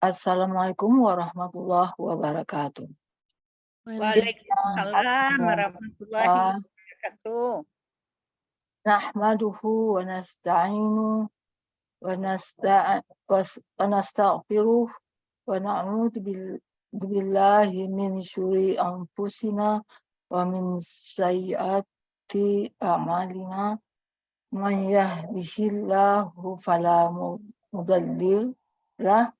Assalamualaikum warahmatullahi wabarakatuh. Waalaikumsalam warahmatullahi Alhamdulillah, wabarakatuh. nahmaduhu wa nasta'inu wa nastaghfiruh wa na'udzu billahi min syururi anfusina wa min sayyiati a'malina. Man yahdihillahu fala mudillil lah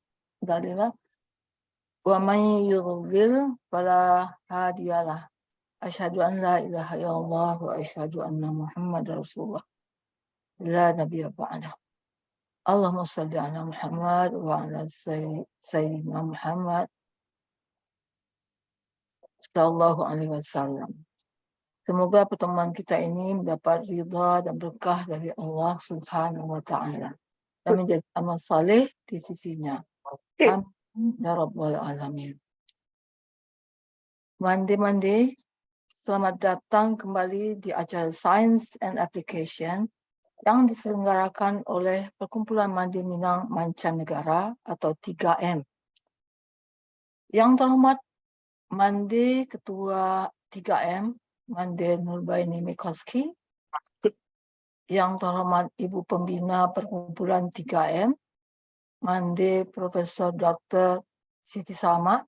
wa man yudlil fala hadiyalah. Asyhadu an la ilaha illallah wa asyhadu anna Muhammadar Rasulullah. La nabiyya ba'dah. Allahumma shalli ala Muhammad wa ala sayyidina Muhammad sallallahu alaihi wasallam. Semoga pertemuan kita ini mendapat ridha dan berkah dari Allah Subhanahu wa taala dan menjadi amal saleh di sisinya. Amin ya rabbal alamin. Mandi, selamat datang kembali di acara Science and Application yang diselenggarakan oleh Perkumpulan Mandi Minang Mancanegara atau 3M. Yang terhormat Mandi Ketua 3M, Mandi Nurbaini Mikoski. Yang terhormat Ibu Pembina Perkumpulan 3M, Mandi Profesor Dr. Siti Salma.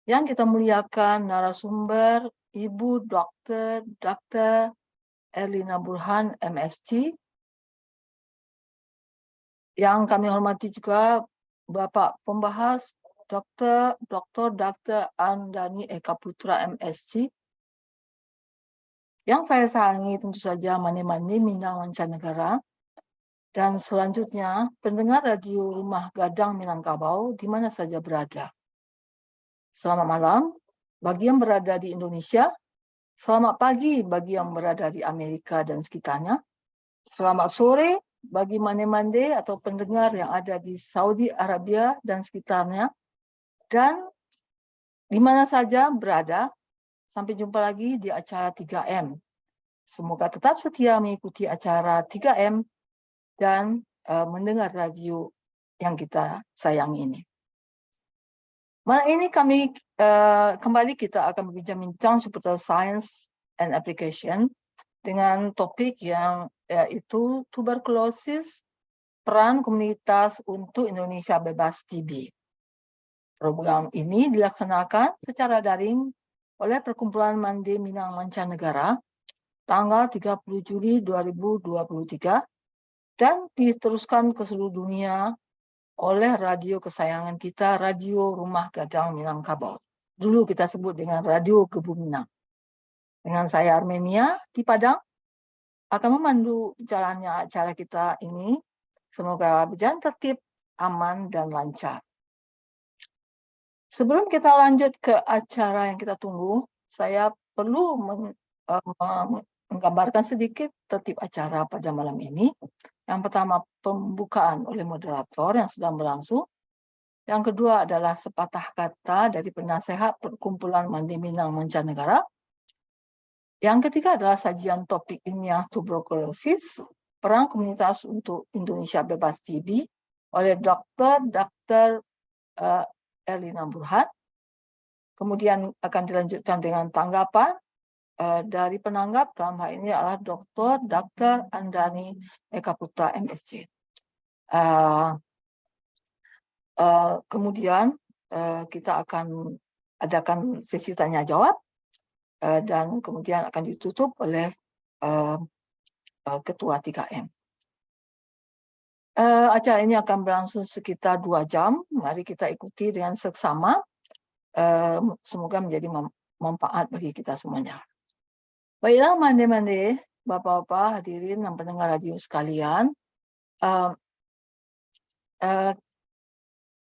Yang kita muliakan narasumber Ibu Dr. Erlina Burhan, MSc. Yang kami hormati juga Bapak Pembahas Dr. Andani Eka Putra, MSc. Yang saya sayangi tentu saja Mandi Minang Mancanegara. Dan selanjutnya pendengar radio Rumah Gadang Minangkabau di mana saja berada. Selamat malam bagi yang berada di Indonesia. Selamat pagi bagi yang berada di Amerika dan sekitarnya. Selamat sore bagi mande atau pendengar yang ada di Saudi Arabia dan sekitarnya. Dan di mana saja berada, sampai jumpa lagi di acara 3M. Semoga tetap setia mengikuti acara 3M dan mendengar radio yang kita sayangi ini. Malam ini kembali kita akan berbincang-bincang seputar Science and Application dengan topik yang yaitu tuberkulosis, peran komunitas untuk Indonesia bebas TB. Program ini dilaksanakan secara daring oleh Perkumpulan Mandi Minang Mancanegara tanggal 30 Juli 2023 dan diteruskan ke seluruh dunia oleh radio kesayangan kita, Radio Rumah Gadang Minangkabau. Dulu kita sebut dengan Radio Gebu Minang. Dengan saya Armenia di Padang akan memandu jalannya acara kita ini. Semoga berjalan tertib, aman, dan lancar. Sebelum kita lanjut ke acara yang kita tunggu, saya perlu menggambarkan sedikit tertib acara pada malam ini. Yang pertama, pembukaan oleh moderator yang sedang berlangsung. Yang kedua adalah sepatah kata dari penasehat Perkumpulan Mandi Minang Mancanegara. Yang ketiga adalah sajian topik ilmiah tuberkulosis, peran komunitas untuk Indonesia bebas TB oleh Dr. Erlina Burhan. Kemudian akan dilanjutkan dengan tanggapan dari penanggap, dalam hal ini adalah Dr. Andani Eka Putra, MSc. Kemudian kita akan adakan sesi tanya jawab dan kemudian akan ditutup oleh Ketua 3M. Acara ini akan berlangsung sekitar 2 jam. Mari kita ikuti dengan seksama. Semoga menjadi manfaat bagi kita semuanya. Baiklah mande, Bapak-bapak, hadirin dan pendengar radio sekalian.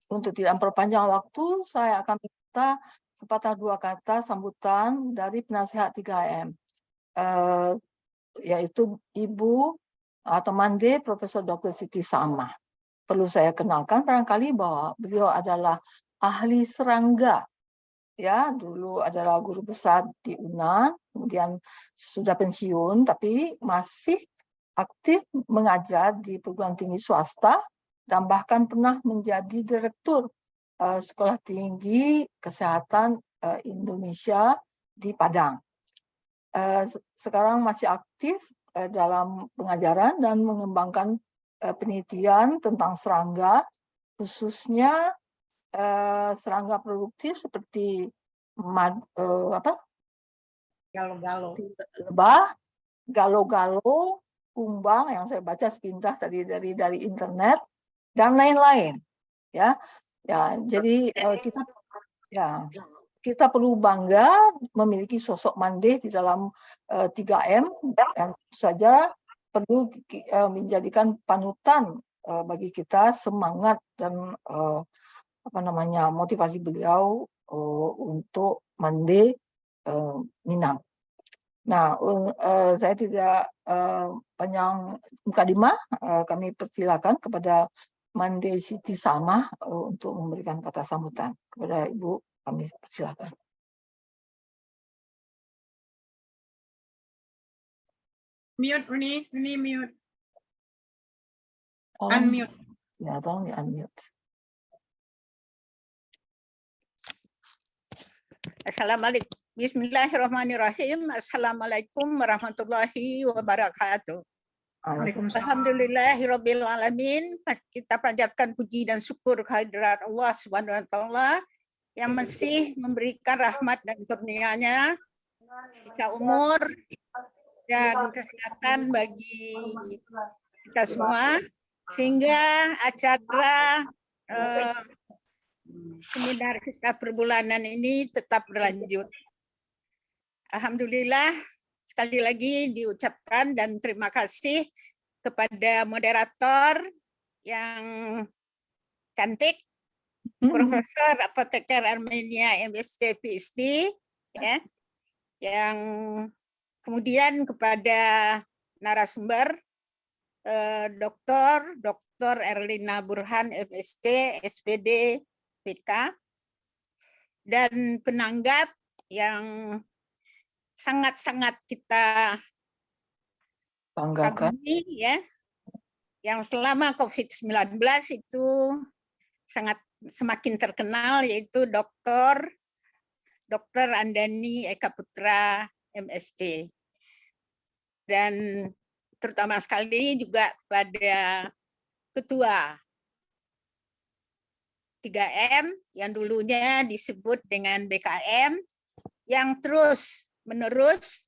Untuk tidak memperpanjang waktu, saya akan minta sepatah dua kata sambutan dari penasihat 3M, yaitu Ibu atau Mande Profesor Dr. Siti Salma. Perlu saya kenalkan barangkali bahwa beliau adalah ahli serangga. Ya, dulu adalah guru besar di UNAN, kemudian sudah pensiun, tapi masih aktif mengajar di perguruan tinggi swasta dan bahkan pernah menjadi Direktur Sekolah Tinggi Kesehatan Indonesia di Padang. Sekarang masih aktif dalam pengajaran dan mengembangkan penelitian tentang serangga, khususnya serangga produktif seperti Galo-galo. lebah, galo-galo, kumbang yang saya baca sepintas tadi dari internet dan lain-lain, ya. Ya, jadi kita perlu bangga memiliki sosok Mande di dalam 3M dan tentu saja perlu menjadikan panutan bagi kita, semangat dan motivasi beliau untuk Mande Minang. Nah, saya tidak panjang mukadimah, kami persilakan kepada Mande Siti Salmah untuk memberikan kata sambutan. Kepada Ibu, kami persilakan. Mute, Uni mute. Unmute. Ya, tolong di unmute. Assalamualaikum. Bismillahirrahmanirrahim. Assalamualaikum warahmatullahi wabarakatuh. Alhamdulillahirabbil alamin. Kita panjatkan puji dan syukur kehadirat Allah Subhanahu wa taala yang masih memberikan rahmat dan kurnia-Nya, sisa umur dan kesehatan bagi kita semua, sehingga acara seminar kita per bulanan ini tetap berlanjut. Alhamdulillah, sekali lagi diucapkan dan terima kasih kepada moderator yang cantik, Profesor Apoteker Armenia MSc PhD, ya, yang kemudian kepada narasumber Dr. Erlina Burhan MSc SPD PK, dan penanggap yang sangat-sangat kita banggakan, kagumi, ya, yang selama COVID-19 itu sangat semakin terkenal, yaitu Dr. Andani Eka Putra MSc, dan terutama sekali juga kepada Ketua 3M yang dulunya disebut dengan BKM, yang terus-menerus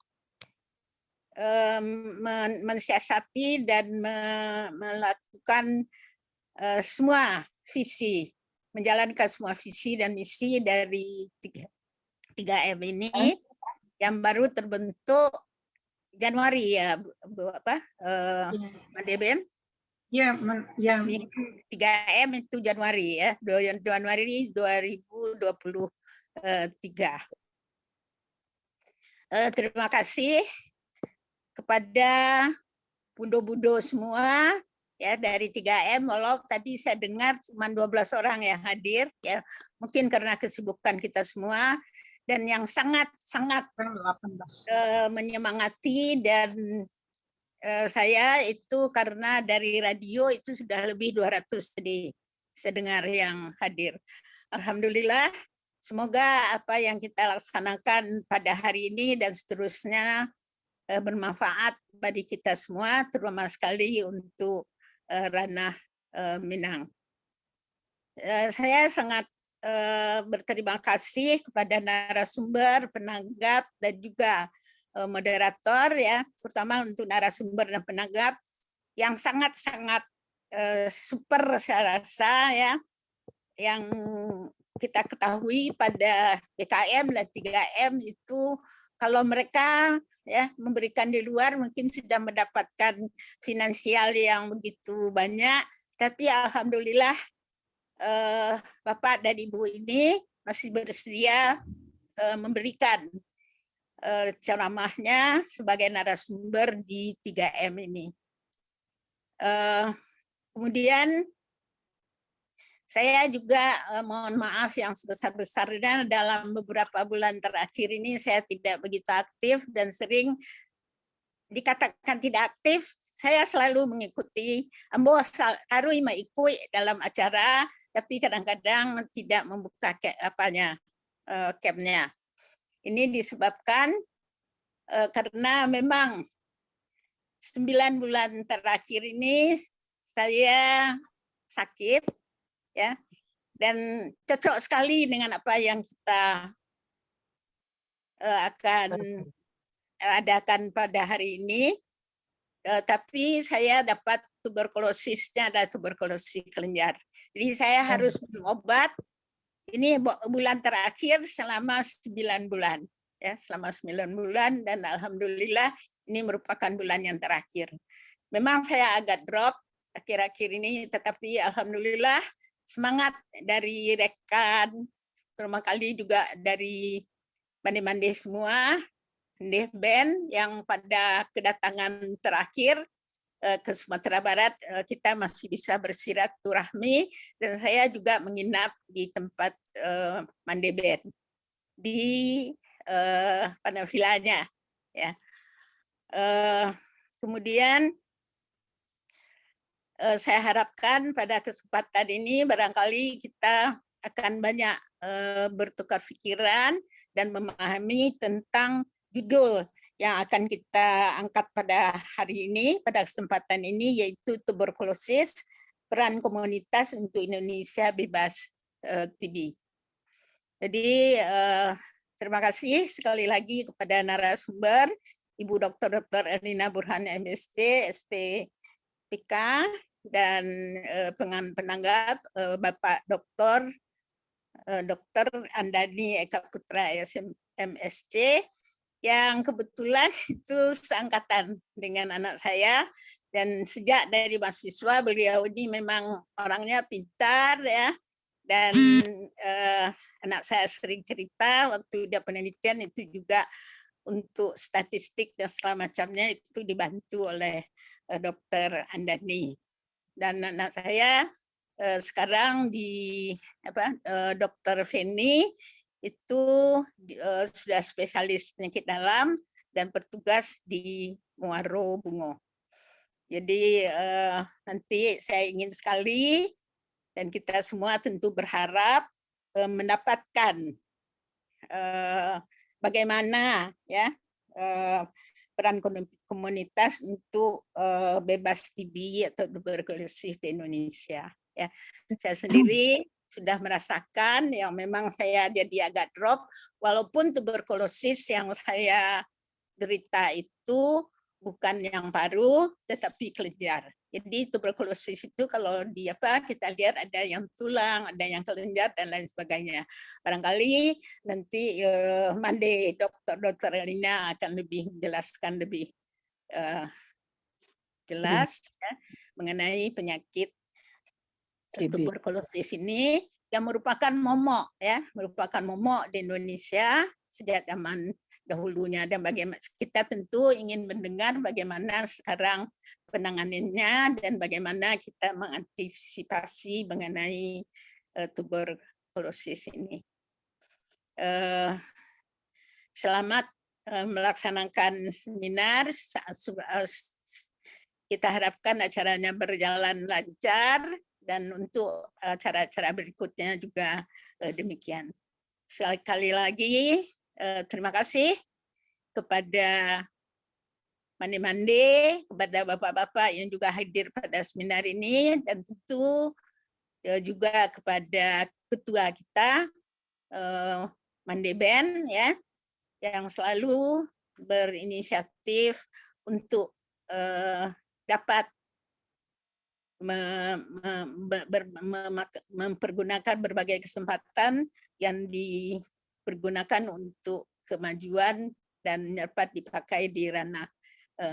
mensiasati dan melakukan semua visi, menjalankan semua visi dan misi dari 3M ini yang baru terbentuk Januari, ya, Bu, Mbak Deben? Ya, 3M itu Januari, ya, Januari 2023. Terima kasih kepada bundo-bundo semua, ya, dari 3M, walau tadi saya dengar cuma 12 orang yang hadir, ya, mungkin karena kesibukan kita semua, dan yang sangat-sangat menyemangati dan saya itu karena dari radio itu sudah lebih 200 tadi saya dengar yang hadir. Alhamdulillah, semoga apa yang kita laksanakan pada hari ini dan seterusnya bermanfaat bagi kita semua, terutama sekali untuk ranah Minang. Saya sangat berterima kasih kepada narasumber, penanggap, dan juga moderator, ya, terutama untuk narasumber dan penanggap yang sangat-sangat super saya rasa, ya, yang kita ketahui pada BKM dan 3M itu kalau mereka, ya, memberikan di luar mungkin sudah mendapatkan finansial yang begitu banyak, tapi alhamdulillah Bapak dan Ibu ini masih bersedia memberikan ceramahnya sebagai narasumber di 3M ini. Kemudian saya juga mohon maaf yang sebesar-besarnya, dalam beberapa bulan terakhir ini saya tidak begitu aktif dan sering dikatakan tidak aktif, saya selalu mengikuti. Ambo harus mengikuti dalam acara, tapi kadang-kadang tidak membuka camnya. Ini disebabkan karena memang 9 bulan terakhir ini saya sakit, ya, dan cocok sekali dengan apa yang kita akan adakan pada hari ini. Tapi saya dapat tuberkulosisnya, ada tuberkulosis kelenjar. Jadi saya harus minum obat. Ini bulan terakhir selama 9 bulan. Ya, selama 9 bulan, dan alhamdulillah ini merupakan bulan yang terakhir. Memang saya agak drop akhir-akhir ini, tetapi alhamdulillah semangat dari rekan, terutama kali juga dari mandi-mandi semua, band yang pada kedatangan terakhir ke Sumatera Barat, kita masih bisa bersilaturahmi, dan saya juga menginap di tempat mandi band di Panavillanya, ya. Kemudian saya harapkan pada kesempatan ini barangkali kita akan banyak bertukar pikiran dan memahami tentang judul yang akan kita angkat pada hari ini, pada kesempatan ini, yaitu tuberkulosis, peran komunitas untuk Indonesia bebas TB. Jadi terima kasih sekali lagi kepada narasumber, Ibu Dr. Erlina Burhan MSc, SPPK, dan penanggap Bapak Dr. Andani Eka Putra MSc, yang kebetulan itu seangkatan dengan anak saya, dan sejak dari mahasiswa beliau ini memang orangnya pintar, ya, dan anak saya sering cerita waktu dia penelitian itu juga untuk statistik dan segala macamnya itu dibantu oleh Dr. Andani, dan anak saya sekarang di Dr. Feni itu sudah spesialis penyakit dalam dan bertugas di Muaro Bungo. Jadi nanti saya ingin sekali, dan kita semua tentu berharap mendapatkan bagaimana, ya, peran komunitas untuk bebas TB atau tuberkulosis di Indonesia. Ya, saya sendiri sudah merasakan yang memang saya jadi agak drop, walaupun tuberkulosis yang saya derita itu bukan yang paru, tetapi kelenjar. Jadi tuberkulosis itu kalau kita lihat ada yang tulang, ada yang kelenjar, dan lain sebagainya. Barangkali nanti Dr. Erlina akan lebih menjelaskan lebih jelas, ya, mengenai penyakit tuberkulosis ini yang merupakan momok, ya, merupakan momok di Indonesia sejak zaman dahulunya, dan bagaimana kita tentu ingin mendengar bagaimana sekarang penanganannya dan bagaimana kita mengantisipasi mengenai tuberkulosis ini. Selamat melaksanakan seminar. Kita harapkan acaranya berjalan lancar, dan untuk acara-acara berikutnya juga demikian. Sekali lagi terima kasih kepada Mandi-Mandi, kepada bapak-bapak yang juga hadir pada seminar ini, dan tentu juga kepada ketua kita Mandi Band, ya, yang selalu berinisiatif untuk dapat mempergunakan berbagai kesempatan yang dipergunakan untuk kemajuan dan dapat dipakai di ranah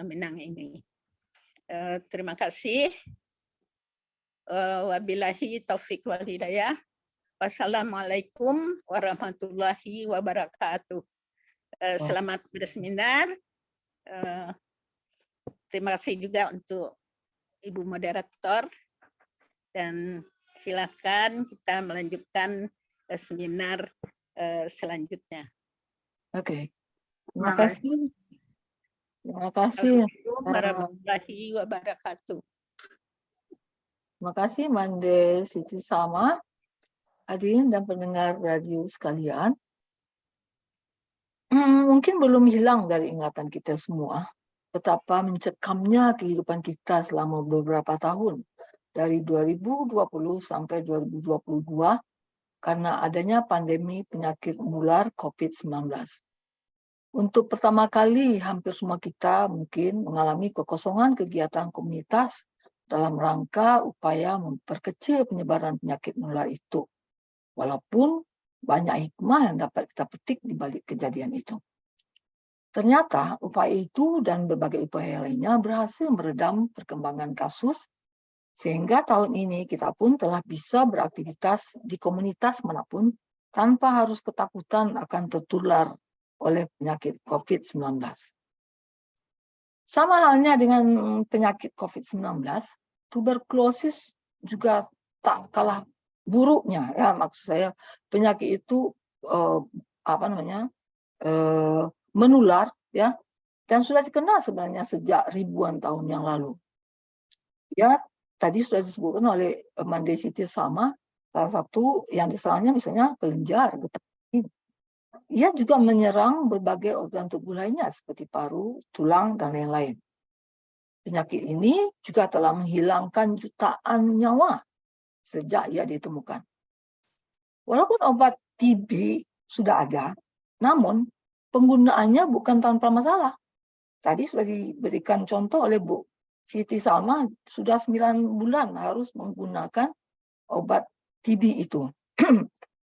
Minang ini. Terima kasih. Wabillahi taufik wal hidayah. Wassalamualaikum warahmatullahi wabarakatuh. Selamat berseminar. Terima kasih juga untuk Ibu Moderator, dan silakan kita melanjutkan seminar selanjutnya. Oke. Terima kasih. Terima kasih. Assalamualaikum warahmatullahi wabarakatuh. Terima kasih Mande Siti Sama, hadirin dan pendengar radio sekalian. Mungkin belum hilang dari ingatan kita semua betapa mencekamnya kehidupan kita selama beberapa tahun dari 2020 sampai 2022 karena adanya pandemi penyakit menular COVID-19. Untuk pertama kali hampir semua kita mungkin mengalami kekosongan kegiatan komunitas dalam rangka upaya memperkecil penyebaran penyakit menular itu. Walaupun banyak hikmah yang dapat kita petik di balik kejadian itu. Ternyata upaya itu dan berbagai upaya lainnya berhasil meredam perkembangan kasus, sehingga tahun ini kita pun telah bisa beraktivitas di komunitas manapun tanpa harus ketakutan akan tertular oleh penyakit COVID-19. Sama halnya dengan penyakit COVID-19, tuberkulosis juga tak kalah buruknya. Ya, maksud saya penyakit itu menular, ya, dan sudah dikenal sebenarnya sejak ribuan tahun yang lalu. Ya, tadi sudah disebutkan oleh Mande Siti Sama, salah satu yang diserangnya misalnya kelenjar, getah. Ia juga menyerang berbagai organ tubuh lainnya seperti paru, tulang, dan lain-lain. Penyakit ini juga telah menghilangkan jutaan nyawa sejak ia ditemukan. Walaupun obat TB sudah ada, namun penggunaannya bukan tanpa masalah. Tadi sudah diberikan contoh oleh Bu Siti Salma, sudah 9 bulan harus menggunakan obat TB itu.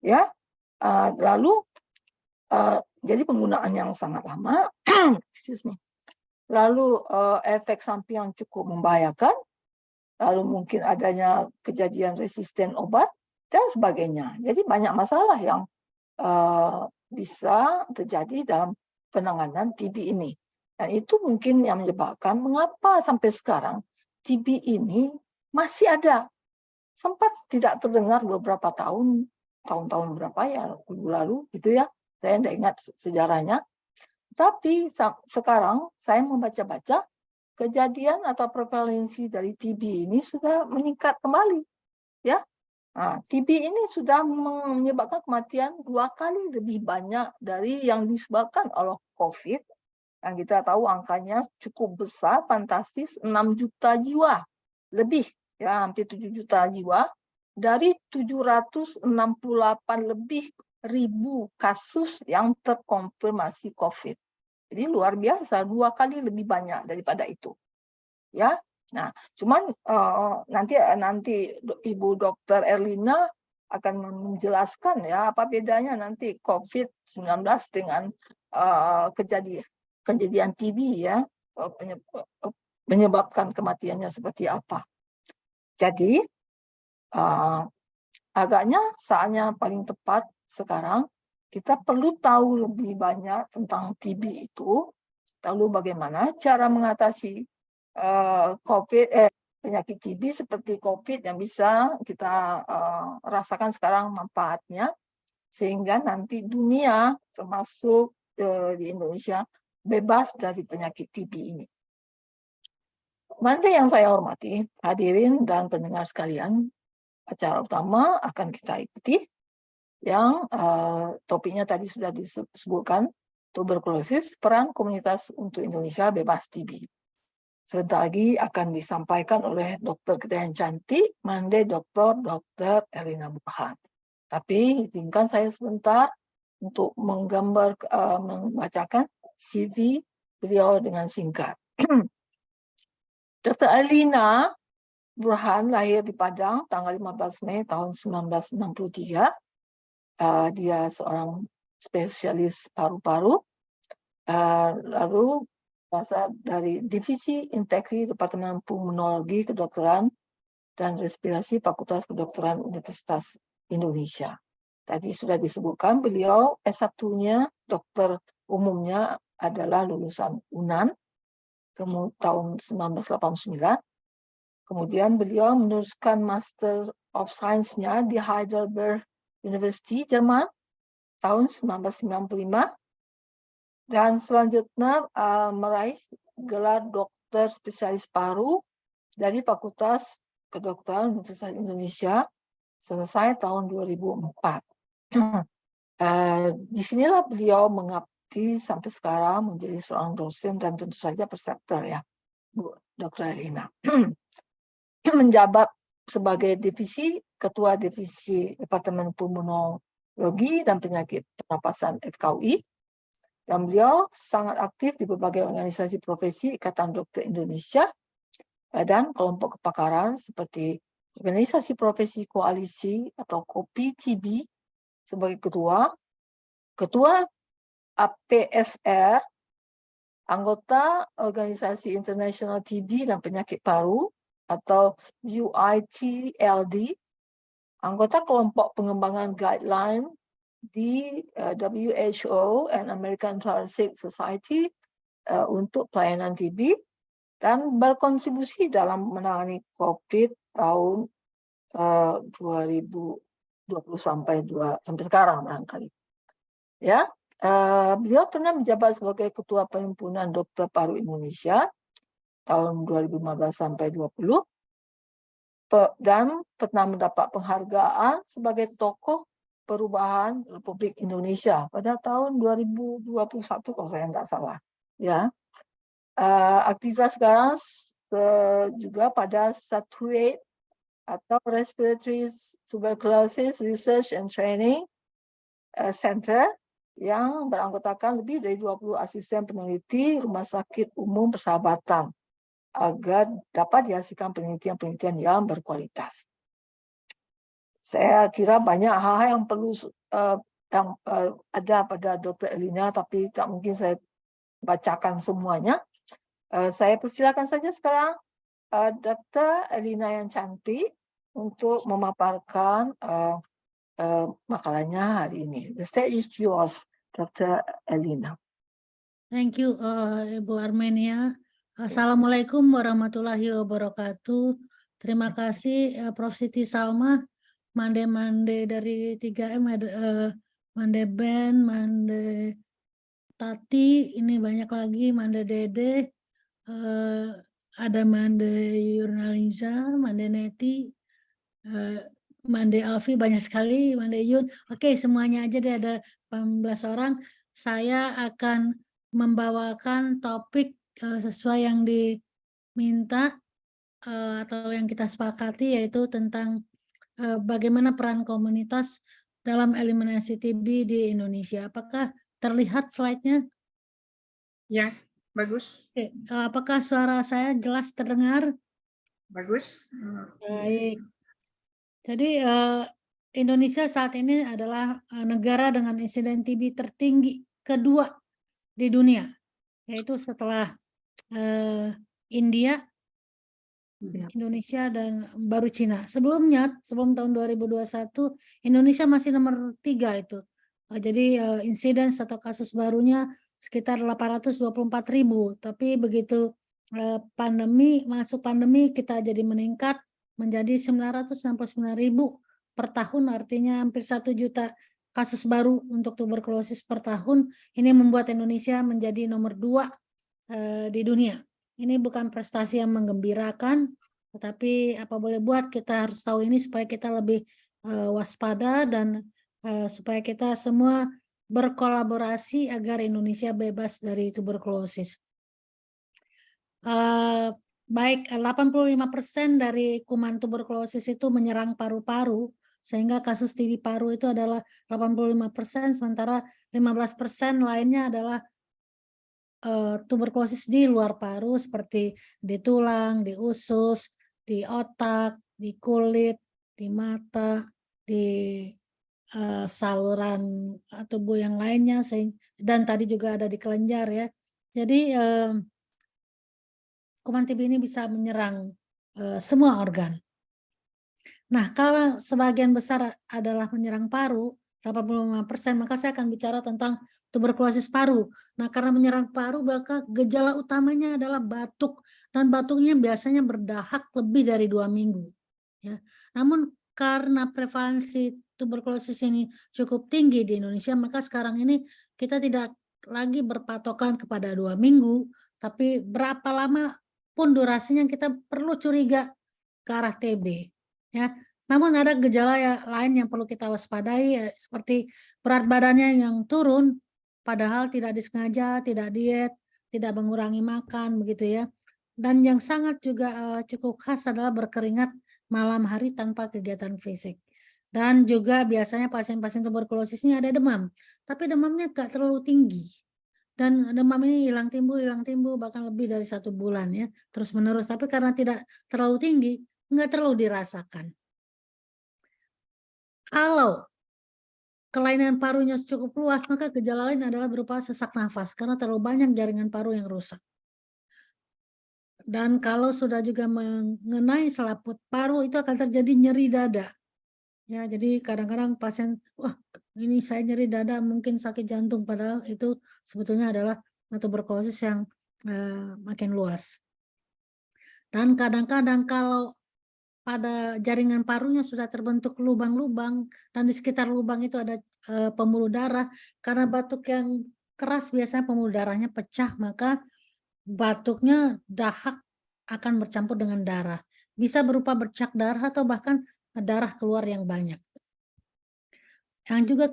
Ya, lalu jadi penggunaan yang sangat lama, excuse me. Lalu efek samping yang cukup membahayakan, lalu mungkin adanya kejadian resisten obat, dan sebagainya. Jadi banyak masalah yang bisa terjadi dalam penanganan TB ini. Dan itu mungkin yang menyebabkan mengapa sampai sekarang TB ini masih ada. Sempat tidak terdengar beberapa tahun-tahun berapa ya lalu, gitu ya. Saya tidak ingat sejarahnya. Tapi sekarang saya membaca-baca kejadian atau prevalensi dari TB ini sudah meningkat kembali, ya. Nah, TB ini sudah menyebabkan kematian 2 kali lebih banyak dari yang disebabkan oleh COVID. Yang kita tahu angkanya cukup besar, fantastis, 6 juta jiwa lebih, ya, hampir 7 juta jiwa dari 768 lebih ribu kasus yang terkonfirmasi COVID. Jadi luar biasa, 2 kali lebih banyak daripada itu. Ya, nah, cuman nanti Ibu Dr. Erlina akan menjelaskan ya apa bedanya nanti COVID-19 dengan kejadian TB, ya, menyebabkan kematiannya seperti apa. Jadi agaknya saatnya paling tepat sekarang kita perlu tahu lebih banyak tentang TB itu, lalu bagaimana cara mengatasi penyakit TB seperti COVID yang bisa kita rasakan sekarang manfaatnya, sehingga nanti dunia termasuk di Indonesia bebas dari penyakit TB ini. Mari yang saya hormati, hadirin dan pendengar sekalian, acara utama akan kita ikuti yang topiknya tadi sudah disebutkan, tuberkulosis, peran komunitas untuk Indonesia bebas TB. Sebentar lagi akan disampaikan oleh dokter kita yang cantik, Mande Dr. Erlina Burhan. Tapi izinkan saya sebentar untuk membacakan CV beliau dengan singkat. Dr. Erlina Burhan lahir di Padang tanggal 15 Mei tahun 1963. Dia seorang spesialis paru-paru, lalu berasal dari Divisi Infeksi Departemen Pulmonologi Kedokteran dan Respirasi Fakultas Kedokteran Universitas Indonesia. Tadi sudah disebutkan beliau S1-nya dokter umumnya adalah lulusan UNAN tahun 1989. Kemudian beliau meneruskan Master of Science-nya di Heidelberg University, Jerman, tahun 1995, dan selanjutnya meraih gelar dokter spesialis paru dari Fakultas Kedokteran Universitas Indonesia selesai tahun 2004. Disinilah beliau mengabdi sampai sekarang menjadi seorang dosen dan tentu saja preceptor ya, Bu Dr. Elina. Menjabat sebagai Ketua Divisi Departemen Pulmonologi dan Penyakit Pernapasan FKUI, dan beliau sangat aktif di berbagai organisasi profesi Ikatan Dokter Indonesia dan kelompok kepakaran seperti Organisasi Profesi Koalisi atau KOPI-TB sebagai Ketua APSR, anggota Organisasi Internasional TB dan Penyakit Paru atau UITLD, anggota kelompok pengembangan guideline di WHO and American Thoracic Society untuk pelayanan TB, dan berkontribusi dalam menangani COVID tahun 2020 sampai sekarang barangkali. Ya, beliau pernah menjabat sebagai Ketua Perhimpunan Dokter Paru Indonesia tahun 2015 sampai 2020 dan pernah mendapat penghargaan sebagai tokoh perubahan Republik Indonesia pada tahun 2021 kalau saya tidak salah. Ya, aktivitas sekarang juga pada Saturate atau Respiratory Tuberculosis Research and Training Center yang beranggotakan lebih dari 20 asisten peneliti Rumah Sakit Umum Persahabatan agar dapat dihasilkan penelitian-penelitian yang berkualitas. Saya kira banyak hal-hal yang perlu ada pada Dr. Elina, tapi tak mungkin saya bacakan semuanya. Saya persilakan saja sekarang Dr. Elina yang cantik untuk memaparkan makalahnya hari ini. The stage is yours, Dr. Elina. Thank you, Ibu Armenia. Assalamualaikum warahmatullahi wabarakatuh. Terima kasih Prof. Siti Salma, Mande dari 3M, Mande Ben, Mande Tati, ini banyak lagi, Mande Dede, ada Mande Yurnaliza, Mande Neti, Mande Alfi, banyak sekali, Mande Yun. Oke, semuanya aja deh, ada 18 orang. Saya akan membawakan topik sesuai yang diminta atau yang kita sepakati, yaitu tentang bagaimana peran komunitas dalam eliminasi TB di Indonesia. Apakah terlihat slide-nya? Ya, bagus. Oke. Apakah suara saya jelas terdengar? Bagus. Baik. Jadi Indonesia saat ini adalah negara dengan insiden TB tertinggi kedua di dunia, yaitu setelah India, Indonesia, dan baru Cina. Sebelum tahun 2021, Indonesia masih nomor 3 itu. Jadi insiden atau kasus barunya sekitar 824.000. Tapi begitu masuk pandemi, kita jadi meningkat menjadi 969.000 per tahun, artinya hampir 1 juta kasus baru untuk tuberkulosis per tahun. Ini membuat Indonesia menjadi nomor 2 di dunia. Ini bukan prestasi yang menggembirakan, tetapi apa boleh buat, kita harus tahu ini supaya kita lebih waspada dan supaya kita semua berkolaborasi agar Indonesia bebas dari tuberkulosis. Baik, 85% dari kuman tuberkulosis itu menyerang paru-paru, sehingga kasus TB paru itu adalah 85%, sementara 15% lainnya adalah tuberkulosis di luar paru, seperti di tulang, di usus, di otak, di kulit, di mata, di saluran tubuh yang lainnya, dan tadi juga ada di kelenjar ya. Jadi kuman TB ini bisa menyerang semua organ. Nah, kalau sebagian besar adalah menyerang paru, 85%, maka saya akan bicara tentang tuberkulosis paru. Nah, karena menyerang paru, maka gejala utamanya adalah batuk, dan batuknya biasanya berdahak lebih dari 2 minggu. Ya. Namun karena prevalensi tuberkulosis ini cukup tinggi di Indonesia, maka sekarang ini kita tidak lagi berpatokan kepada 2 minggu, tapi berapa lama pun durasinya kita perlu curiga ke arah TB. Ya, namun ada gejala lain yang perlu kita waspadai, seperti berat badannya yang turun, padahal tidak disengaja, tidak diet, tidak mengurangi makan, begitu ya. Dan yang sangat juga cukup khas adalah berkeringat malam hari tanpa kegiatan fisik. Dan juga biasanya pasien-pasien tuberkulosis ini ada demam, tapi demamnya gak terlalu tinggi. Dan demam ini hilang timbul, bahkan lebih dari 1 bulan ya, terus menerus. Tapi karena tidak terlalu tinggi, nggak terlalu dirasakan. Kalau kelainan parunya cukup luas, maka gejala lain adalah berupa sesak nafas karena terlalu banyak jaringan paru yang rusak. Dan kalau sudah juga mengenai selaput paru, itu akan terjadi nyeri dada. Ya, jadi kadang-kadang pasien, wah ini saya nyeri dada, mungkin sakit jantung, padahal itu sebetulnya adalah tuberkulosis yang makin luas. Dan kadang-kadang kalau pada jaringan parunya sudah terbentuk lubang-lubang dan di sekitar lubang itu ada pembuluh darah, karena batuk yang keras biasanya pembuluh darahnya pecah, maka batuknya dahak akan bercampur dengan darah. Bisa berupa bercak darah atau bahkan darah keluar yang banyak. Yang juga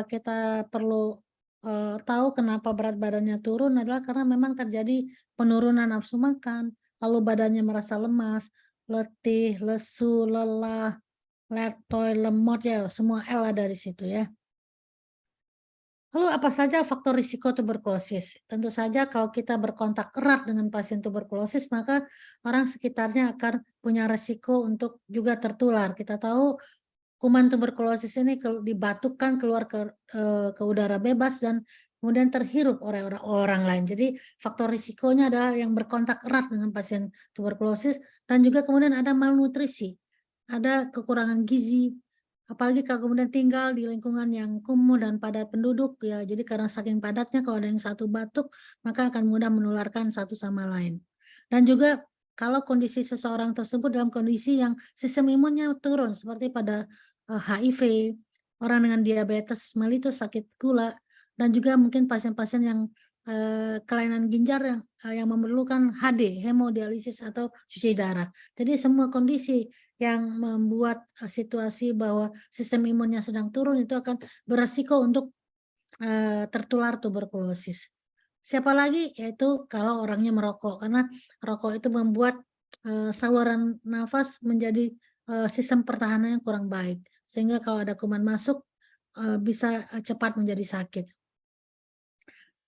kita perlu tahu kenapa berat badannya turun adalah karena memang terjadi penurunan nafsu makan, lalu badannya merasa lemas, letih, lesu, lelah, letoy, lemot, ya semua L ada di situ ya. Lalu apa saja faktor risiko tuberkulosis? Tentu saja kalau kita berkontak erat dengan pasien tuberkulosis, maka orang sekitarnya akan punya risiko untuk juga tertular. Kita tahu kuman tuberkulosis ini dibatukkan keluar ke udara bebas dan kemudian terhirup oleh orang lain. Jadi faktor risikonya adalah yang berkontak erat dengan pasien tuberkulosis, dan juga kemudian ada malnutrisi, ada kekurangan gizi, apalagi kalau kemudian tinggal di lingkungan yang kumuh dan padat penduduk ya. Jadi karena saking padatnya, kalau ada yang satu batuk maka akan mudah menularkan satu sama lain. Dan juga kalau kondisi seseorang tersebut dalam kondisi yang sistem imunnya turun, seperti pada HIV, orang dengan diabetes mellitus, sakit gula, dan juga mungkin pasien-pasien yang kelainan ginjal yang memerlukan HD, hemodialisis atau cuci darah. Jadi semua kondisi yang membuat situasi bahwa sistem imunnya sedang turun itu akan beresiko untuk tertular tuberkulosis. Siapa lagi? Yaitu kalau orangnya merokok, karena rokok itu membuat saluran nafas menjadi sistem pertahanan yang kurang baik, sehingga kalau ada kuman masuk bisa cepat menjadi sakit.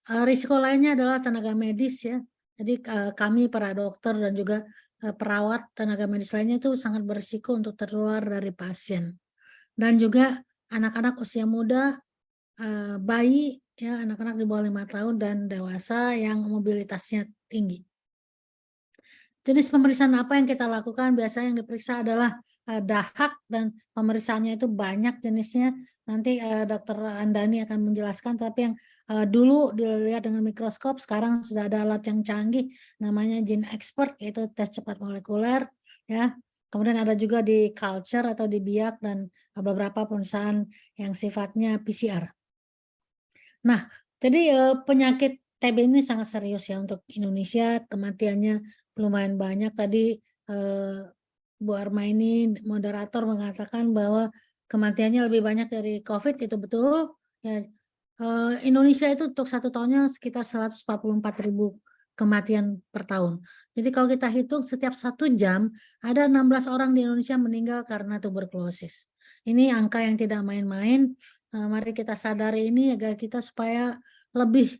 Risiko lainnya adalah tenaga medis ya. Jadi kami para dokter dan juga perawat, tenaga medis lainnya itu sangat berisiko untuk tertular dari pasien. Dan juga anak-anak usia muda, bayi ya, anak-anak di bawah 5 tahun dan dewasa yang mobilitasnya tinggi. Jenis pemeriksaan apa yang kita lakukan? Biasanya yang diperiksa adalah dahak, dan pemeriksaannya itu banyak jenisnya. Nanti Dr. Andani akan menjelaskan, tapi yang dulu dilihat dengan mikroskop, sekarang sudah ada alat yang canggih namanya GeneXpert, yaitu tes cepat molekuler ya. Kemudian ada juga di culture atau di biak, dan beberapa pemeriksaan yang sifatnya PCR. Nah, jadi penyakit TB ini sangat serius ya untuk Indonesia, kematiannya lumayan banyak. Tadi Bu Armaini moderator mengatakan bahwa kematiannya lebih banyak dari COVID, itu betul. Ya, Indonesia itu untuk 1 tahunnya sekitar 144.000 kematian per tahun. Jadi kalau kita hitung setiap 1 jam ada 16 orang di Indonesia meninggal karena tuberkulosis. Ini angka yang tidak main-main. Mari kita sadari ini agar kita supaya lebih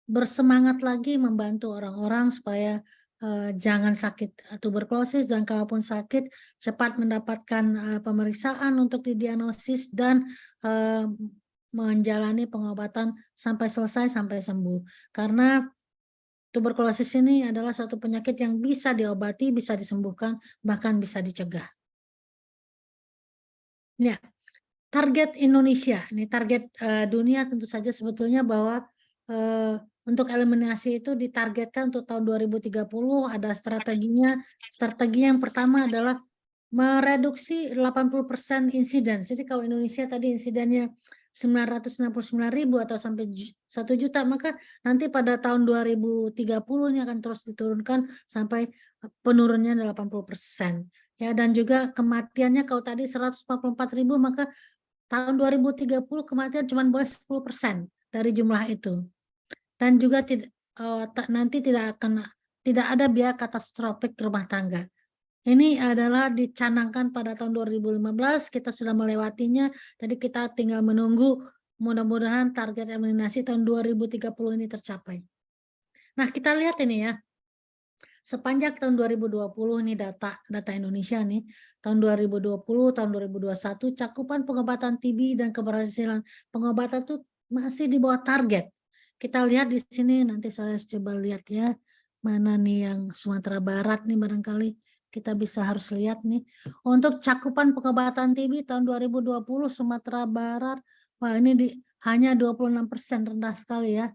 bersemangat lagi membantu orang-orang supaya jangan sakit tuberkulosis, dan kalaupun sakit cepat mendapatkan pemeriksaan untuk didiagnosis dan menjalani pengobatan sampai selesai, sampai sembuh. Karena tuberkulosis ini adalah suatu penyakit yang bisa diobati, bisa disembuhkan, bahkan bisa dicegah. Ya, target Indonesia, ini target dunia tentu saja sebetulnya bahwa untuk eliminasi itu ditargetkan untuk tahun 2030 ada strateginya. Strategi yang pertama adalah mereduksi 80% insiden. Jadi kalau Indonesia tadi insidennya 969.000 atau sampai 1 juta, maka nanti pada tahun 2030 ini akan terus diturunkan sampai penurunnya 80%. Ya, dan juga kematiannya kalau tadi 144.000, maka tahun 2030 kematian cuma boleh 10% dari jumlah itu. Dan juga nanti tidak ada biaya katastrofik rumah tangga. Ini adalah dicanangkan pada tahun 2015, kita sudah melewatinya, jadi kita tinggal menunggu, mudah-mudahan target eliminasi tahun 2030 ini tercapai. Nah, kita lihat ini ya, sepanjang tahun 2020 ini data Indonesia nih, tahun 2020, tahun 2021 cakupan pengobatan TB dan keberhasilan pengobatan itu masih di bawah target. Kita lihat di sini, nanti saya coba lihat ya, mana nih yang Sumatera Barat nih barangkali kita bisa harus lihat nih. Untuk cakupan pengobatan TB tahun 2020 Sumatera Barat, wah ini hanya 26%, rendah sekali ya.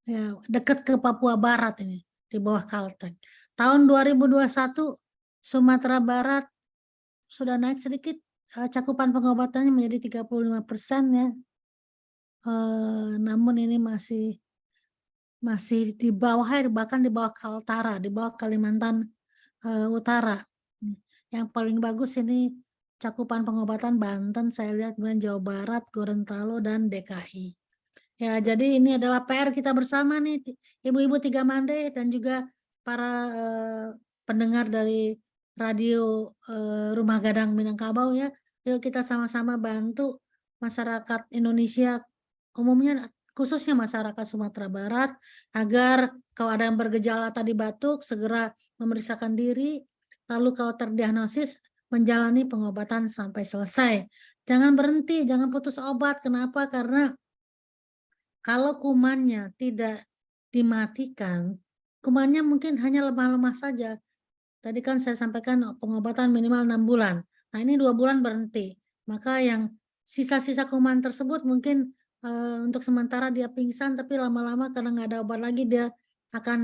Ya, dekat ke Papua Barat ini, di bawah Kalteng. Tahun 2021 Sumatera Barat sudah naik sedikit, cakupan pengobatannya menjadi 35% ya. Namun ini masih di bawah, bahkan di bawah Kaltara, di bawah Kalimantan Utara. Yang paling bagus ini cakupan pengobatan Banten, saya lihat, kemudian Jawa Barat, Gorontalo, dan DKI. Ya, jadi ini adalah PR kita bersama nih, Ibu-ibu Tiga Mande dan juga para pendengar dari radio Rumah Gadang Minangkabau ya. Yuk kita sama-sama bantu masyarakat Indonesia umumnya, khususnya masyarakat Sumatera Barat, agar kalau ada yang bergejala tadi batuk segera memeriksakan diri, lalu kalau terdiagnosis menjalani pengobatan sampai selesai. Jangan berhenti, jangan putus obat. Kenapa? Karena kalau kumannya tidak dimatikan, kumannya mungkin hanya lemah-lemah saja. Tadi kan saya sampaikan pengobatan minimal 6 bulan. Nah, ini 2 bulan berhenti. Maka yang sisa-sisa kuman tersebut mungkin untuk sementara dia pingsan, tapi lama-lama karena nggak ada obat lagi dia akan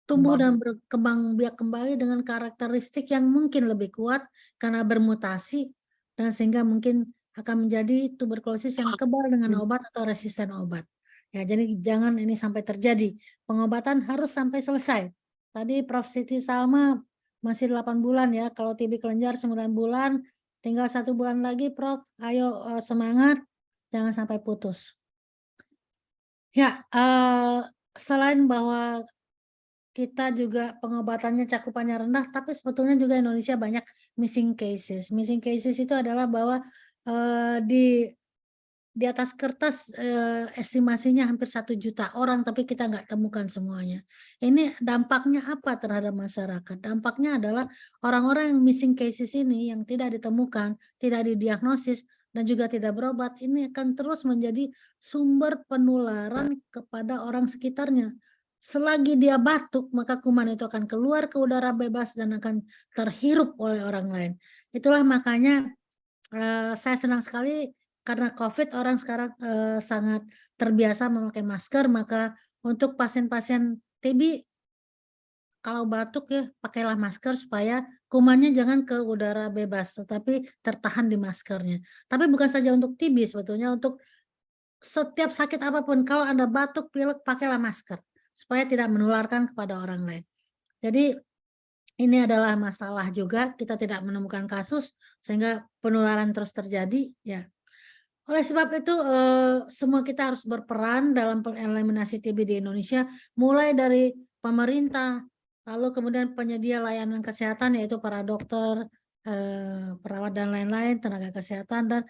tumbuh dan berkembang biak kembali dengan karakteristik yang mungkin lebih kuat karena bermutasi, dan sehingga mungkin akan menjadi tuberkulosis yang kebal dengan obat atau resisten obat. Ya, jadi jangan ini sampai terjadi. Pengobatan harus sampai selesai. Tadi Prof. Siti Salma masih 8 bulan ya, kalau TB kelenjar 9 bulan, tinggal 1 bulan lagi Prof. Ayo semangat, jangan sampai putus. Ya, selain bahwa kita juga pengobatannya cakupannya rendah, tapi sebetulnya juga Indonesia banyak missing cases. Missing cases itu adalah bahwa di atas kertas estimasinya hampir 1 juta orang, tapi kita nggak temukan semuanya. Ini dampaknya apa terhadap masyarakat? Dampaknya adalah orang-orang yang missing cases ini yang tidak ditemukan, tidak didiagnosis, dan juga tidak berobat, ini akan terus menjadi sumber penularan kepada orang sekitarnya. Selagi dia batuk, maka kuman itu akan keluar ke udara bebas dan akan terhirup oleh orang lain. Itulah makanya saya senang sekali karena COVID orang sekarang sangat terbiasa memakai masker, maka untuk pasien-pasien TB kalau batuk ya pakailah masker supaya kumannya jangan ke udara bebas, tetapi tertahan di maskernya. Tapi bukan saja untuk TB, sebetulnya untuk setiap sakit apapun, kalau Anda batuk, pilek, pakailah masker supaya tidak menularkan kepada orang lain. Jadi ini adalah masalah juga, kita tidak menemukan kasus sehingga penularan terus terjadi ya. Oleh sebab itu semua kita harus berperan dalam eliminasi TB di Indonesia, mulai dari pemerintah, lalu kemudian penyedia layanan kesehatan yaitu para dokter, perawat dan lain-lain, tenaga kesehatan, dan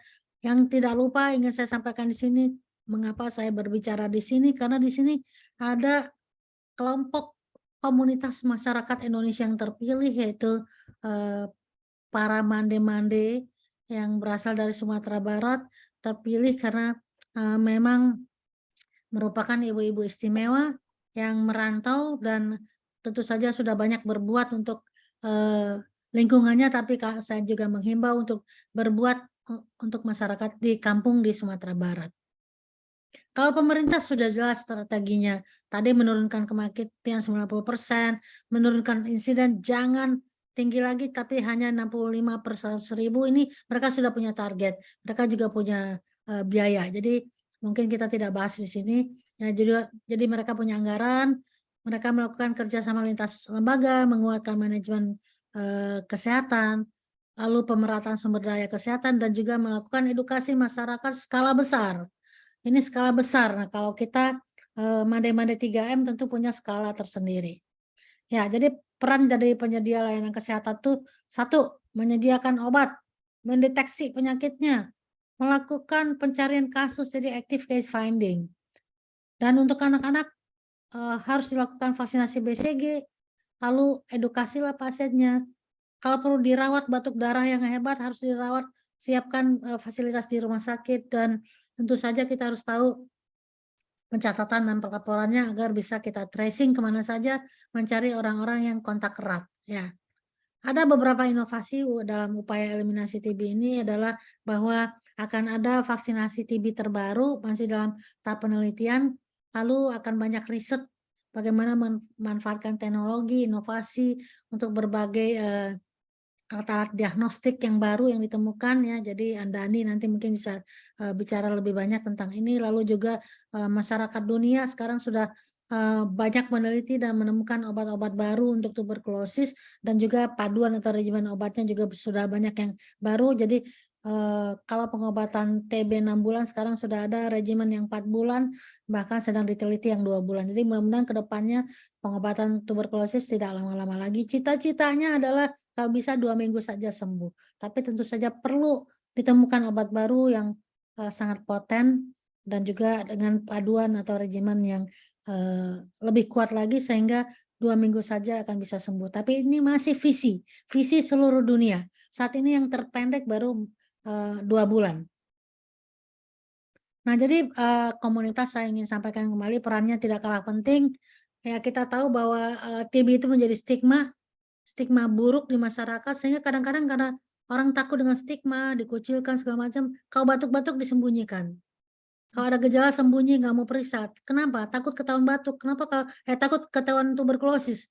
yang tidak lupa ingin saya sampaikan di sini, mengapa saya berbicara di sini, karena di sini ada kelompok komunitas masyarakat Indonesia yang terpilih, yaitu para mande-mande yang berasal dari Sumatera Barat, terpilih karena memang merupakan ibu-ibu istimewa yang merantau dan tentu saja sudah banyak berbuat untuk lingkungannya, tapi saya juga menghimbau untuk berbuat untuk masyarakat di kampung di Sumatera Barat. Kalau pemerintah sudah jelas strateginya, tadi menurunkan kematian 90%, menurunkan insiden, jangan tinggi lagi tapi hanya 65 per 100.000, ini mereka sudah punya target, mereka juga punya biaya. Jadi mungkin kita tidak bahas di sini. Ya, jadi mereka punya anggaran, mereka melakukan kerjasama lintas lembaga, menguatkan manajemen kesehatan, lalu pemerataan sumber daya kesehatan, dan juga melakukan edukasi masyarakat skala besar. Ini skala besar. Nah, kalau kita Made-Made 3M tentu punya skala tersendiri. Ya, jadi peran dari penyedia layanan kesehatan itu satu, menyediakan obat, mendeteksi penyakitnya, melakukan pencarian kasus, jadi active case finding. Dan untuk anak-anak harus dilakukan vaksinasi BCG, lalu edukasilah pasiennya. Kalau perlu dirawat batuk darah yang hebat harus dirawat, siapkan fasilitas di rumah sakit, dan tentu saja kita harus tahu pencatatan dan pelaporannya agar bisa kita tracing kemana saja, mencari orang-orang yang kontak erat. Ya, ada beberapa inovasi dalam upaya eliminasi TB ini adalah bahwa akan ada vaksinasi TB terbaru masih dalam tahap penelitian, lalu akan banyak riset bagaimana memanfaatkan teknologi, inovasi untuk berbagai alat-alat diagnostik yang baru yang ditemukan ya. Jadi Andani nanti mungkin bisa bicara lebih banyak tentang ini. Lalu juga masyarakat dunia sekarang sudah banyak meneliti dan menemukan obat-obat baru untuk tuberkulosis, dan juga paduan atau regimen obatnya juga sudah banyak yang baru. Jadi kalau pengobatan TB 6 bulan, sekarang sudah ada regimen yang 4 bulan, bahkan sedang diteliti yang 2 bulan. Jadi mudah-mudahan ke depannya pengobatan tuberkulosis tidak lama-lama lagi. Cita-citanya adalah kalau bisa 2 minggu saja sembuh. Tapi tentu saja perlu ditemukan obat baru yang sangat poten, dan juga dengan paduan atau regimen yang lebih kuat lagi sehingga 2 minggu saja akan bisa sembuh. Tapi ini masih visi seluruh dunia. Saat ini yang terpendek baru 2 bulan. Nah, jadi komunitas saya ingin sampaikan kembali perannya tidak kalah penting. Ya, kita tahu bahwa TB itu menjadi stigma buruk di masyarakat, sehingga kadang-kadang karena orang takut dengan stigma, dikucilkan segala macam, kalau batuk-batuk disembunyikan. Kalau ada gejala sembunyi, nggak mau periksa. Kenapa? Takut ketahuan batuk. Kenapa? Kalau takut ketahuan tuberkulosis.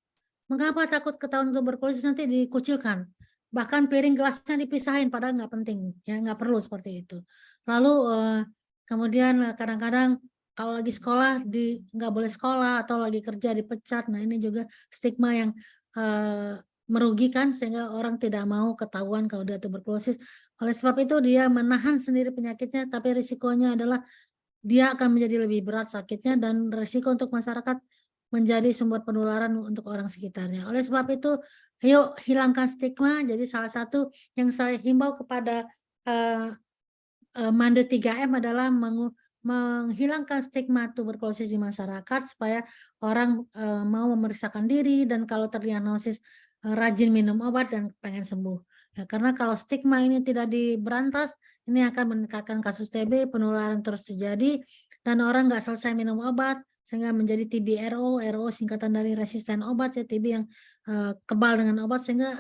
Mengapa takut ketahuan tuberkulosis? Nanti dikucilkan. Bahkan piring gelasnya dipisahin, padahal nggak penting, ya nggak perlu seperti itu. Lalu kemudian kadang-kadang kalau lagi sekolah nggak boleh sekolah, atau lagi kerja dipecat. Nah, ini juga stigma yang merugikan sehingga orang tidak mau ketahuan kalau dia tuberkulosis. Oleh sebab itu dia menahan sendiri penyakitnya, tapi risikonya adalah dia akan menjadi lebih berat sakitnya, dan risiko untuk masyarakat menjadi sumber penularan untuk orang sekitarnya. Oleh sebab itu, yuk hilangkan stigma. Jadi salah satu yang saya himbau kepada Made 3M adalah menghilangkan stigma tuberkulosis di masyarakat, supaya orang mau memeriksakan diri, dan kalau terdiagnosis rajin minum obat dan pengen sembuh. Ya, karena kalau stigma ini tidak diberantas, ini akan meningkatkan kasus TB, penularan terus terjadi, dan orang nggak selesai minum obat sehingga menjadi TB-RO. RO singkatan dari resisten obat, ya, TB yang kebal dengan obat, sehingga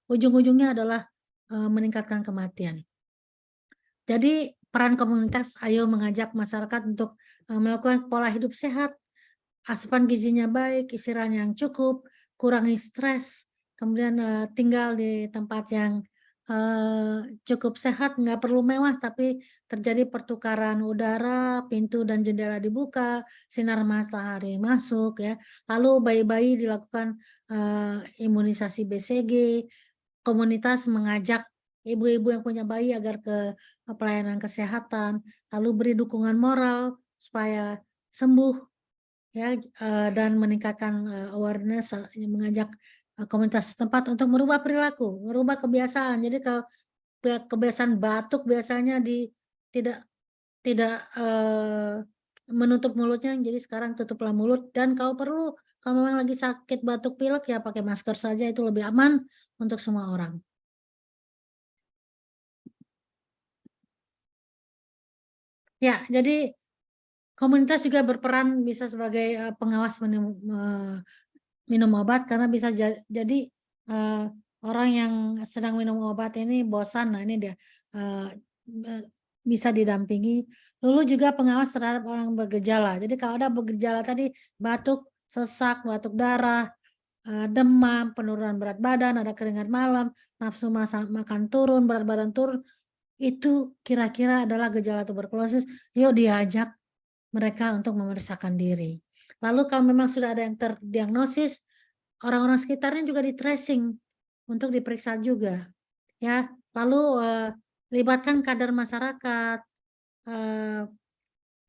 ujung-ujungnya adalah meningkatkan kematian. Jadi peran komunitas, ayo mengajak masyarakat untuk melakukan pola hidup sehat, asupan gizinya baik, istirahat yang cukup, kurangi stres, kemudian tinggal di tempat yang cukup sehat, nggak perlu mewah, tapi terjadi pertukaran udara, pintu dan jendela dibuka, sinar matahari masuk, ya. Lalu bayi-bayi dilakukan imunisasi BCG, komunitas mengajak ibu-ibu yang punya bayi agar ke pelayanan kesehatan, lalu beri dukungan moral supaya sembuh, ya, dan meningkatkan awareness, mengajak komunitas setempat untuk merubah perilaku, merubah kebiasaan. Jadi kalau kebiasaan batuk biasanya tidak menutup mulutnya, jadi sekarang tutuplah mulut, dan kalau perlu, kalau memang lagi sakit batuk pilek, ya pakai masker saja, itu lebih aman untuk semua orang. Ya, jadi komunitas juga berperan bisa sebagai pengawas minum obat, karena bisa jadi orang yang sedang minum obat ini bosan. Nah, ini dia bisa didampingi. Lalu juga pengawas terhadap orang bergejala. Jadi kalau ada bergejala tadi, batuk, sesak, batuk darah, demam, penurunan berat badan, ada keringat malam, nafsu makan turun, berat badan turun, itu kira-kira adalah gejala tuberkulosis. Yuk diajak mereka untuk memeriksakan diri. Lalu kalau memang sudah ada yang terdiagnosis, orang-orang sekitarnya juga di tracing untuk diperiksa juga. Ya, lalu libatkan kader masyarakat,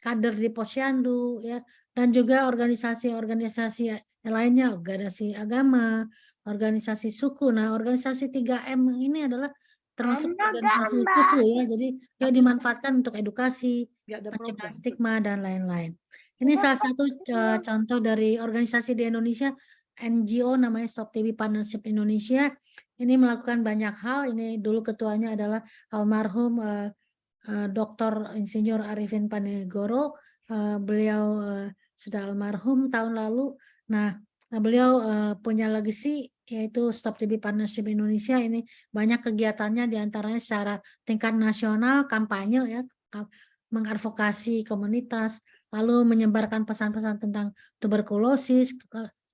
kader di posyandu, ya, dan juga organisasi-organisasi lainnya, organisasi agama, organisasi suku. Nah, organisasi 3M ini adalah termasuk organisasi suku ya. Jadi ya dimanfaatkan untuk edukasi, mencegah stigma dan lain-lain. Ini salah satu contoh dari organisasi di Indonesia, NGO namanya Stop TB Partnership Indonesia. Ini melakukan banyak hal. Ini dulu ketuanya adalah almarhum Dr. Insinyur Arifin Panegoro. Beliau sudah almarhum tahun lalu. Nah, beliau punya legacy yaitu Stop TB Partnership Indonesia. Ini banyak kegiatannya, diantaranya secara tingkat nasional, kampanye ya, mengadvokasi komunitas, lalu menyebarkan pesan-pesan tentang tuberkulosis.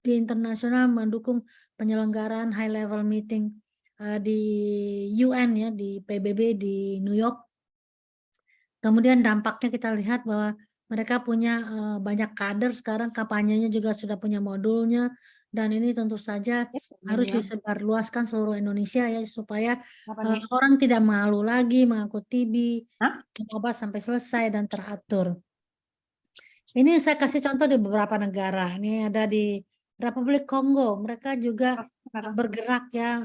Di internasional mendukung penyelenggaraan high level meeting di UN ya, di PBB di New York. Kemudian dampaknya kita lihat bahwa mereka punya banyak kader sekarang, kampanyenya juga sudah punya modulnya, dan ini tentu saja harus disebarluaskan seluruh Indonesia ya, supaya orang tidak malu lagi mengaku TB, obat sampai selesai dan teratur. Ini saya kasih contoh di beberapa negara. Ini ada di Republik Kongo, mereka juga bergerak ya,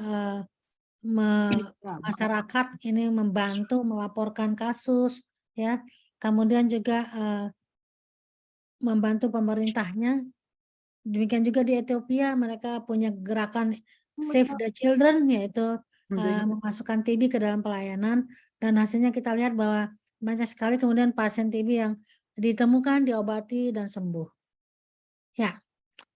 masyarakat ini membantu melaporkan kasus ya, kemudian juga membantu pemerintahnya. Demikian juga di Ethiopia, mereka punya gerakan Save the Children, yaitu memasukkan TB ke dalam pelayanan, dan hasilnya kita lihat bahwa banyak sekali kemudian pasien TB yang ditemukan, diobati dan sembuh. Ya,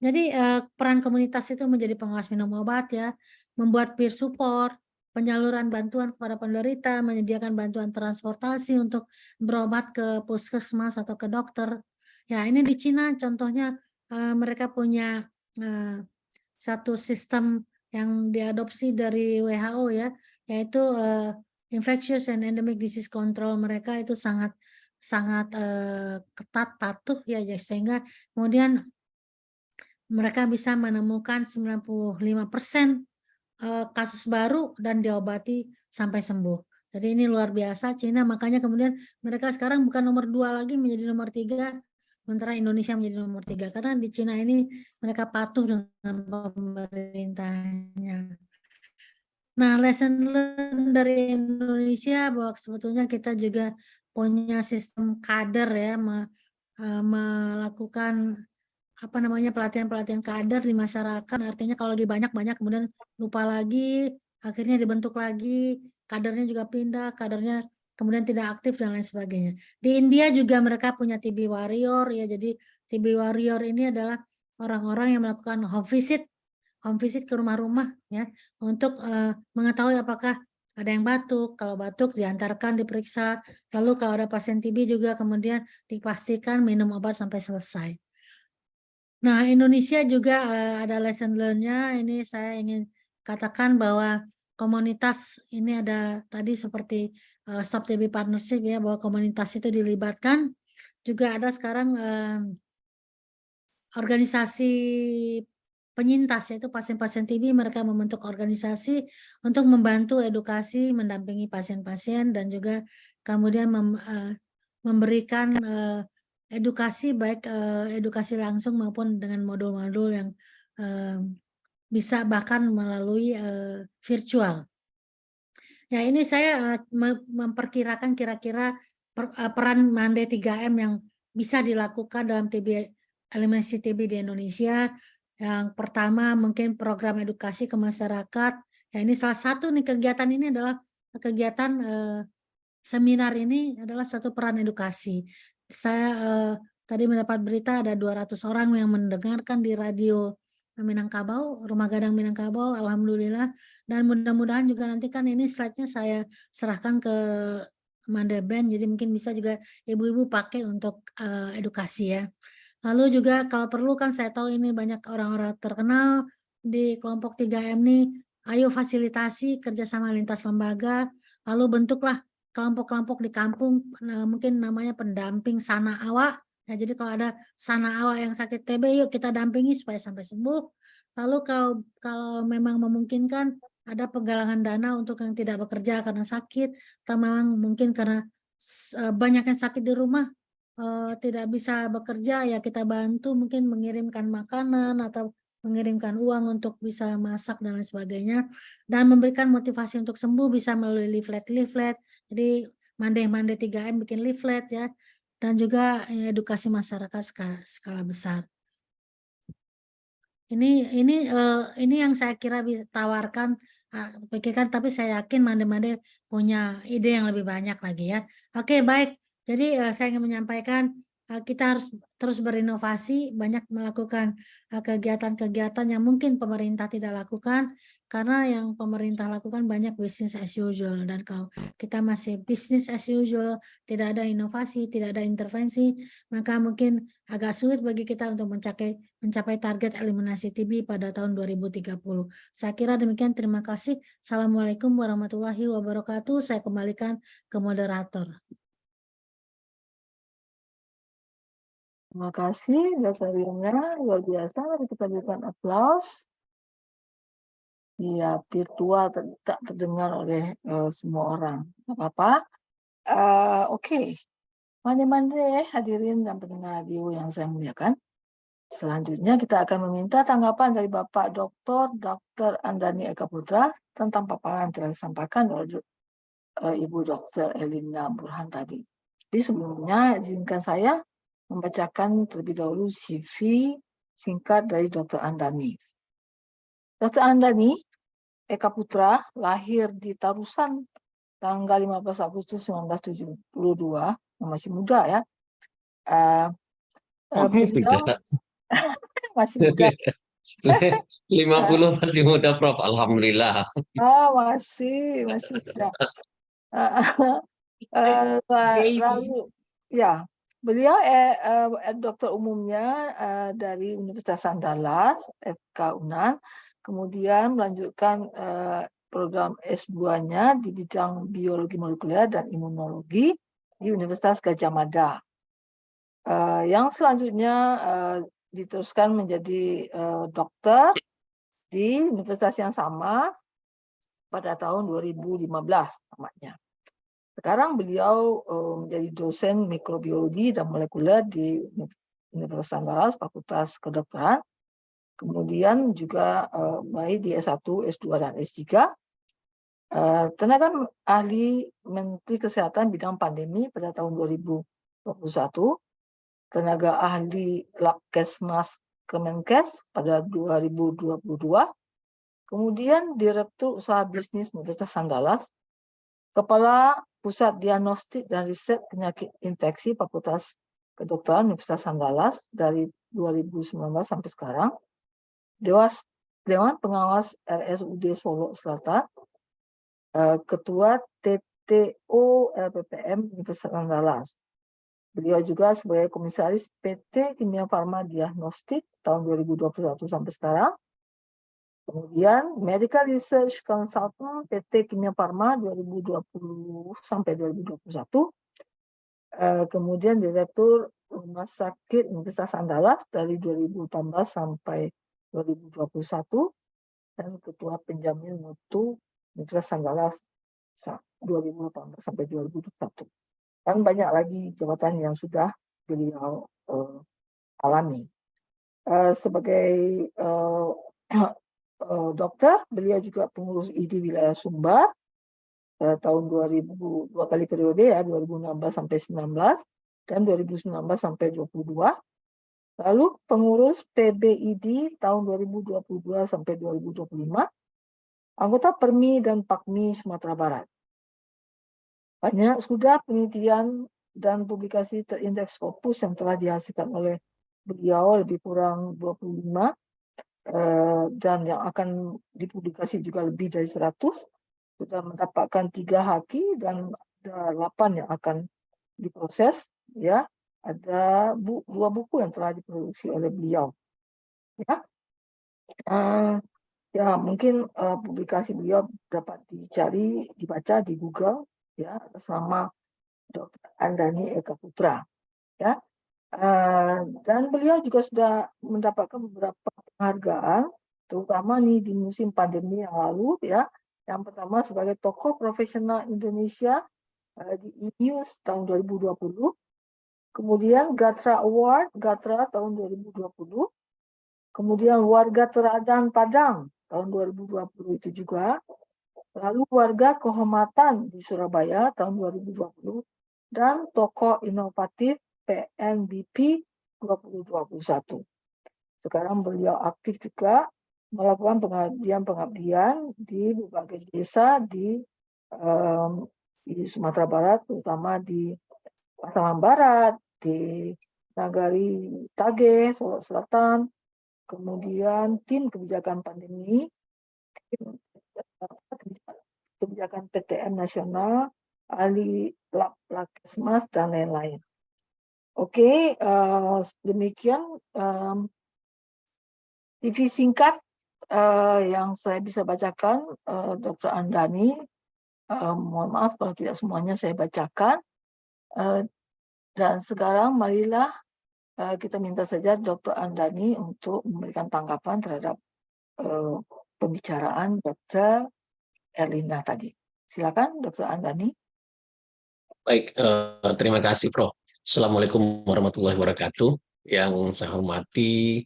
jadi peran komunitas itu menjadi pengawas minum obat ya, membuat peer support, penyaluran bantuan kepada penderita, menyediakan bantuan transportasi untuk berobat ke puskesmas atau ke dokter. Ya, ini di Cina contohnya mereka punya satu sistem yang diadopsi dari WHO ya, yaitu Infectious and Endemic Disease Control. Mereka itu sangat ketat, patuh ya, sehingga kemudian mereka bisa menemukan 95% kasus baru dan diobati sampai sembuh. Jadi ini luar biasa Cina, makanya kemudian mereka sekarang bukan nomor 2 lagi, menjadi nomor 3, sementara Indonesia menjadi nomor 3, karena di Cina ini mereka patuh dengan pemerintahnya. Nah, lesson learn dari Indonesia bahwa sebetulnya kita juga punya sistem kader ya, melakukan pelatihan-pelatihan kader di masyarakat. Artinya kalau lagi banyak kemudian lupa lagi, akhirnya dibentuk lagi, kadernya juga pindah, kadernya kemudian tidak aktif dan lain sebagainya. Di India juga mereka punya TB Warrior ya, jadi TB Warrior ini adalah orang-orang yang melakukan home visit ke rumah-rumah ya, untuk mengetahui apakah ada yang batuk. Kalau batuk diantarkan diperiksa, lalu kalau ada pasien TB juga kemudian dipastikan minum obat sampai selesai. Nah, Indonesia juga ada lesson learn-nya. Ini saya ingin katakan bahwa komunitas ini ada tadi seperti Stop TB Partnership ya, bahwa komunitas itu dilibatkan. Juga ada sekarang organisasi penyintas, yaitu pasien-pasien TB, mereka membentuk organisasi untuk membantu edukasi, mendampingi pasien-pasien, dan juga kemudian memberikan edukasi, baik edukasi langsung maupun dengan modul-modul yang bisa bahkan melalui virtual. Ya, ini saya memperkirakan kira-kira peran Mande 3M yang bisa dilakukan dalam eliminasi TB di Indonesia. Yang pertama mungkin program edukasi ke masyarakat. Ya, ini salah satu nih kegiatan ini adalah kegiatan seminar ini adalah satu peran edukasi. Saya tadi mendapat berita ada 200 orang yang mendengarkan di radio Minangkabau, Rumah Gadang Minangkabau, alhamdulillah. Dan mudah-mudahan juga nanti kan ini slide-nya saya serahkan ke Mande Ben, jadi mungkin bisa juga ibu-ibu pakai untuk edukasi ya. Lalu juga kalau perlu kan saya tahu ini banyak orang-orang terkenal di kelompok 3M nih, ayo fasilitasi kerjasama lintas lembaga, lalu bentuklah kelompok-kelompok di kampung, mungkin namanya pendamping sana awak. Nah, jadi kalau ada sana awak yang sakit TB, yuk kita dampingi supaya sampai sembuh. Lalu kalau memang memungkinkan ada penggalangan dana untuk yang tidak bekerja karena sakit, atau memang mungkin karena banyak yang sakit di rumah, tidak bisa bekerja, ya kita bantu mungkin mengirimkan makanan atau mengirimkan uang untuk bisa masak dan lain sebagainya, dan memberikan motivasi untuk sembuh bisa melalui leaflet. Jadi Mande 3M bikin leaflet ya, dan juga edukasi masyarakat skala besar. Ini yang saya kira bisa tawarkan, pikirkan, tapi saya yakin Mande punya ide yang lebih banyak lagi ya. Oke, baik. Jadi saya ingin menyampaikan kita harus terus berinovasi, banyak melakukan kegiatan-kegiatan yang mungkin pemerintah tidak lakukan, karena yang pemerintah lakukan banyak business as usual, dan kalau kita masih business as usual, tidak ada inovasi, tidak ada intervensi, maka mungkin agak sulit bagi kita untuk mencapai target eliminasi TB pada tahun 2030. Saya kira demikian, terima kasih. Assalamualaikum warahmatullahi wabarakatuh. Saya kembalikan ke moderator. Terima kasih Dr. Wirna, luar biasa. Mari kita berikan aplaus. Iya, virtual tak terdengar oleh semua orang. Nggak apa-apa. Oke. Mande hadirin dan pendengar radio yang saya muliakan. Selanjutnya kita akan meminta tanggapan dari Bapak Dr. Andani Eka Putra tentang paparan yang telah disampaikan oleh Ibu Dr. Elina Burhan tadi. Jadi sebelumnya izinkan saya membacakan terlebih dahulu CV singkat dari Dr. Andani. Dr. Andani Eka Putra lahir di Tarusan tanggal 15 Agustus 1972, masih muda ya. Beliau masih muda. 50 masih muda, Prof. Alhamdulillah. Oh, masih muda. Lalu ya, beliau dokter umumnya dari Universitas Andalas, FK Unan, kemudian melanjutkan program S2-nya di bidang biologi molekuler dan imunologi di Universitas Gadjah Mada. Yang selanjutnya diteruskan menjadi dokter di universitas yang sama pada tahun 2015 tamatnya. Sekarang beliau menjadi dosen mikrobiologi dan molekuler di Universitas Andalas, Fakultas Kedokteran. Kemudian juga baik di S1, S2, dan S3. Tenaga ahli Menteri Kesehatan bidang pandemi pada tahun 2021. Tenaga ahli Labkesmas Kemenkes pada 2022. Kemudian Direktur Usaha Bisnis Universitas Andalas, Kepala Pusat Diagnostik dan Riset Penyakit Infeksi Fakultas Kedokteran Universitas Andalas dari 2019 sampai sekarang, Dewan Pengawas RSUD Solo Selatan, Ketua TTO LPPM Universitas Andalas. Beliau juga sebagai Komisaris PT Kimia Farma Diagnostik tahun 2021 sampai sekarang. Kemudian Medical Research Consultant PT Kimia Farma 2020 sampai 2021. Kemudian Direktur Rumah Sakit Universitas Andalas dari 2018 sampai 2021. Dan Ketua Penjamin Mutu Universitas Andalas 2018 sampai 2021. Dan banyak lagi jabatan yang sudah beliau alami. Sebagai dokter, beliau juga pengurus ID wilayah Sumbar tahun 2000, 2 kali periode ya, 2016 sampai 19 dan 2019 sampai 22. Lalu pengurus PBID tahun 2022 sampai 2025. Anggota Permi dan Pakmi Sumatera Barat. Banyak sudah penelitian dan publikasi terindeks Scopus yang telah dihasilkan oleh beliau, lebih kurang 25, dan yang akan dipublikasi juga lebih dari 100, sudah mendapatkan 3 haki dan ada 8 yang akan diproses. Ya, ada 2 buku yang telah diproduksi oleh beliau. Ya. Eh, ya mungkin publikasi beliau dapat dibaca di Google ya atas nama Dr. Andani Eka Putra ya. Dan beliau juga sudah mendapatkan beberapa penghargaan, terutama nih di musim pandemi yang lalu ya. Yang pertama sebagai tokoh profesional Indonesia di INEWS tahun 2020, kemudian Gatra Award Gatra tahun 2020, kemudian Warga Teladan Padang tahun 2020 itu juga, lalu Warga Kehormatan di Surabaya tahun 2020, dan Tokoh Inovatif PNBP 2021. Sekarang beliau aktif juga melakukan pengabdian-pengabdian di berbagai desa di Sumatera Barat, terutama di Pasaman Barat, di Nagari Tage, Solo Selatan, kemudian tim kebijakan pandemi, tim kebijakan PTM nasional, ahli Lakesmas, dan lain-lain. Oke, demikian CV singkat yang saya bisa bacakan, Dr. Andani. Mohon maaf kalau tidak semuanya saya bacakan. Dan sekarang marilah kita minta saja Dr. Andani untuk memberikan tanggapan terhadap pembicaraan Dr. Erlina tadi. Silakan Dr. Andani. Baik, terima kasih Prof. Assalamualaikum warahmatullahi wabarakatuh. Yang saya hormati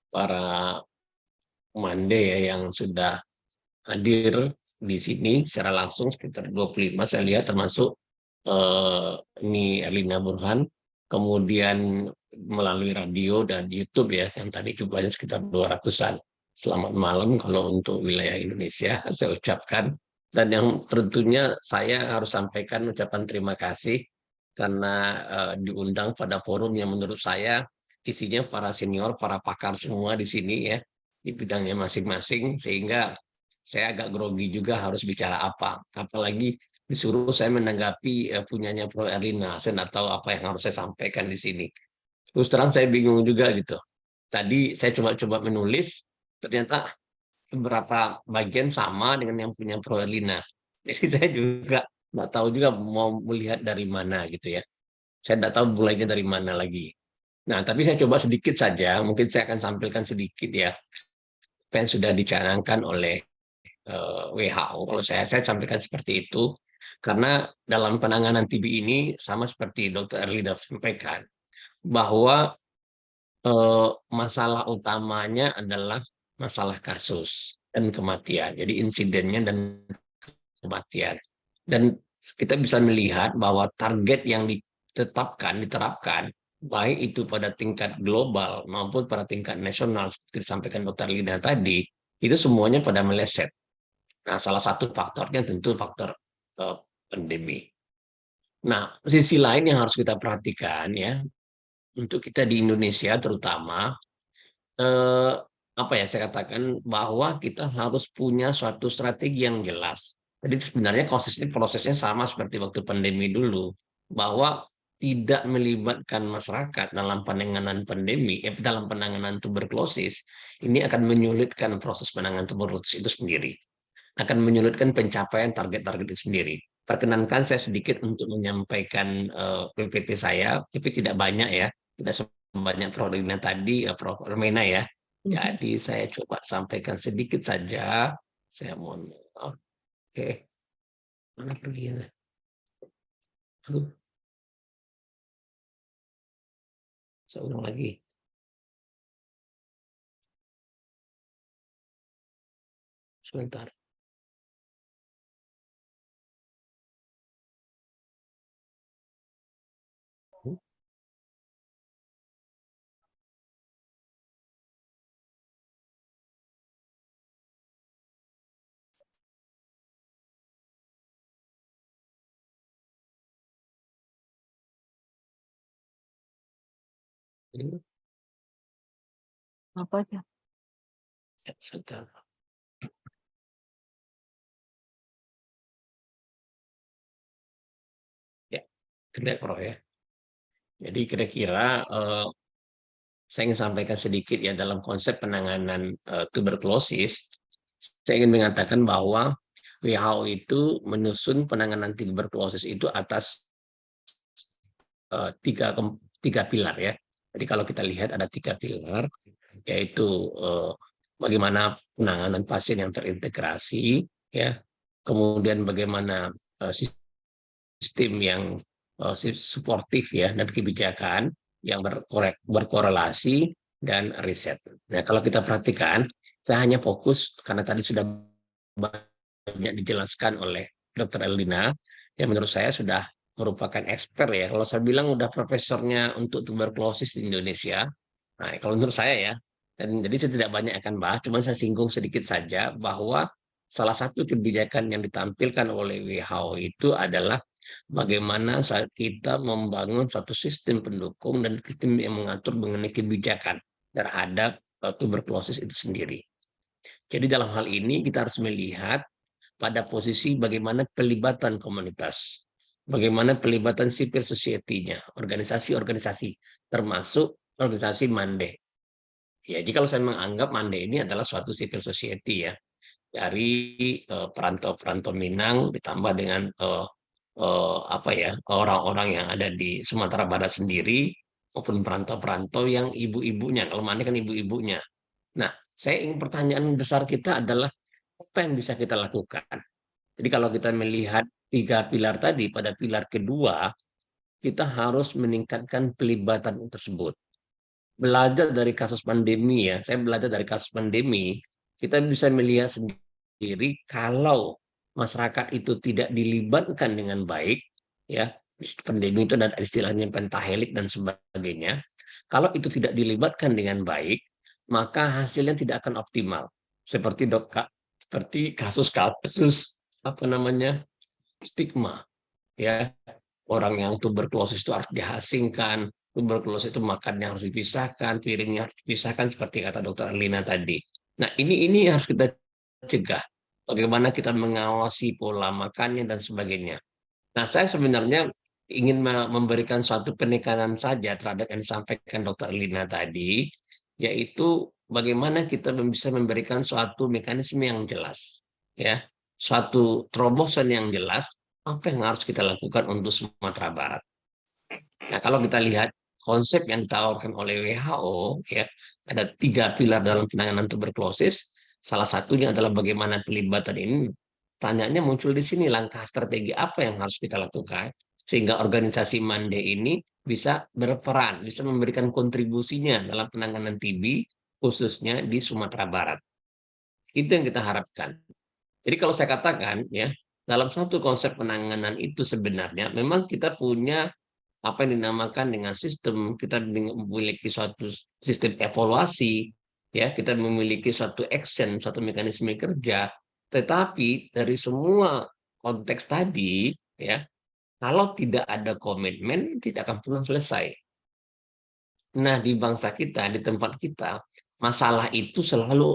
para Mande ya yang sudah hadir di sini secara langsung sekitar 25 saya lihat termasuk ini Erlina Burhan, kemudian melalui radio dan YouTube ya yang tadi jumlahnya sekitar 200-an. Selamat malam kalau untuk wilayah Indonesia saya ucapkan, dan yang tentunya saya harus sampaikan ucapan terima kasih karena diundang pada forum yang menurut saya isinya para senior, para pakar semua di sini ya di bidangnya masing-masing, sehingga saya agak grogi juga harus bicara apa. Apalagi disuruh saya menanggapi punyanya Pro Erlina. Saya nggak tahu apa yang harus saya sampaikan di sini. Terus terang saya bingung juga gitu. Tadi saya coba-coba menulis, ternyata beberapa bagian sama dengan yang punya Pro Erlina. Jadi saya juga nggak tahu juga mau melihat dari mana gitu ya. Saya nggak tahu mulainya dari mana lagi. Nah, tapi saya coba sedikit saja, mungkin saya akan sampaikan sedikit ya, apa yang sudah dicanangkan oleh WHO. Kalau saya sampaikan seperti itu, karena dalam penanganan TB ini sama seperti Dr. Erlida sampaikan, bahwa masalah utamanya adalah masalah kasus dan kematian. Jadi insidennya dan kematian. Dan kita bisa melihat bahwa target yang diterapkan, baik itu pada tingkat global maupun pada tingkat nasional, seperti disampaikan Dr. Lina tadi, itu semuanya pada meleset. Nah, salah satu faktornya tentu faktor pandemi. Nah, sisi lain yang harus kita perhatikan ya, untuk kita di Indonesia terutama, apa ya saya katakan bahwa kita harus punya suatu strategi yang jelas. Jadi sebenarnya prosesnya sama seperti waktu pandemi dulu, bahwa tidak melibatkan masyarakat dalam penanganan pandemi, dalam penanganan tuberkulosis, ini akan menyulitkan proses penanganan tuberkulosis itu sendiri, akan menyulitkan pencapaian target-target itu sendiri. Perkenankan saya sedikit untuk menyampaikan PPT saya, tapi tidak banyak ya, tidak sebanyak Prof. Rina tadi, Prof. Romena ya. Jadi saya coba sampaikan sedikit saja. Saya mohon maaf. Oke, mana pergi ya? Aduh, saya ulang lagi. Sebentar. Ini, Apa aja? ya, sebentar. Ya, tidak Prof ya. Jadi kira-kira saya ingin sampaikan sedikit ya dalam konsep penanganan tuberkulosis. Saya ingin mengatakan bahwa WHO itu menyusun penanganan tuberkulosis itu atas tiga pilar ya. Jadi kalau kita lihat ada 3 pilar, yaitu bagaimana penanganan pasien yang terintegrasi, ya, kemudian bagaimana sistem yang suportif ya dan kebijakan yang berkorelasi dan riset. Nah, kalau kita perhatikan, saya hanya fokus karena tadi sudah banyak dijelaskan oleh Dr. Elina, yang menurut saya sudah merupakan expert ya. Kalau saya bilang udah profesornya untuk tuberkulosis di Indonesia. Nah, kalau menurut saya ya, dan jadi saya tidak banyak akan bahas, cuma saya singgung sedikit saja bahwa salah satu kebijakan yang ditampilkan oleh WHO itu adalah bagaimana saat kita membangun suatu sistem pendukung dan sistem yang mengatur mengenai kebijakan terhadap tuberkulosis itu sendiri. Jadi dalam hal ini kita harus melihat pada posisi bagaimana pelibatan komunitas, bagaimana pelibatan civil society-nya, organisasi-organisasi, termasuk organisasi MANDE. Ya, jadi kalau saya menganggap MANDE ini adalah suatu civil society ya, dari perantau-perantau Minang ditambah dengan orang-orang yang ada di Sumatera Barat sendiri maupun perantau-perantau yang ibu-ibunya. Kalau MANDE kan ibu-ibunya. Nah, saya ingin pertanyaan besar kita adalah apa yang bisa kita lakukan? Jadi kalau kita melihat 3 pilar tadi, pada pilar kedua, kita harus meningkatkan pelibatan tersebut. Belajar dari kasus pandemi ya, saya belajar dari kasus pandemi, kita bisa melihat sendiri kalau masyarakat itu tidak dilibatkan dengan baik, ya, pandemi itu ada istilahnya pentahelik dan sebagainya. Kalau itu tidak dilibatkan dengan baik, maka hasilnya tidak akan optimal. Seperti kasus-kasus stigma, ya, orang yang tuberkulosis itu harus diasingkan, tuberkulosis itu makannya harus dipisahkan, piringnya harus dipisahkan seperti kata Dr. Erlina tadi. Nah, ini harus kita cegah. Bagaimana kita mengawasi pola makannya dan sebagainya. Nah, saya sebenarnya ingin memberikan suatu penekanan saja terhadap yang disampaikan Dr. Erlina tadi, yaitu bagaimana kita bisa memberikan suatu mekanisme yang jelas, ya, suatu terobosan yang jelas apa yang harus kita lakukan untuk Sumatera Barat. Nah, kalau kita lihat konsep yang ditawarkan oleh WHO, ya, ada 3 pilar dalam penanganan tuberkulosis. Salah satunya adalah bagaimana pelibatan ini. Tanyanya muncul di sini, langkah strategi apa yang harus kita lakukan sehingga organisasi MANDE ini bisa berperan, bisa memberikan kontribusinya dalam penanganan TB khususnya di Sumatera Barat. Itu yang kita harapkan. Jadi kalau saya katakan ya, dalam satu konsep penanganan itu sebenarnya memang kita punya apa yang dinamakan dengan sistem, kita memiliki suatu sistem evaluasi, ya, kita memiliki suatu action, suatu mekanisme kerja, tetapi dari semua konteks tadi, ya, kalau tidak ada komitmen tidak akan pernah selesai. Nah, di bangsa kita, di tempat kita, masalah itu selalu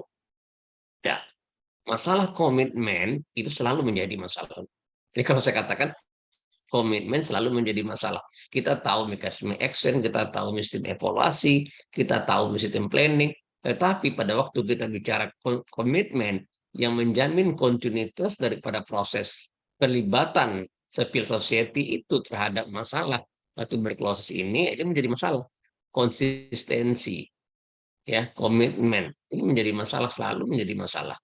ada. Masalah komitmen itu selalu menjadi masalah. Jadi kalau saya katakan komitmen selalu menjadi masalah. Kita tahu mekanisme action, kita tahu sistem evaluasi, kita tahu sistem planning, tetapi pada waktu kita bicara komitmen yang menjamin kontinuitas daripada proses pelibatan civil society itu terhadap masalah tuberkulosis ini menjadi masalah. Konsistensi, ya, komitmen ini menjadi masalah, selalu menjadi masalah.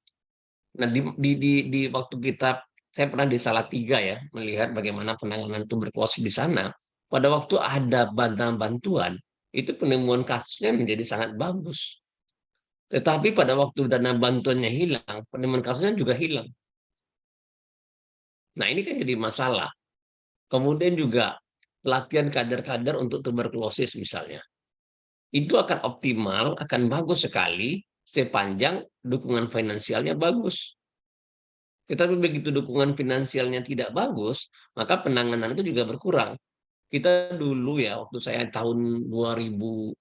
Nah, di waktu saya pernah di Salatiga ya, melihat bagaimana penanganan tuberkulosis di sana. Pada waktu ada bantuan, itu penemuan kasusnya menjadi sangat bagus. Tetapi pada waktu dana bantuannya hilang, penemuan kasusnya juga hilang. Nah, ini kan jadi masalah. Kemudian juga pelatihan kader-kader untuk tuberkulosis misalnya. Itu akan optimal, akan bagus sekali sepanjang dukungan finansialnya bagus. Tetapi begitu dukungan finansialnya tidak bagus, maka penanganan itu juga berkurang. Kita dulu ya, waktu saya tahun 2010,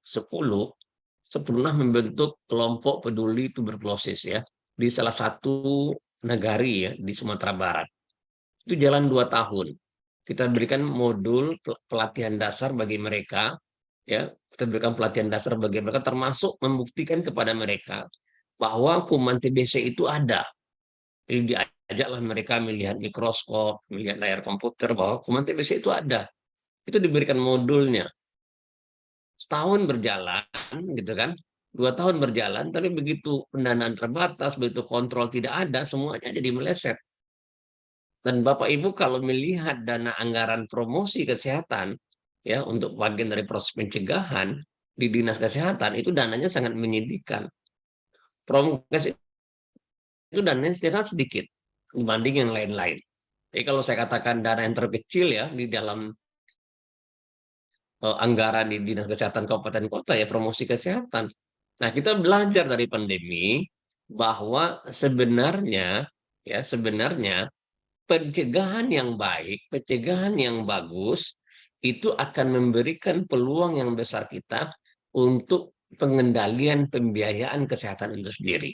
pernah membentuk kelompok peduli tuberkulosis ya, di salah satu nagari ya, di Sumatera Barat. Itu jalan 2 tahun. Kita berikan modul pelatihan dasar bagi mereka, ya, kita berikan pelatihan dasar bagi mereka, termasuk membuktikan kepada mereka bahwa kuman TBC itu ada. Jadi diajaklah mereka melihat mikroskop, melihat layar komputer bahwa kuman TBC itu ada. Itu diberikan modulnya. Setahun berjalan, gitu kan? 2 tahun berjalan, tapi begitu pendanaan terbatas, begitu kontrol tidak ada, semuanya jadi meleset. Dan Bapak Ibu kalau melihat dana anggaran promosi kesehatan, ya untuk bagian dari proses pencegahan di dinas kesehatan itu dananya sangat menyedihkan. Promkes itu dananya sangat sedikit dibanding yang lain-lain. Jadi kalau saya katakan dana yang terkecil ya di dalam anggaran di dinas kesehatan kabupaten kota ya promosi kesehatan. Nah kita belajar dari pandemi bahwa sebenarnya pencegahan yang baik, pencegahan yang bagus itu akan memberikan peluang yang besar kita untuk pengendalian pembiayaan kesehatan itu sendiri.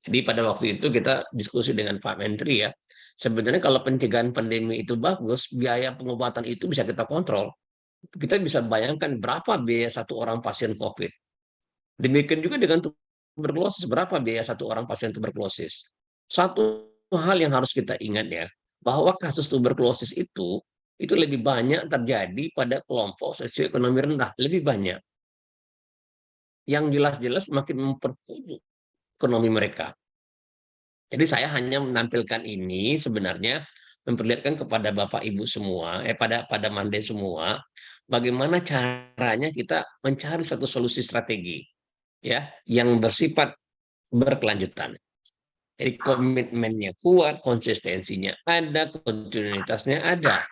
Jadi pada waktu itu kita diskusi dengan Pak Menteri ya, sebenarnya kalau pencegahan pandemi itu bagus, biaya pengobatan itu bisa kita kontrol. Kita bisa bayangkan berapa biaya satu orang pasien COVID. Demikian juga dengan tuberkulosis, berapa biaya satu orang pasien tuberkulosis. Satu hal yang harus kita ingat ya, bahwa kasus tuberkulosis itu lebih banyak terjadi pada kelompok sosioekonomi rendah, lebih banyak. Yang jelas-jelas makin memperburuk ekonomi mereka. Jadi saya hanya menampilkan ini sebenarnya memperlihatkan kepada Bapak Ibu semua, pada Mande semua, bagaimana caranya kita mencari suatu solusi strategi ya yang bersifat berkelanjutan. Jadi komitmennya kuat, konsistensinya ada, kontinuitasnya ada.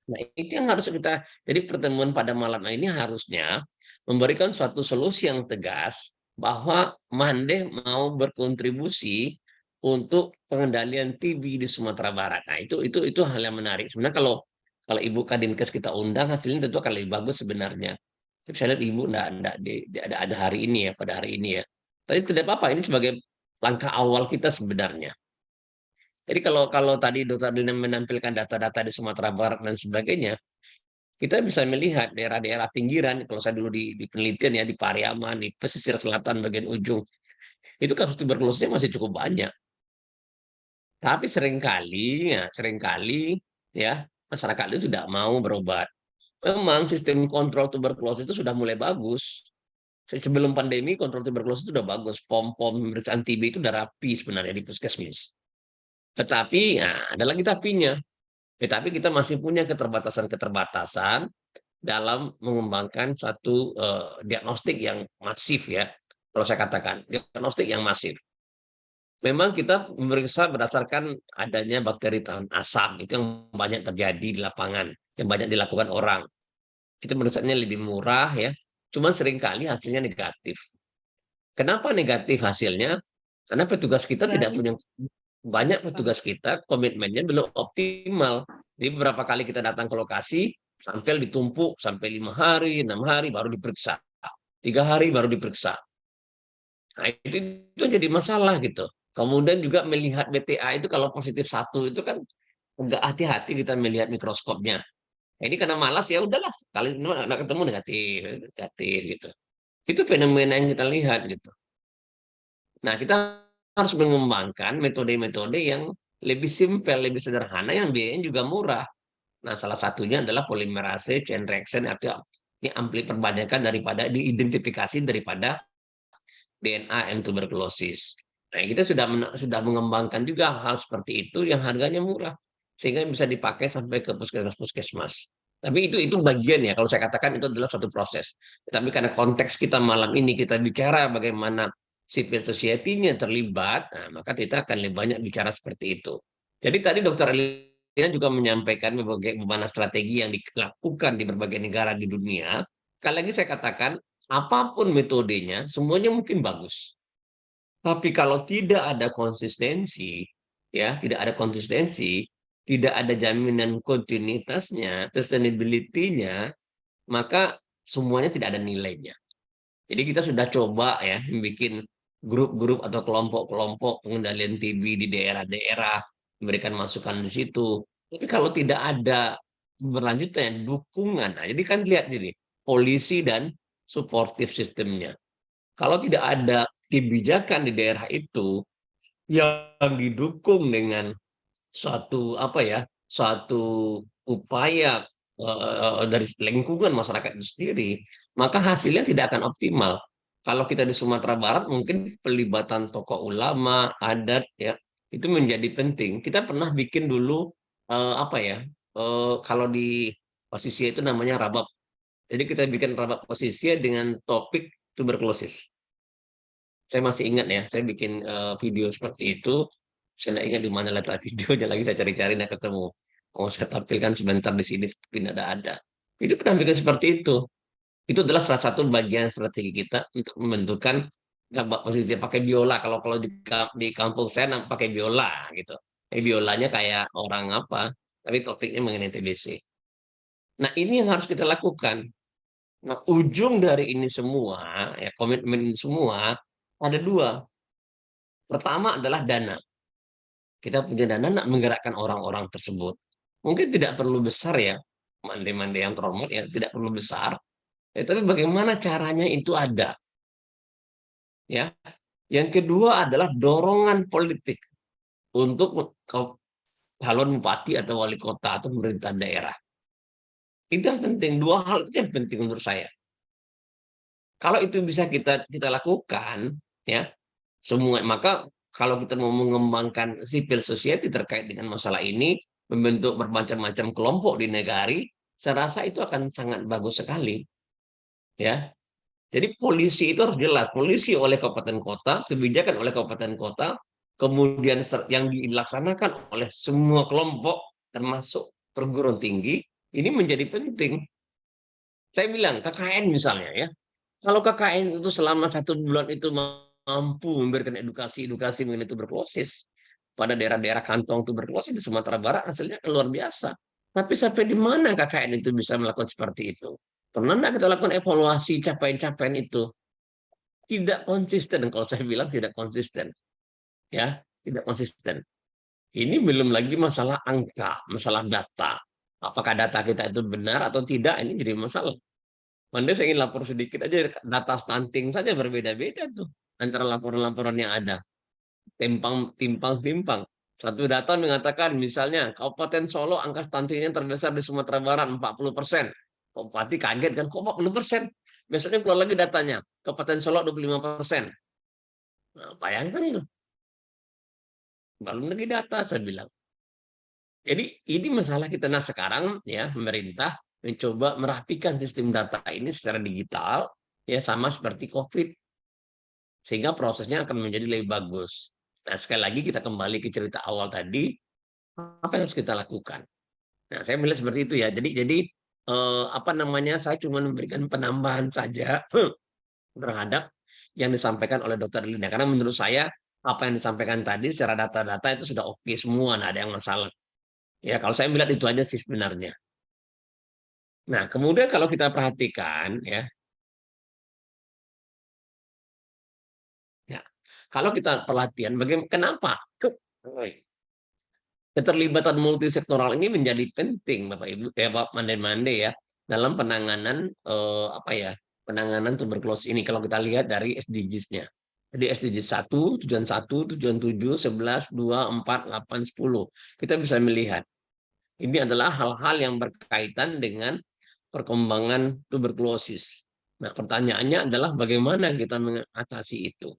Nah, itu yang harus kita, jadi pertemuan pada malam ini harusnya memberikan suatu solusi yang tegas bahwa Mande mau berkontribusi untuk pengendalian TB di Sumatera Barat. Nah, itu hal yang menarik. Sebenarnya kalau Ibu Kadinkes kita undang, hasilnya tentu akan lebih bagus sebenarnya. Tapi saya lihat Ibu enggak ada hari ini ya, pada hari ini ya. Tapi tidak apa-apa, ini sebagai langkah awal kita sebenarnya. Jadi kalau tadi Dr. Dina menampilkan data-data di Sumatera Barat dan sebagainya, kita bisa melihat daerah-daerah pinggiran, kalau saya dulu di penelitian ya, di Pariaman, di pesisir selatan bagian ujung, itu kasus tuberkulosisnya masih cukup banyak. Tapi seringkali ya masyarakat itu tidak mau berobat. Memang sistem kontrol tuberkulosis itu sudah mulai bagus. Sebelum pandemi kontrol tuberkulosis itu sudah bagus. Pom-pom pemeriksaan TB itu sudah rapi sebenarnya di puskesmas. Tetapi ya, ada lagi tapinya. Tetapi kita masih punya keterbatasan-keterbatasan dalam mengembangkan suatu diagnostik yang masif ya. Kalau saya katakan, diagnostik yang masif. Memang kita memeriksa berdasarkan adanya bakteri tahan asam, itu yang banyak terjadi di lapangan, yang banyak dilakukan orang. Itu pemeriksaannya lebih murah ya, cuma seringkali hasilnya negatif. Kenapa negatif hasilnya? Karena petugas kita tidak punya, banyak petugas kita komitmennya belum optimal. Jadi beberapa kali kita datang ke lokasi, sampel ditumpuk sampai 5 hari, 6 hari baru diperiksa. 3 hari baru diperiksa. Nah, itu jadi masalah gitu. Kemudian juga melihat BTA itu kalau positif 1 itu kan enggak hati-hati kita melihat mikroskopnya. Nah, ini karena malas ya udahlah, kali ini enggak ketemu negatif gitu. Itu fenomena yang kita lihat gitu. Nah, kita harus mengembangkan metode-metode yang lebih simpel, lebih sederhana, yang biayanya juga murah. Nah, salah satunya adalah polimerase chain reaction atau ini ampli perbanyakan daripada diidentifikasi daripada DNA M tuberkulosis. Nah, kita sudah mengembangkan juga hal seperti itu yang harganya murah sehingga bisa dipakai sampai ke puskesmas. Tapi itu bagian ya, kalau saya katakan itu adalah suatu proses. Tapi karena konteks kita malam ini kita bicara bagaimana civil society-nya terlibat, nah, maka kita akan lebih banyak bicara seperti itu. Jadi tadi Dr. Elina juga menyampaikan bagaimana strategi yang dilakukan di berbagai negara di dunia. Sekali lagi saya katakan, apapun metodenya, semuanya mungkin bagus. Tapi kalau tidak ada konsistensi, ya tidak ada konsistensi, tidak ada jaminan kontinuitasnya, sustainability-nya, maka semuanya tidak ada nilainya. Jadi kita sudah coba ya membuat grup-grup atau kelompok-kelompok pengendalian TB di daerah-daerah, memberikan masukan di situ. Tapi kalau tidak ada berlanjutnya dukungan, nah, jadi kan lihat jadi polisi dan suportif sistemnya. Kalau tidak ada kebijakan di daerah itu yang didukung dengan suatu upaya dari lingkungan masyarakat itu sendiri, maka hasilnya tidak akan optimal. Kalau kita di Sumatera Barat mungkin pelibatan tokoh ulama, adat ya, itu menjadi penting. Kita pernah bikin dulu kalau di posisi itu namanya rabab. Jadi kita bikin rabab posisi dengan topik tuberkulosis. Saya masih ingat ya, saya bikin video seperti itu. Saya tidak ingat di mana letak videonya lagi, saya cari-cari nggak ketemu. Oh, saya tampilkan sebentar di sini, tapi tidak ada. Itu pernah bikin seperti itu. Itu adalah salah satu bagian strategi kita untuk membentukkan gambar posisi pakai biola. Kalau di kampung saya pakai biola gitu. Biolanya kayak orang apa, tapi topiknya mengenai TBC. Nah, ini yang harus kita lakukan. Nah, ujung dari ini semua, ya komitmen ini semua ada dua. Pertama adalah dana. Kita punya dana nak menggerakkan orang-orang tersebut. Mungkin tidak perlu besar ya, mande-mande yang terhormat ya, tidak perlu besar. Tapi bagaimana caranya itu ada. Ya. Yang kedua adalah dorongan politik untuk calon bupati atau wali kota atau pemerintah daerah. Itu yang penting, dua hal itu yang penting menurut saya. Kalau itu bisa kita lakukan, ya semua, maka kalau kita mau mengembangkan civil society terkait dengan masalah ini, membentuk bermacam-macam kelompok di negara, saya rasa itu akan sangat bagus sekali. Ya, jadi polisi itu harus jelas, polisi oleh kabupaten kota, kebijakan oleh kabupaten kota, kemudian yang dilaksanakan oleh semua kelompok, termasuk perguruan tinggi, ini menjadi penting. Saya bilang KKN misalnya ya, kalau KKN itu selama 1 bulan itu mampu memberikan edukasi mengenai tuberkulosis pada daerah-daerah kantong tuberkulosis di Sumatera Barat, hasilnya luar biasa. Tapi sampai di mana KKN itu bisa melakukan seperti itu? Pernah nggak kita lakukan evaluasi capaian-capaian itu? Tidak konsisten, kalau saya bilang tidak konsisten. Ya, tidak konsisten. Ini belum lagi masalah angka, masalah data. Apakah data kita itu benar atau tidak, ini jadi masalah. Anda saya ingin lapor sedikit aja, data stunting saja berbeda-beda tuh antara laporan-laporan yang ada. Timpang. Satu data mengatakan misalnya Kabupaten Solo angka stuntingnya terbesar di Sumatera Barat 40%. Bupati kaget kan, kok 40%? Besoknya keluar lagi datanya, Kabupaten Solo 25%. Nah, bayangkan tuh. Belum lagi data saya bilang. Jadi ini masalah kita. Nah sekarang ya pemerintah mencoba merapikan sistem data ini secara digital ya sama seperti COVID sehingga prosesnya akan menjadi lebih bagus. Nah sekali lagi kita kembali ke cerita awal tadi, apa yang harus kita lakukan? Nah saya melihat seperti itu ya. Jadi saya cuma memberikan penambahan saja terhadap yang disampaikan oleh Dr. Linda karena menurut saya apa yang disampaikan tadi secara data-data itu sudah oke semua, nggak ada yang masalah. Ya kalau saya melihat itu aja sih sebenarnya. Nah, kemudian kalau kita perhatikan ya, kalau kita perhatian kenapa keterlibatan multisektoral ini menjadi penting Bapak Ibu ya Pak Mande-Mande ya dalam penanganan penanganan tuberkulosis ini kalau kita lihat dari SDGs-nya. Jadi SDGs 1, tujuan 1, tujuan 7, 11, 2, 4, 8, 10. Kita bisa melihat ini adalah hal-hal yang berkaitan dengan perkembangan tuberkulosis. Nah, pertanyaannya adalah bagaimana kita mengatasi itu.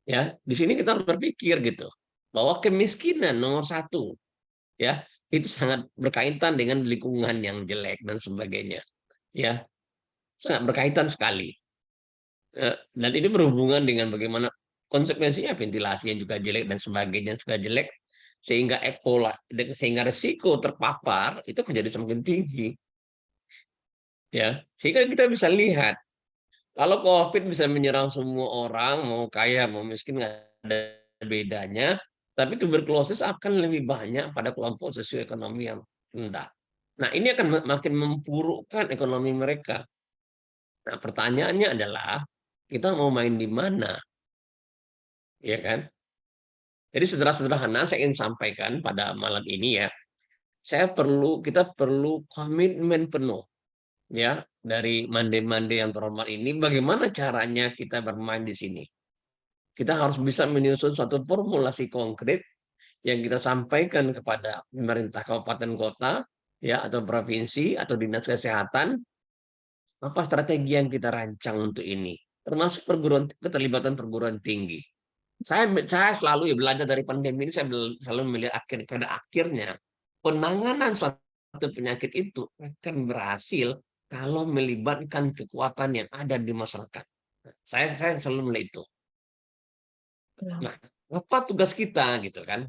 Ya, di sini kita harus berpikir gitu bahwa kemiskinan nomor 1 ya itu sangat berkaitan dengan lingkungan yang jelek dan sebagainya. Ya, sangat berkaitan sekali. Dan ini berhubungan dengan bagaimana konsekuensinya ventilasi yang juga jelek dan sebagainya juga jelek sehingga resiko terpapar itu menjadi semakin tinggi. Ya, sehingga kita bisa lihat kalau COVID bisa menyerang semua orang, mau kaya, mau miskin, nggak ada bedanya, tapi tuberkulosis akan lebih banyak pada kelompok sosioekonomi yang rendah. Nah, ini akan makin memburukkan ekonomi mereka. Nah, pertanyaannya adalah, kita mau main di mana? Ya kan? Jadi secara sederhana saya ingin sampaikan pada malam ini ya, kita perlu komitmen penuh ya dari mande-mande yang terhormat ini, bagaimana caranya kita bermain di sini? Kita harus bisa menyusun suatu formulasi konkret yang kita sampaikan kepada pemerintah kabupaten kota, ya, atau provinsi atau dinas kesehatan, apa strategi yang kita rancang untuk ini, termasuk keterlibatan perguruan tinggi. Saya selalu ya belajar dari pandemi ini, saya selalu melihat pada akhirnya penanganan suatu penyakit itu akan berhasil kalau melibatkan kekuatan yang ada di masyarakat. Saya selalu melihat itu. Nah, apa tugas kita gitu kan?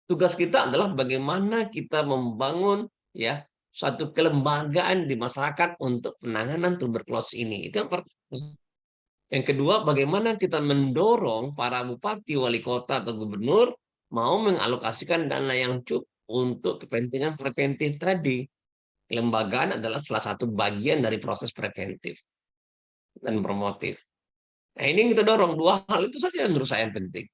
Tugas kita adalah bagaimana kita membangun ya suatu kelembagaan di masyarakat untuk penanganan tuberkulosis ini. Itu yang pertama. Yang kedua, bagaimana kita mendorong para bupati, wali kota, atau gubernur mau mengalokasikan dana yang cukup untuk kepentingan preventif tadi. Kelembagaan adalah salah satu bagian dari proses preventif dan promotif. Nah, ini yang kita dorong. Dua hal itu saja menurut saya yang penting.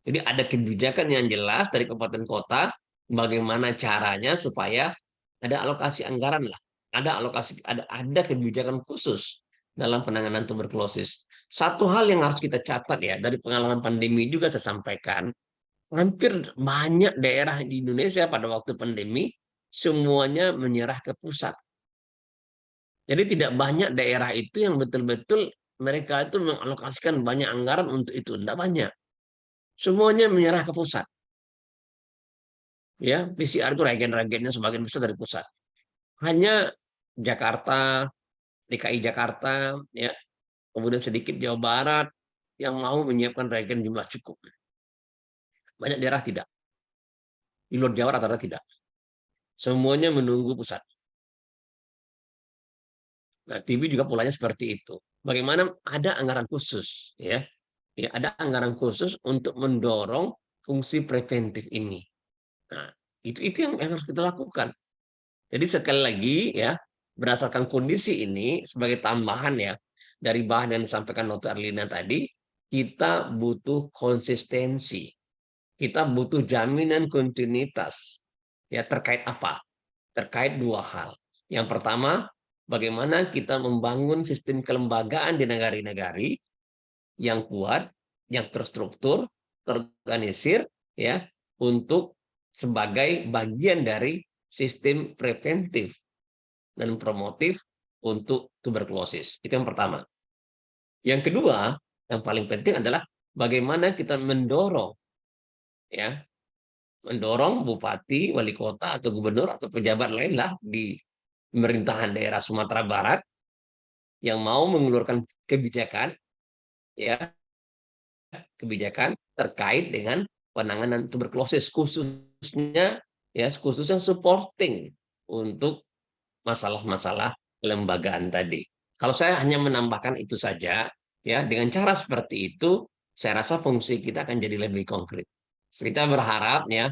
Jadi ada kebijakan yang jelas dari kabupaten kota, bagaimana caranya supaya ada alokasi anggaran lah, ada kebijakan khusus dalam penanganan tuberkulosis. Satu hal yang harus kita catat ya, dari pengalaman pandemi juga saya sampaikan, hampir banyak daerah di Indonesia pada waktu pandemi semuanya menyerah ke pusat. Jadi tidak banyak daerah itu yang betul-betul mereka itu mengalokasikan banyak anggaran untuk itu, tidak banyak. Semuanya menyerah ke pusat. Ya, PCR itu reagen-reagennya sebagian besar dari pusat. Hanya Jakarta, DKI Jakarta, ya, kemudian sedikit Jawa Barat yang mau menyiapkan reagen jumlah cukup. Banyak daerah tidak. Di luar Jawa rata-rata tidak. Semuanya menunggu pusat. Nah, TB juga polanya seperti itu. Bagaimana ada anggaran khusus, ya, ada anggaran khusus untuk mendorong fungsi preventif ini. Nah, itu yang harus kita lakukan. Jadi sekali lagi ya, berdasarkan kondisi ini sebagai tambahan ya dari bahan yang disampaikan Dr. Erlina tadi, kita butuh konsistensi. Kita butuh jaminan kontinuitas. Ya, terkait apa? Terkait dua hal. Yang pertama, bagaimana kita membangun sistem kelembagaan di negara-negara yang kuat, yang terstruktur, terorganisir ya, untuk sebagai bagian dari sistem preventif dan promotif untuk tuberkulosis. Itu yang pertama. Yang kedua, yang paling penting adalah bagaimana kita mendorong ya, mendorong bupati, wali kota atau gubernur atau pejabat lain lah di pemerintahan daerah Sumatera Barat yang mau mengeluarkan kebijakan ya, kebijakan terkait dengan penanganan tuberkulosis khususnya supporting untuk masalah-masalah kelembagaan tadi. Kalau saya hanya menambahkan itu saja, ya dengan cara seperti itu, saya rasa fungsi kita akan jadi lebih konkret. Kita berharap ya,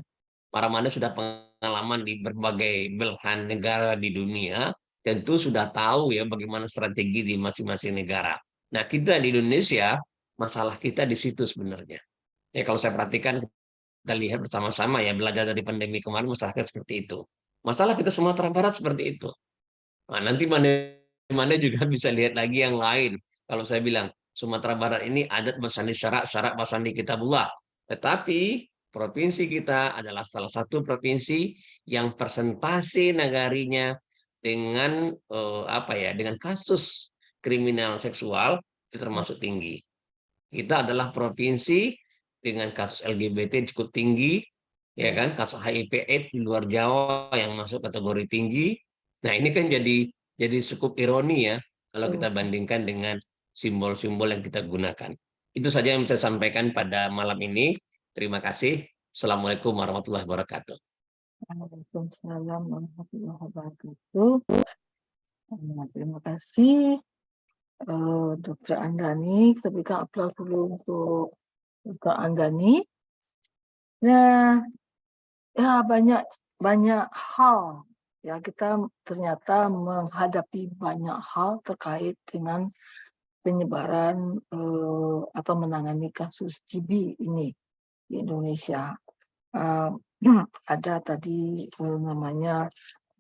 para Manda sudah pengalaman di berbagai belahan negara di dunia, tentu sudah tahu ya bagaimana strategi di masing-masing negara. Nah, kita di Indonesia, masalah kita di situ sebenarnya. Ya kalau saya perhatikan, kita lihat bersama-sama ya, belajar dari pandemi kemarin, masalahnya seperti itu. Masalah kita Sumatera Barat seperti itu. Nah, nanti mana juga bisa lihat lagi yang lain. Kalau saya bilang Sumatera Barat ini adat basandi syarak basandi kitabullah. Tetapi provinsi kita adalah salah satu provinsi yang persentase nagarinya dengan dengan kasus kriminal seksual itu termasuk tinggi. Kita adalah provinsi dengan kasus LGBT cukup tinggi, ya kan, kasus HIV/AIDS di luar Jawa yang masuk kategori tinggi. Nah, ini kan jadi cukup ironi ya kalau kita bandingkan dengan simbol-simbol yang kita gunakan. Itu saja yang saya sampaikan pada malam ini. Terima kasih. Assalamualaikum warahmatullahi wabarakatuh. Waalaikumsalam warahmatullahi wabarakatuh. Terima kasih Dr. Andani. Kita berikan aplaus dulu untuk Dr. Andani. Nah, ya banyak hal ya, kita ternyata menghadapi banyak hal terkait dengan penyebaran atau menangani kasus TB ini di Indonesia. Ada tadi namanya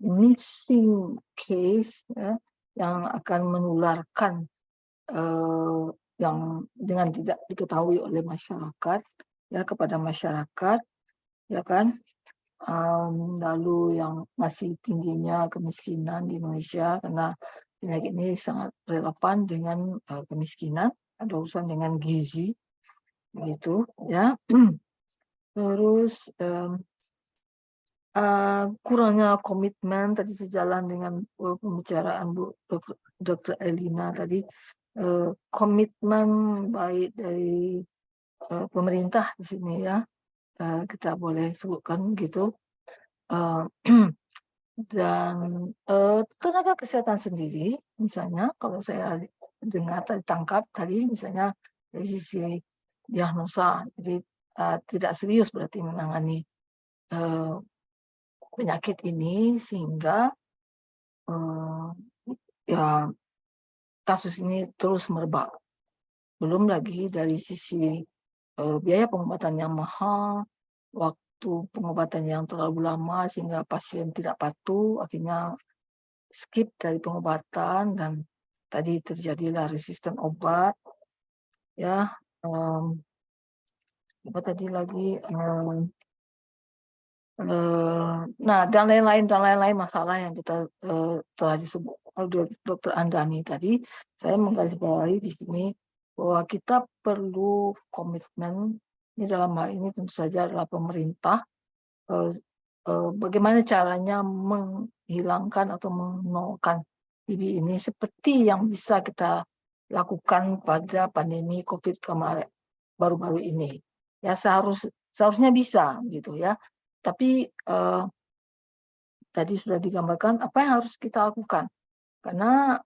missing case ya, yang akan menularkan yang dengan tidak diketahui oleh masyarakat, ya, kepada masyarakat, ya kan. Lalu yang masih tingginya kemiskinan di Indonesia, karena penyakit ini sangat relevan dengan kemiskinan, ada urusan dengan gizi, begitu ya. Terus kurangnya komitmen tadi sejalan dengan pembicaraan Dr. Elina tadi, komitmen baik dari pemerintah di sini ya, kita boleh sebutkan gitu. Dan tenaga kesehatan sendiri, misalnya kalau saya dengar tangkap tadi, misalnya dari sisi diagnosa, jadi tidak serius berarti menangani penyakit ini, sehingga ya kasus ini terus merebak. Belum lagi dari sisi biaya pengobatan yang mahal, waktu pengobatan yang terlalu lama sehingga pasien tidak patuh, akhirnya skip dari pengobatan, dan tadi terjadilah resisten obat, ya. Apa tadi lagi? Nah, dan lain-lain masalah yang kita telah disebut oleh Dr. Andani tadi. Saya menggarisbawahi di sini bahwa kita perlu komitmen. Ini dalam hal ini tentu saja adalah pemerintah. Bagaimana caranya menghilangkan atau menolkan TB ini seperti yang bisa kita lakukan pada pandemi COVID kemarin baru-baru ini. Ya, seharusnya bisa gitu ya. Tapi tadi sudah digambarkan apa yang harus kita lakukan, karena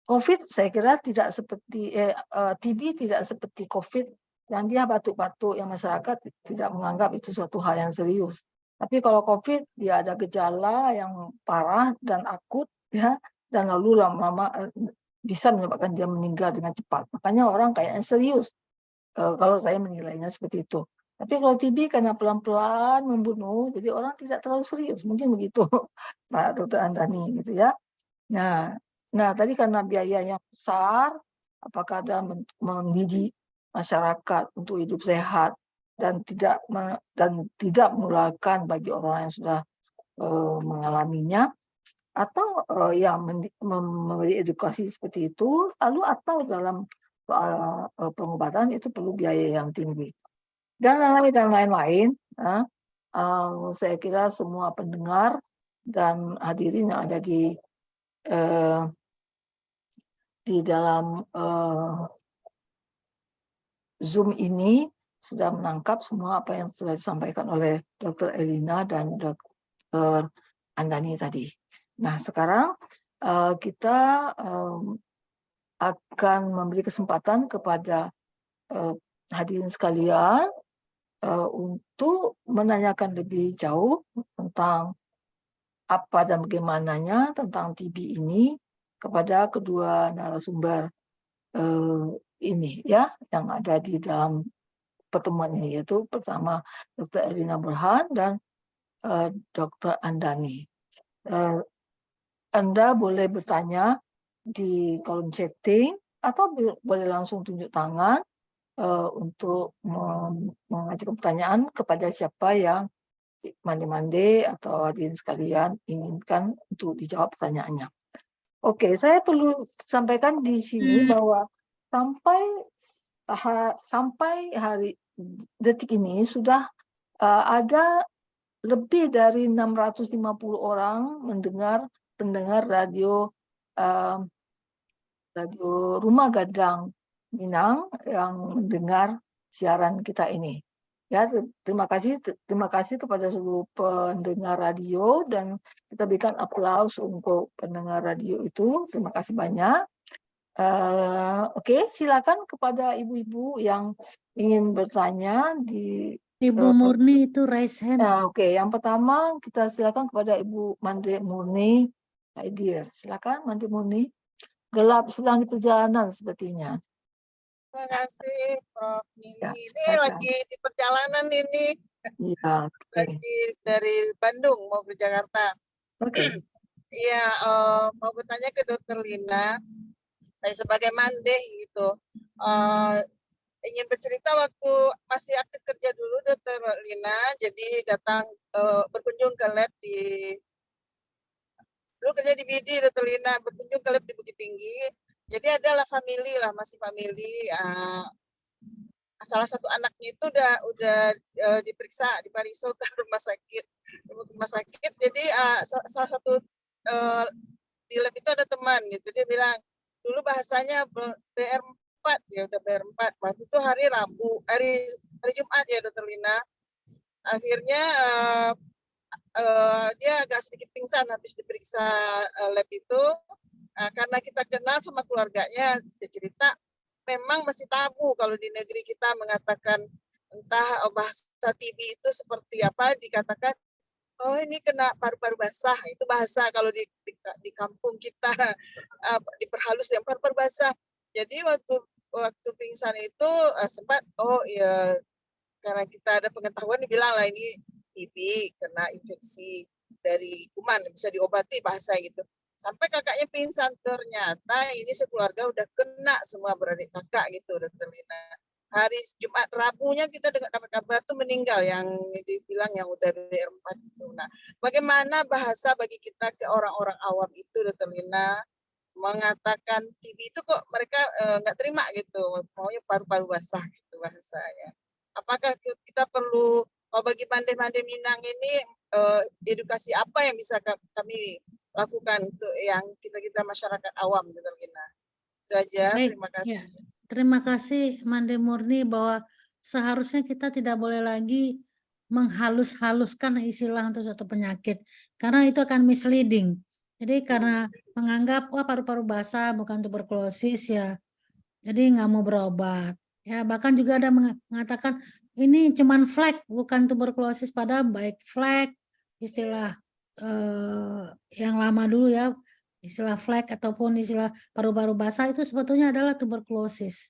COVID saya kira tidak seperti TB tidak seperti COVID yang dia batuk-batuk, yang masyarakat tidak menganggap itu suatu hal yang serius. Tapi kalau COVID dia ada gejala yang parah dan akut, ya, dan lalu lama-lama bisa menyebabkan dia meninggal dengan cepat. Makanya orang kayaknya serius kalau saya menilainya seperti itu. Tapi kalau TB karena pelan-pelan membunuh, jadi orang tidak terlalu serius. Mungkin begitu, Pak Dr. Andani, gitu ya. Nah, tadi karena biaya yang besar, apakah dalam mendidik masyarakat untuk hidup sehat dan tidak menularkan bagi orang yang sudah mengalaminya, atau yang memberi edukasi seperti itu, lalu atau dalam soal pengobatan itu perlu biaya yang tinggi. Dan lain-lain, saya kira semua pendengar dan hadirin yang ada di dalam Zoom ini sudah menangkap semua apa yang sudah disampaikan oleh Dr. Elina dan Dr. Andani tadi. Nah, sekarang kita akan memberi kesempatan kepada hadirin sekalian untuk menanyakan lebih jauh tentang apa dan bagaimananya tentang TB ini kepada kedua narasumber ini ya, yang ada di dalam pertemuan ini, yaitu pertama Dr. Elina Burhan dan Dr. Andani. Anda boleh bertanya di kolom chatting atau boleh langsung tunjuk tangan untuk mengajukan pertanyaan kepada siapa yang mande-mande atau hadirin sekalian inginkan untuk dijawab pertanyaannya. Oke, saya perlu sampaikan di sini bahwa sampai hari detik ini sudah ada lebih dari 650 orang pendengar radio Rumah Gadang Minang yang mendengar siaran kita ini. Ya, terima kasih kepada seluruh pendengar radio, dan kita berikan aplaus untuk pendengar radio itu. Terima kasih banyak. Oke, silakan kepada ibu-ibu yang ingin bertanya di Ibu Murni itu raise hand. Oke, yang pertama kita silakan kepada Ibu Mande Murni. Silakan Mande Murni. Gelap sedang di perjalanan sepertinya. Terima kasih Prof. Mimi. Ya, ini lagi di perjalanan ini. Iya. Lagi dari Bandung mau ke Jakarta. Oke. Iya, mau bertanya ke Dokter Lina, sebagai mandeh gitu. Ingin bercerita waktu masih aktif kerja dulu Dokter Lina, jadi datang berkunjung ke lab dulu kerja di BD Dokter Lina, berkunjung ke lab di Bukit Tinggi. Jadi adalah family lah, masih family. Salah satu anaknya itu udah diperiksa di Pariso ke rumah sakit. Jadi salah satu di lab itu ada teman gitu, dia bilang dulu bahasanya BR4 ya, udah BR4 waktu itu hari Jumat ya Dokter Lina. Akhirnya dia agak sedikit pingsan habis diperiksa lab itu. Karena kita kenal sama keluarganya, cerita memang masih tabu kalau di negeri kita mengatakan entah bahasa TB itu seperti apa, dikatakan oh ini kena paru-paru basah, itu bahasa kalau di kampung kita diperhalus yang paru-paru basah. Jadi waktu pingsan itu sempat oh ya karena kita ada pengetahuan dibilang lah ini TB, kena infeksi dari kuman, bisa diobati bahasa gitu. Sampai kakaknya pingsan, ternyata ini sekeluarga udah kena semua beradik kakak gitu Dokter Lina. Hari Jumat Rabunya kita dapat kabar tuh meninggal yang dibilang yang udah BR4 itu. Nah, bagaimana bahasa bagi kita ke orang-orang awam itu Dokter Lina mengatakan TB itu kok mereka nggak terima gitu, maunya paru-paru basah gitu bahasanya. Apakah kita perlu bagi pandai-pandai Minang ini edukasi apa yang bisa kami lakukan untuk yang kita masyarakat awam Dokter Lina? Itu aja. Baik, Terima kasih. ya. Terima kasih Mande Murni bahwa seharusnya kita tidak boleh lagi menghalus-haluskan istilah untuk suatu penyakit karena itu akan misleading. Jadi karena menganggap wah paru-paru basah bukan tuberkulosis ya, jadi nggak mau berobat. Ya bahkan juga ada mengatakan ini cuman flek bukan tuberkulosis, padahal baik flek istilah yang lama dulu ya, istilah flek ataupun istilah paru-paru basah itu sebetulnya adalah tuberkulosis.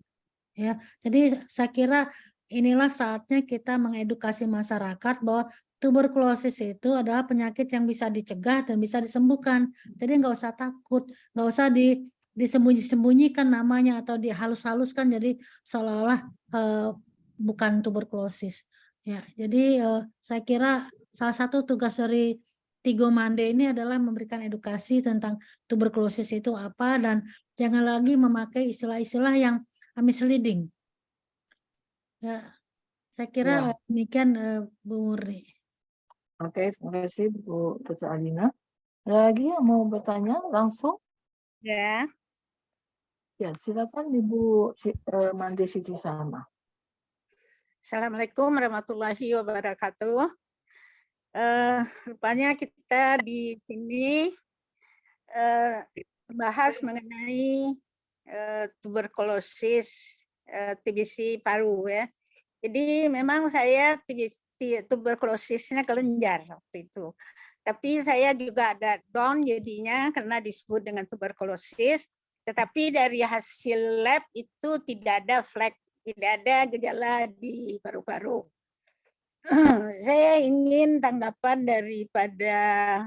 Ya, jadi saya kira inilah saatnya kita mengedukasi masyarakat bahwa tuberkulosis itu adalah penyakit yang bisa dicegah dan bisa disembuhkan. Jadi nggak usah takut, nggak usah disembunyi-sembunyikan namanya atau dihalus-haluskan jadi seolah-olah bukan tuberkulosis. Ya, jadi saya kira salah satu tugas dari Tigo Mande ini adalah memberikan edukasi tentang tuberkulosis itu apa dan jangan lagi memakai istilah-istilah yang misleading. Ya, saya kira Ya. demikian Bu Murni. Oke, terima kasih Bu Dr. Alina. Ada lagi yang mau bertanya langsung? Ya, Ya, silakan Ibu Mande Siti Salma. Assalamualaikum warahmatullahi wabarakatuh. Rupanya kita di sini bahas mengenai tuberkulosis TBC paru ya. Jadi memang saya tuberkulosisnya kelenjar waktu itu. Tapi saya juga ada down jadinya karena disebut dengan tuberkulosis. Tetapi dari hasil lab itu tidak ada flek, tidak ada gejala di paru-paru. Saya ingin tanggapan daripada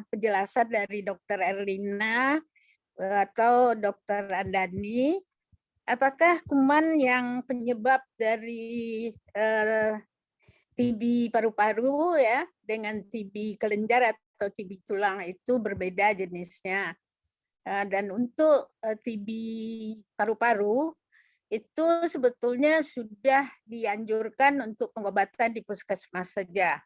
penjelasan dari Dr. Erlina atau Dr. Andani. Apakah kuman yang penyebab dari TB paru-paru ya dengan TB kelenjar atau TB tulang itu berbeda jenisnya. Dan untuk TB paru-paru itu sebetulnya sudah dianjurkan untuk pengobatan di puskesmas saja.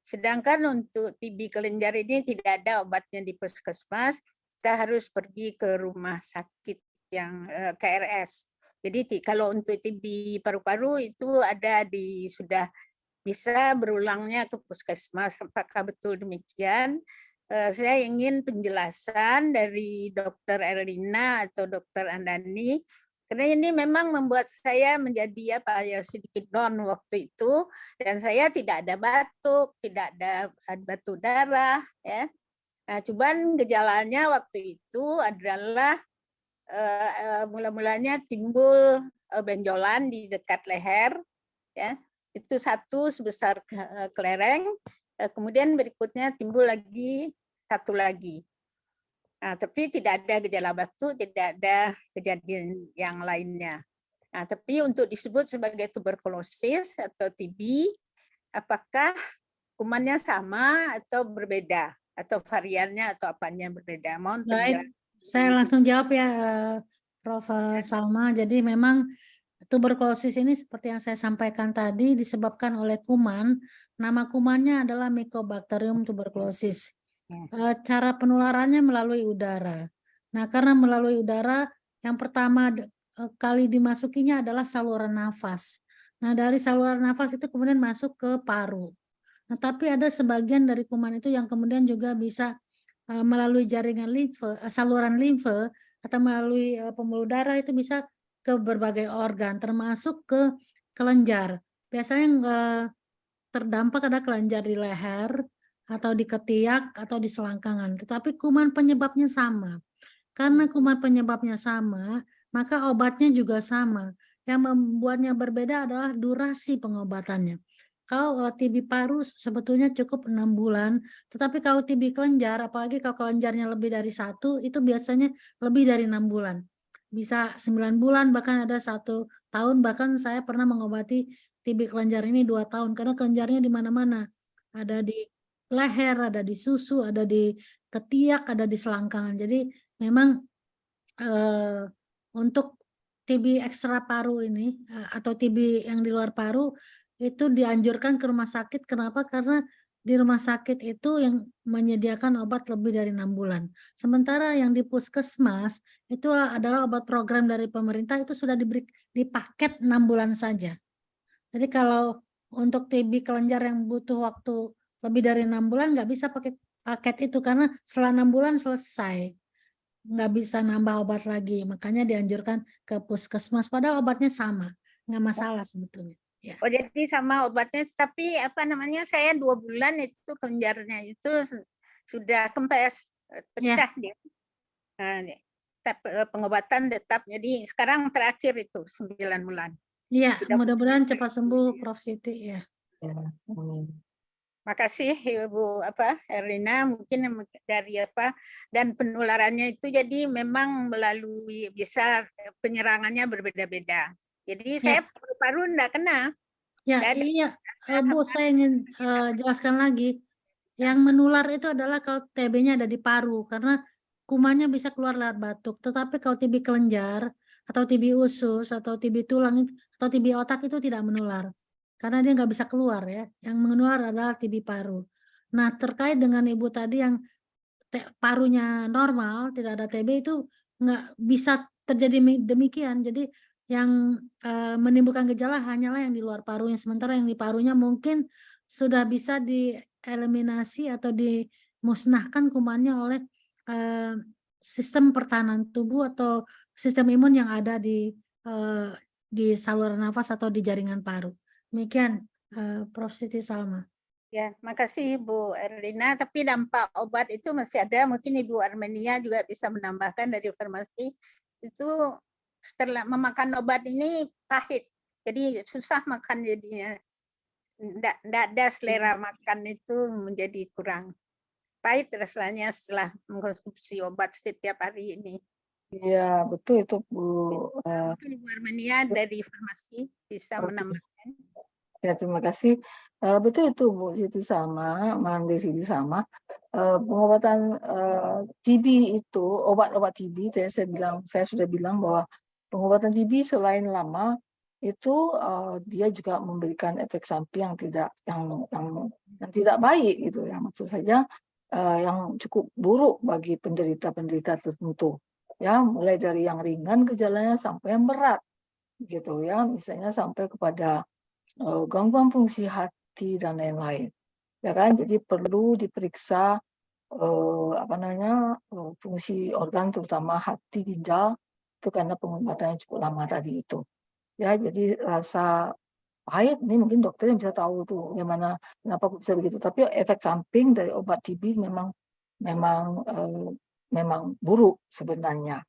Sedangkan untuk TB kelenjar ini tidak ada obatnya di puskesmas, kita harus pergi ke rumah sakit yang KRS. Jadi kalau untuk TB paru-paru itu ada sudah bisa berulangnya ke puskesmas. Apakah betul demikian? Saya ingin penjelasan dari Dr. Erlina atau Dr. Andani, karena ini memang membuat saya menjadi sedikit down waktu itu, dan saya tidak ada batuk, tidak ada batu darah, ya. Nah, cuman gejalanya waktu itu adalah mula-mulanya timbul benjolan di dekat leher, ya. Itu satu sebesar kelereng, kemudian berikutnya timbul lagi satu lagi. Nah, tapi tidak ada gejala batuk, tidak ada kejadian yang lainnya. Nah, tapi untuk disebut sebagai tuberkulosis atau TB, apakah kumannya sama atau berbeda? Atau variannya atau apanya berbeda? Mohon penjelasan. Baik, saya langsung jawab ya, Prof. Salma. Jadi memang tuberkulosis ini seperti yang saya sampaikan tadi disebabkan oleh kuman. Nama kumannya adalah Mycobacterium tuberculosis. Cara penularannya melalui udara. Nah, karena melalui udara, yang pertama kali dimasukinya adalah saluran nafas. Nah, dari saluran nafas itu kemudian masuk ke paru. Nah, tapi ada sebagian dari kuman itu yang kemudian juga bisa melalui jaringan limfe, saluran limfe, atau melalui pembuluh darah itu bisa ke berbagai organ, termasuk ke kelenjar. Biasanya terdampak ada kelenjar di leher, atau di ketiak, atau di selangkangan. Tetapi kuman penyebabnya sama. Karena kuman penyebabnya sama, maka obatnya juga sama. Yang membuatnya berbeda adalah durasi pengobatannya. Kalau TB paru sebetulnya cukup 6 bulan, tetapi kalau TB kelenjar, apalagi kalau kelenjarnya lebih dari 1, itu biasanya lebih dari 6 bulan. Bisa 9 bulan, bahkan ada 1 tahun, bahkan saya pernah mengobati TB kelenjar ini 2 tahun, karena kelenjarnya di mana-mana. Ada di leher, ada di susu, ada di ketiak, ada di selangkangan. Jadi memang untuk TB ekstra paru ini atau TB yang di luar paru itu dianjurkan ke rumah sakit. Kenapa? Karena di rumah sakit itu yang menyediakan obat lebih dari 6 bulan. Sementara yang di puskesmas itu adalah obat program dari pemerintah, itu sudah diberi di paket 6 bulan saja. Jadi kalau untuk TB kelenjar yang butuh waktu lebih dari 6 bulan nggak bisa pakai paket itu, karena setelah 6 bulan selesai. Nggak bisa nambah obat lagi, makanya dianjurkan ke puskesmas, padahal obatnya sama, nggak masalah sebetulnya. Ya. Oh, jadi sama obatnya, tapi apa namanya, saya 2 bulan itu kelenjarnya itu sudah kempes, pecah dia. Nah, pengobatan tetap, jadi sekarang terakhir itu 9 bulan. Iya, mudah-mudahan cepat sembuh Prof. Siti ya. Makasih Ibu Erlina, mungkin dari dan penularannya itu jadi memang melalui bisa penyerangannya berbeda-beda. Jadi saya paru-paru enggak kena. Ya, iya Bu, saya ingin jelaskan lagi. Yang menular itu adalah kalau TB-nya ada di paru, karena kumannya bisa keluar lewat batuk. Tetapi kalau TB kelenjar atau TB usus atau TB tulang atau TB otak itu tidak menular. Karena dia nggak bisa keluar ya. Yang menular adalah TB paru. Nah, terkait dengan Ibu tadi yang parunya normal, tidak ada TB, itu nggak bisa terjadi demikian. Jadi yang menimbulkan gejala hanyalah yang di luar parunya. Sementara yang di parunya mungkin sudah bisa dieliminasi atau dimusnahkan kumannya oleh sistem pertahanan tubuh atau sistem imun yang ada di saluran nafas atau di jaringan paru. Demikian Prof. Siti Salma. Ya, makasih Bu Erlina. Tapi dampak obat itu masih ada. Mungkin Ibu Armenia juga bisa menambahkan dari farmasi. Itu setelah memakan obat ini pahit. Jadi susah makan jadinya. Nggak ada selera makan itu menjadi kurang. Pahit rasanya setelah mengkonsumsi obat setiap hari ini. Iya, betul itu Bu. Mungkin Ibu Armenia dari farmasi bisa menambahkan. Ya, terima kasih. Betul itu Bu Siti sama, Mandi Siti sama. Pengobatan TB itu, obat-obat TB, saya sudah bilang bahwa pengobatan TB selain lama itu dia juga memberikan efek samping yang tidak baik gitu ya, maksud saja yang cukup buruk bagi penderita-penderita tertentu. Ya, mulai dari yang ringan gejalanya sampai yang berat gitu ya, misalnya sampai kepada gangguan fungsi hati dan lain-lain, ya kan? Jadi perlu diperiksa fungsi organ terutama hati, ginjal itu karena pengobatannya cukup lama tadi itu. Ya, jadi rasa pahit ini mungkin dokter yang bisa tahu tuh gimana kenapa bisa begitu. Tapi efek samping dari obat TB memang buruk sebenarnya.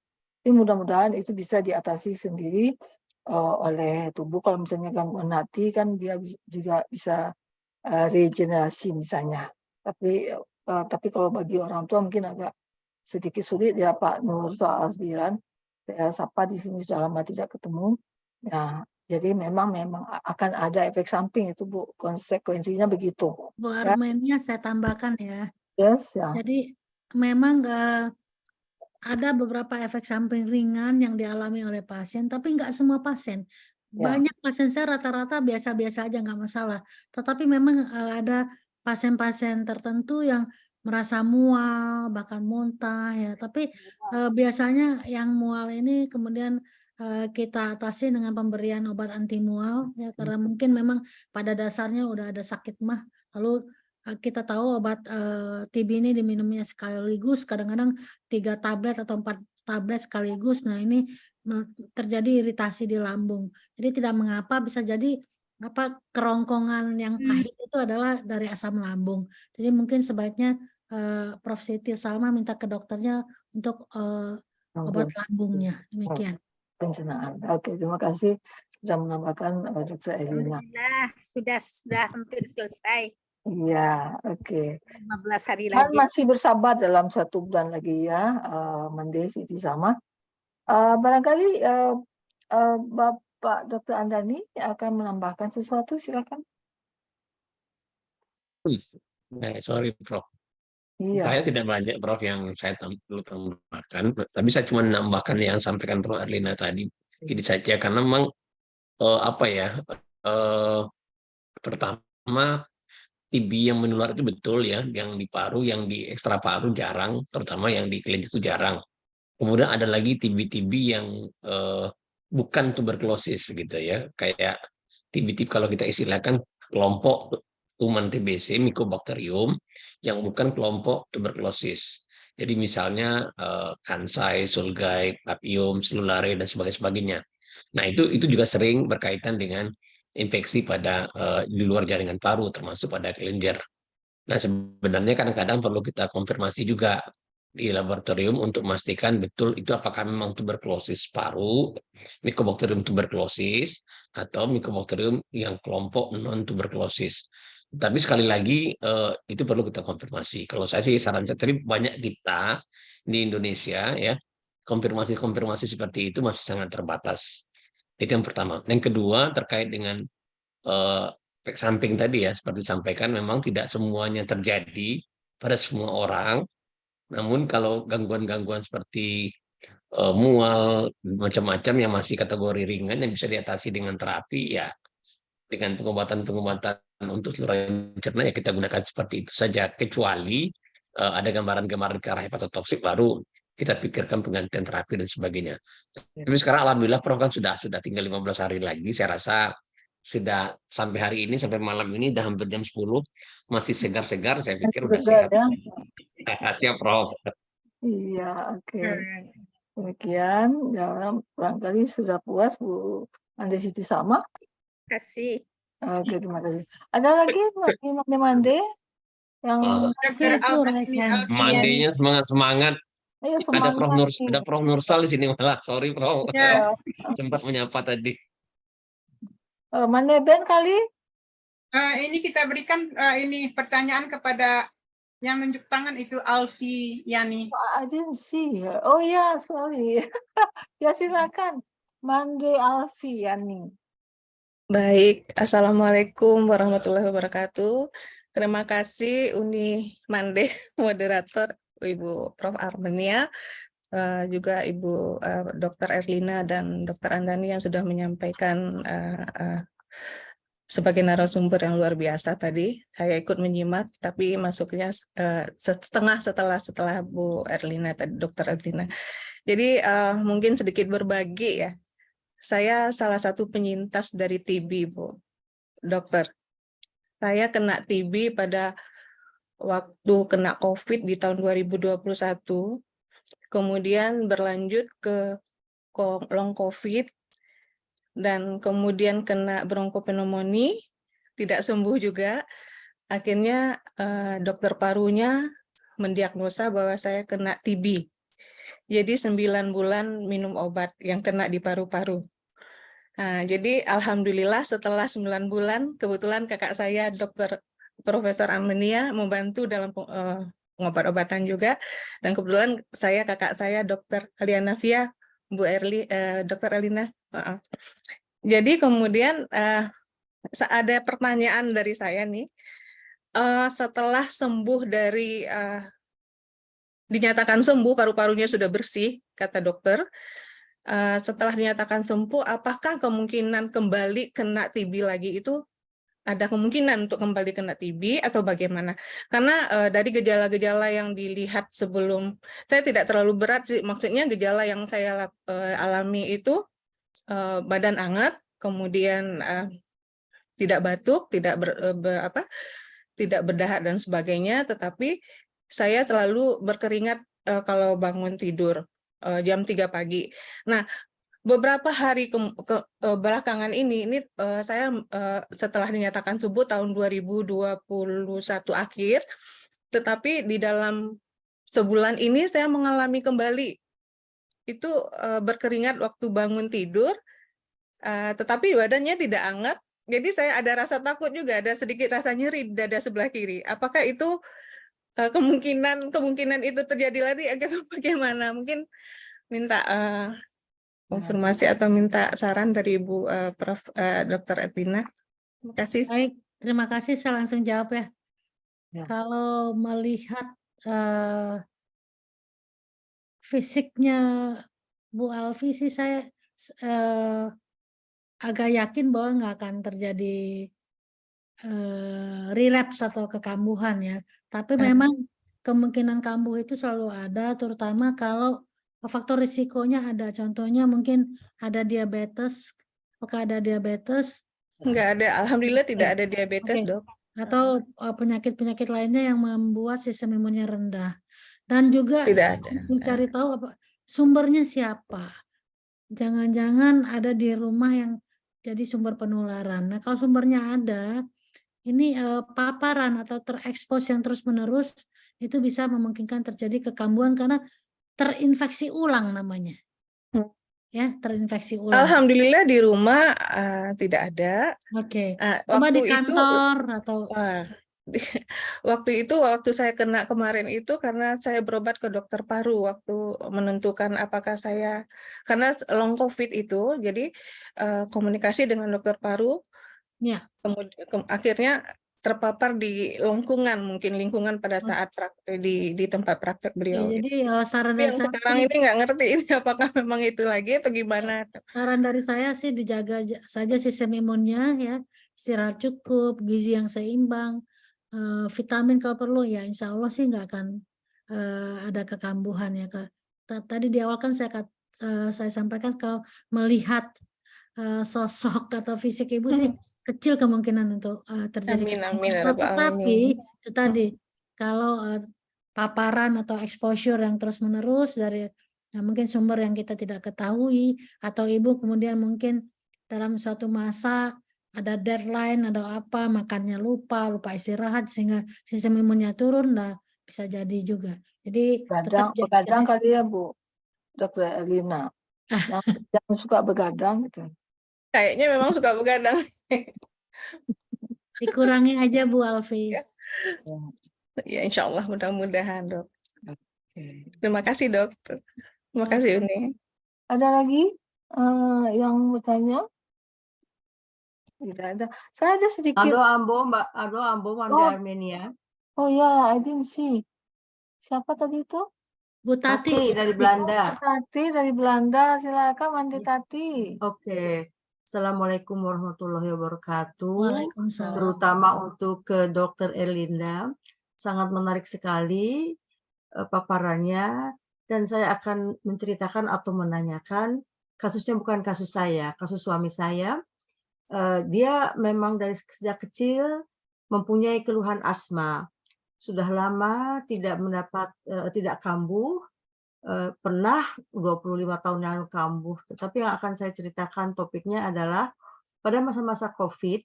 Tapi mudah-mudahan itu bisa diatasi sendiri oleh tubuh. Kalau misalnya gangguan hati kan dia juga bisa regenerasi misalnya. Tapi kalau bagi orang tua mungkin agak sedikit sulit ya Pak Nur soal Asbiran. Saya sapa di sini sudah lama tidak ketemu. Ya, jadi memang akan ada efek samping itu Bu, konsekuensinya begitu. Bu Ya. Armenia saya tambahkan ya. Yes, ya. Jadi memang ada beberapa efek samping ringan yang dialami oleh pasien, tapi nggak semua pasien. Ya. Banyak pasien saya rata-rata biasa-biasa aja, nggak masalah. Tetapi memang ada pasien-pasien tertentu yang merasa mual, bahkan muntah ya. Tapi biasanya yang mual ini kemudian kita atasi dengan pemberian obat anti mual ya, karena mungkin memang pada dasarnya udah ada sakit mah. Lalu kita tahu obat TB ini diminumnya sekaligus, kadang-kadang 3 tablet atau 4 tablet sekaligus. Nah ini terjadi iritasi di lambung. Jadi tidak mengapa, bisa jadi kerongkongan yang pahit itu adalah dari asam lambung. Jadi mungkin sebaiknya Prof. Siti Salma minta ke dokternya untuk obat lambungnya. Demikian. Pencernaan. Oke, terima kasih sudah menambahkan Dr. Erlina. Alhamdulillah sudah hampir selesai. Iya, oke. 15 hari Kan lagi. masih bersabar dalam 1 bulan lagi ya, Mande Siti Salma. Barangkali Bapak Dr. Andani akan menambahkan sesuatu, silakan. Sorry, Prof. Iya. Saya tidak banyak, Prof, yang saya perlu tambahkan, tapi saya cuma menambahkan yang sampaikan Prof. Erlina tadi. Jadi saja, karena memang pertama TB yang menular itu betul ya, yang di paru, yang di ekstra paru jarang, terutama yang di kelenjar itu jarang. Kemudian ada lagi TB yang bukan tuberkulosis gitu ya, kayak TB kalau kita istilahkan kelompok kuman TBC, Mycobacterium, yang bukan kelompok tuberkulosis. Jadi misalnya Kansai, Sulgai, Papium, Cellulare, dan sebagainya. Nah itu juga sering berkaitan dengan infeksi pada di luar jaringan paru, termasuk pada kelenjar. Nah sebenarnya kadang-kadang perlu kita konfirmasi juga di laboratorium untuk memastikan betul itu apakah memang tuberkulosis paru, Mycobacterium tuberculosis, atau Mycobacterium yang kelompok non-tuberkulosis. Tapi sekali lagi itu perlu kita konfirmasi. Kalau saya sih saran saya, tapi banyak kita di Indonesia ya konfirmasi seperti itu masih sangat terbatas. Itu yang pertama. Yang kedua terkait dengan efek samping tadi ya, seperti disampaikan memang tidak semuanya terjadi pada semua orang. Namun kalau gangguan-gangguan seperti mual macam-macam yang masih kategori ringan yang bisa diatasi dengan terapi ya, dengan pengobatan untuk saluran cerna ya kita gunakan seperti itu saja, kecuali ada gambaran-gambaran ke arah hepatotoksik baru kita pikirkan penggantian terapi dan sebagainya. Tapi sekarang alhamdulillah Prof kan sudah tinggal 15 hari lagi, saya rasa sudah sampai hari ini, sampai malam ini udah hampir jam 10 masih segar-segar, saya pikir udah sehat. Ya. Siap Prof. Iya, oke. Demikian, ya, barangkali sudah puas Bu Mande Siti Salma. Terima kasih. Oke, terima kasih. Ada lagi Mande yang Mandenya semangat. Ayo semangat. Ada Prof Nursal di sini malah. Sorry Prof. Ya. Sempat menyapa tadi. Mande Ben kali? Ini kita berikan ini pertanyaan kepada yang nunjuk tangan itu Alfi Yani. I didn't see her. Oh ya, sorry. Ya silakan. Mande Alfi Yani. Baik, Assalamualaikum warahmatullahi wabarakatuh. Terima kasih Uni Mande, moderator, Ibu Prof. Armenia, juga Ibu Dr. Erlina dan Dr. Andani yang sudah menyampaikan sebagai narasumber yang luar biasa tadi. Saya ikut menyimak, tapi masuknya setengah setelah Bu Erlina tadi, Dr. Erlina. Jadi mungkin sedikit berbagi ya. Saya salah satu penyintas dari TB, Bu Dokter. Saya kena TB pada waktu kena COVID di tahun 2021, kemudian berlanjut ke long COVID, dan kemudian kena bronkopneumonia, tidak sembuh juga. Akhirnya dokter parunya mendiagnosa bahwa saya kena TB. Jadi 9 bulan minum obat yang kena di paru-paru. Nah, jadi alhamdulillah setelah 9 bulan, kebetulan kakak saya Dr. Profesor Armenia membantu dalam obat-obatan juga. Dan kebetulan kakak saya Dr. Aliana Fia, Bu Erli, Dr. Elina. Jadi kemudian ada pertanyaan dari saya nih. Setelah sembuh dari dinyatakan sembuh, paru-parunya sudah bersih, kata dokter. Setelah dinyatakan sembuh, apakah kemungkinan kembali kena TB lagi itu ada kemungkinan untuk kembali kena TB atau bagaimana? Karena dari gejala-gejala yang dilihat sebelum, saya tidak terlalu berat sih, maksudnya gejala yang saya alami itu badan hangat, kemudian tidak batuk, tidak tidak berdahak dan sebagainya, tetapi saya selalu berkeringat kalau bangun tidur jam 3 pagi. Nah, beberapa hari belakangan ini saya setelah dinyatakan sembuh tahun 2021 akhir, tetapi di dalam sebulan ini saya mengalami kembali itu berkeringat waktu bangun tidur, tetapi badannya tidak hangat. Jadi saya ada rasa takut juga, ada sedikit rasa nyeri di dada sebelah kiri. Apakah itu kemungkinan itu terjadi lagi atau bagaimana? Mungkin minta konfirmasi atau minta saran dari Ibu Prof. Dr. Epina. Terima kasih. Baik, terima kasih. Saya langsung jawab ya. Ya. Kalau melihat fisiknya Bu Alfi sih, saya agak yakin bahwa nggak akan terjadi relapse atau kekambuhan ya. Tapi memang kemungkinan kambuh itu selalu ada, terutama kalau faktor risikonya ada. Contohnya mungkin ada diabetes. Apakah ada diabetes? Enggak ada, alhamdulillah tidak ada diabetes, Oke. Dok. Atau penyakit-penyakit lainnya yang membuat sistem imunnya rendah. Dan juga Tidak ada. dicari tahu apa sumbernya siapa. Jangan-jangan ada di rumah yang jadi sumber penularan. Nah, kalau sumbernya ada, ini paparan atau terekspos yang terus-menerus itu bisa memungkinkan terjadi kekambuhan karena terinfeksi ulang namanya. Ya, terinfeksi ulang. Alhamdulillah di rumah tidak ada. Oke. Coba di kantor atau waktu saya kena kemarin itu karena saya berobat ke dokter paru waktu menentukan apakah saya, karena long COVID itu, jadi komunikasi dengan dokter paru, ya. kemudian akhirnya terpapar di lingkungan pada saat praktek di tempat praktek beliau. Ya, jadi saran Tapi dari yang saya sekarang ini nggak ngerti ini apakah memang itu lagi atau gimana. Saran dari saya sih dijaga saja sistem imunnya ya, istirahat cukup, gizi yang seimbang, vitamin kalau perlu ya, insya Allah sih nggak akan ada kekambuhan ya. Tadi di awal kan saya sampaikan kalau melihat sosok atau fisik ibu sih kecil kemungkinan untuk terjadi kekambuhan. Tetapi itu tadi kalau paparan atau exposure yang terus-menerus dari mungkin sumber yang kita tidak ketahui, atau ibu kemudian mungkin dalam suatu masa ada deadline atau apa, makannya lupa istirahat sehingga sistem imunnya turun, nah bisa jadi juga. Jadi begadang kali ya Bu Dr. Elina. Jangan suka begadang gitu. Kayaknya memang suka begadang. Dikurangi aja Bu Alfi. Ya insya Allah mudah-mudahan, Dok. Okay. Terima kasih, Dokter. Terima kasih, Uni. Ada lagi yang bertanya? Tidak ada. Saya ada sedikit. Ado Ambo, Mbak. Ado Ambo, Mandi Armenia. Oh ya, I didn't see. Siapa tadi itu? Bu Tati. Tati dari Belanda. Tati dari Belanda. Silakan Mandi Tati. Oke. Assalamualaikum warahmatullahi wabarakatuh. Waalaikumsalam. Terutama untuk ke Dr. Erlinda. Sangat menarik sekali paparannya. Dan saya akan menceritakan atau menanyakan, kasusnya bukan kasus saya, kasus suami saya. Dia memang dari sejak kecil mempunyai keluhan asma. Sudah lama tidak kambuh, pernah 25 tahun yang lalu kambuh. Tetapi yang akan saya ceritakan topiknya adalah pada masa-masa COVID,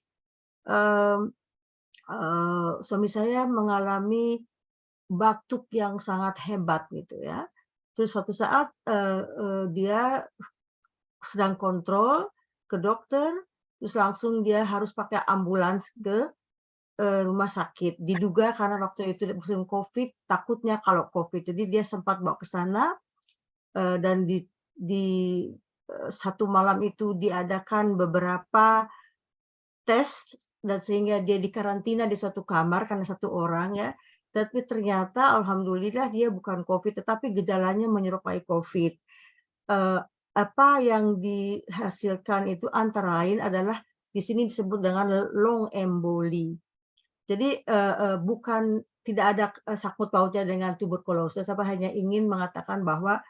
suami saya mengalami batuk yang sangat hebat gitu ya. Terus suatu saat dia sedang kontrol ke dokter, terus langsung dia harus pakai ambulans ke rumah sakit. Diduga karena waktu itu musim COVID, takutnya kalau COVID. Jadi dia sempat bawa ke sana dan di satu malam itu diadakan beberapa tes dan sehingga dia dikarantina di suatu kamar karena satu orang ya. Tapi ternyata alhamdulillah dia bukan COVID, tetapi gejalanya menyerupai COVID. Apa yang dihasilkan itu antara lain adalah di sini disebut dengan long emboli. Jadi bukan tidak ada sangkut pautnya dengan tuberkulosis, apa hanya ingin mengatakan bahwa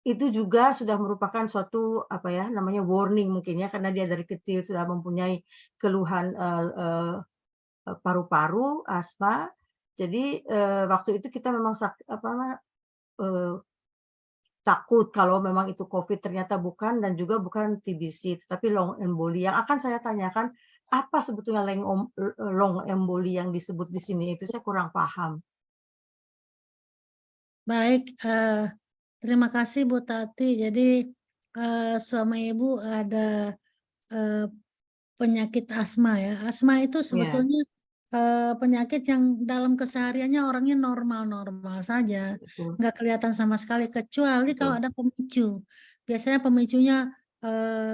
itu juga sudah merupakan suatu apa ya namanya warning mungkin ya, karena dia dari kecil sudah mempunyai keluhan paru-paru, asma. Jadi waktu itu kita memang takut kalau memang itu COVID, ternyata bukan, dan juga bukan TBC, tetapi long emboli. Yang akan saya tanyakan, apa sebetulnya long emboli yang disebut di sini? Itu saya kurang paham. Baik, terima kasih Bu Tati. Jadi suami Ibu ada penyakit asma ya. Asma itu sebetulnya penyakit yang dalam kesehariannya orangnya normal-normal saja, Betul. nggak kelihatan sama sekali, kecuali kalau ada pemicu. Biasanya pemicunya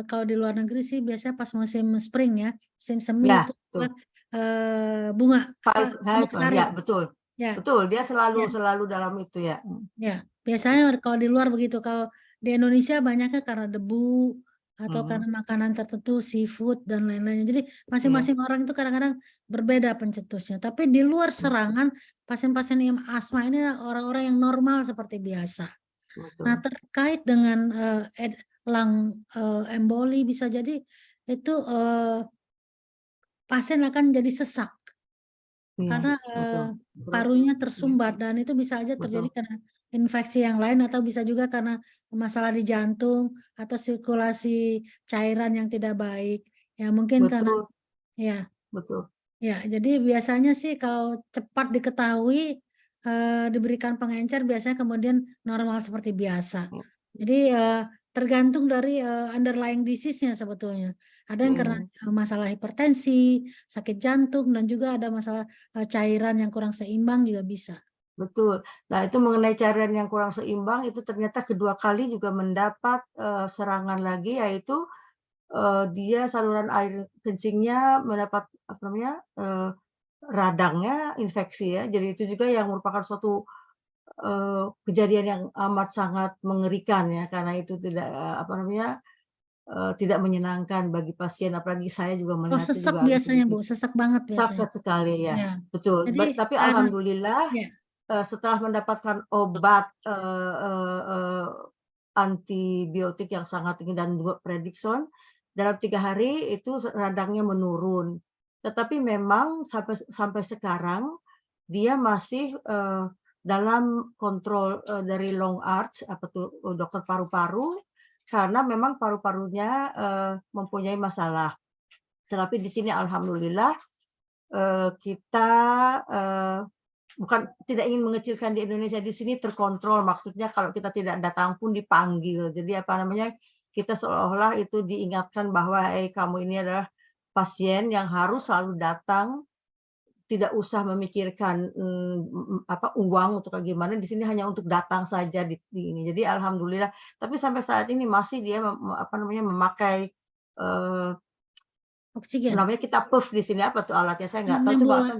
kalau di luar negeri sih biasanya pas musim spring ya, musim semi Ya, itu betul. bunga sari. Ya, betul. Ya. Betul, dia selalu dalam itu ya. Ya, biasanya kalau di luar begitu. Kalau di Indonesia banyaknya karena debu atau karena makanan tertentu, seafood dan lain-lainnya. Jadi masing-masing orang itu kadang-kadang berbeda pencetusnya. Tapi di luar serangan, pasien-pasien yang asma ini orang-orang yang normal seperti biasa. Betul. Nah, terkait dengan lung emboli bisa jadi itu pasien akan jadi sesak. Karena parunya tersumbat dan itu bisa aja terjadi karena infeksi yang lain atau bisa juga karena masalah di jantung atau sirkulasi cairan yang tidak baik. Ya mungkin karena ya. Betul. Ya, jadi biasanya sih kalau cepat diketahui diberikan pengencer biasanya kemudian normal seperti biasa. Jadi tergantung dari underlying disease-nya sebetulnya. Ada yang karena masalah hipertensi, sakit jantung, dan juga ada masalah cairan yang kurang seimbang juga bisa. Betul. Nah, itu mengenai cairan yang kurang seimbang, itu ternyata kedua kali juga mendapat serangan lagi, yaitu dia saluran air kencingnya mendapat radangnya infeksi ya. Jadi itu juga yang merupakan suatu kejadian yang amat sangat mengerikan ya, karena itu tidak tidak menyenangkan bagi pasien, apalagi saya juga melihatnya sesak juga biasanya Bu, sesak banget biasanya. Sakit sekali ya, ya. betul. Jadi, Tapi alhamdulillah setelah mendapatkan obat antibiotik yang sangat tinggi dan juga prednikson, dalam 3 hari itu radangnya menurun. Tetapi memang sampai sekarang dia masih dalam kontrol dari long arch, dokter paru-paru, karena memang paru-parunya mempunyai masalah. Tetapi di sini alhamdulillah kita bukan tidak ingin mengecilkan di Indonesia, di sini terkontrol, maksudnya kalau kita tidak datang pun dipanggil. Jadi kita seolah-olah itu diingatkan bahwa kamu ini adalah pasien yang harus selalu datang, tidak usah memikirkan uang untuk bagaimana, di sini hanya untuk datang saja di ini. Jadi alhamdulillah, tapi sampai saat ini masih dia memakai oksigen. Namanya kita puff di sini, apa tuh alatnya saya nggak tahu, coba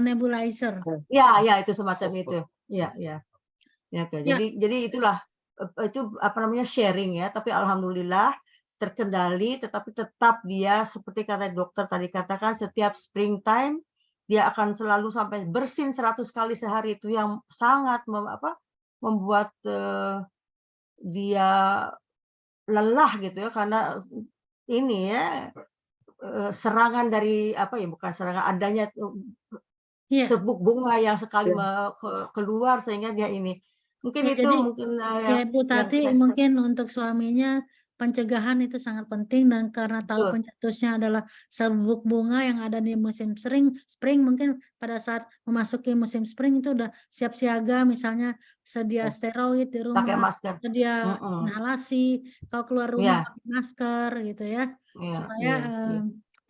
nebulizer. Ya itu semacam itu. Ya. Jadi itulah itu sharing ya, tapi alhamdulillah terkendali, tetapi tetap dia seperti kata dokter tadi katakan, setiap springtime dia akan selalu sampai bersin 100 kali sehari, itu yang sangat membuat dia lelah gitu ya, karena ini ya serangan dari bukan serangan, adanya sebuk bunga yang sekali keluar sehingga dia ini mungkin itu jadi, mungkin Bu Tati mungkin untuk suaminya pencegahan itu sangat penting, dan karena tahu Betul. pencetusnya adalah serbuk bunga yang ada di musim spring mungkin pada saat memasuki musim spring itu udah siap siaga, misalnya sedia steroid di Pakai rumah, masker. sedia inhalasi, kalau keluar rumah Iya, pakai masker gitu ya, iya, supaya iya, iya.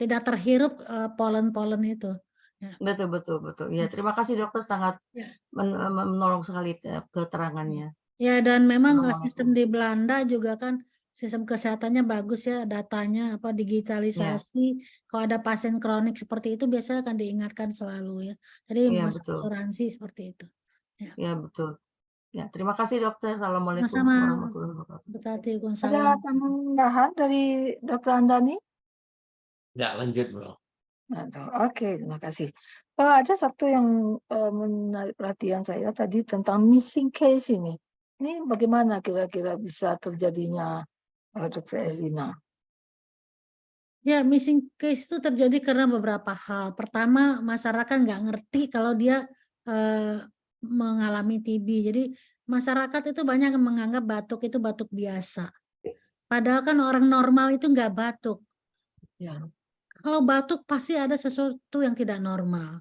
tidak terhirup polen-polen itu. Ya. Betul, betul, betul. Ya, terima kasih dokter, sangat Ya. menolong sekali keterangannya. Ya, dan memang sistem Assalamualaikum. di Belanda juga kan sistem kesehatannya bagus ya, datanya apa Ya, digitalisasi. Kalau ada pasien kronik seperti itu biasanya akan diingatkan selalu ya. Jadi iya masalah betul. asuransi seperti itu. Ya. Ya, betul. Ya, terima kasih dokter. Assalamualaikum Sama-sama. warahmatullahi wabarakatuh. Berarti Ada tambahan dari Dr. Andani? Nggak lanjut, Bro. Oke, terima kasih. Ada satu yang menarik perhatian saya tadi tentang missing case ini. Ini bagaimana kira-kira bisa terjadinya, Dr. Elina? Ya, missing case itu terjadi karena beberapa hal. Pertama, masyarakat nggak ngerti kalau dia mengalami TB. Jadi masyarakat itu banyak yang menganggap batuk itu batuk biasa. Padahal kan orang normal itu nggak batuk. Ya. Kalau batuk pasti ada sesuatu yang tidak normal.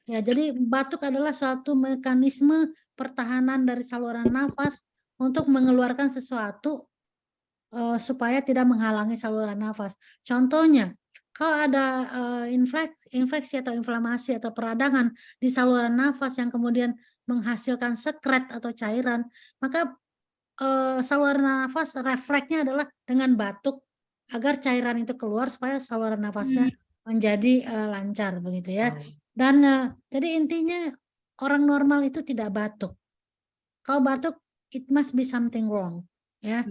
Ya, jadi batuk adalah suatu mekanisme pertahanan dari saluran nafas untuk mengeluarkan sesuatu supaya tidak menghalangi saluran nafas. Contohnya, kalau ada infeksi atau inflamasi atau peradangan di saluran nafas yang kemudian menghasilkan sekret atau cairan, maka saluran nafas refleksnya adalah dengan batuk agar cairan itu keluar supaya saluran nafasnya menjadi lancar begitu ya. Dan jadi intinya orang normal itu tidak batuk. Kalau batuk, it must be something wrong ya.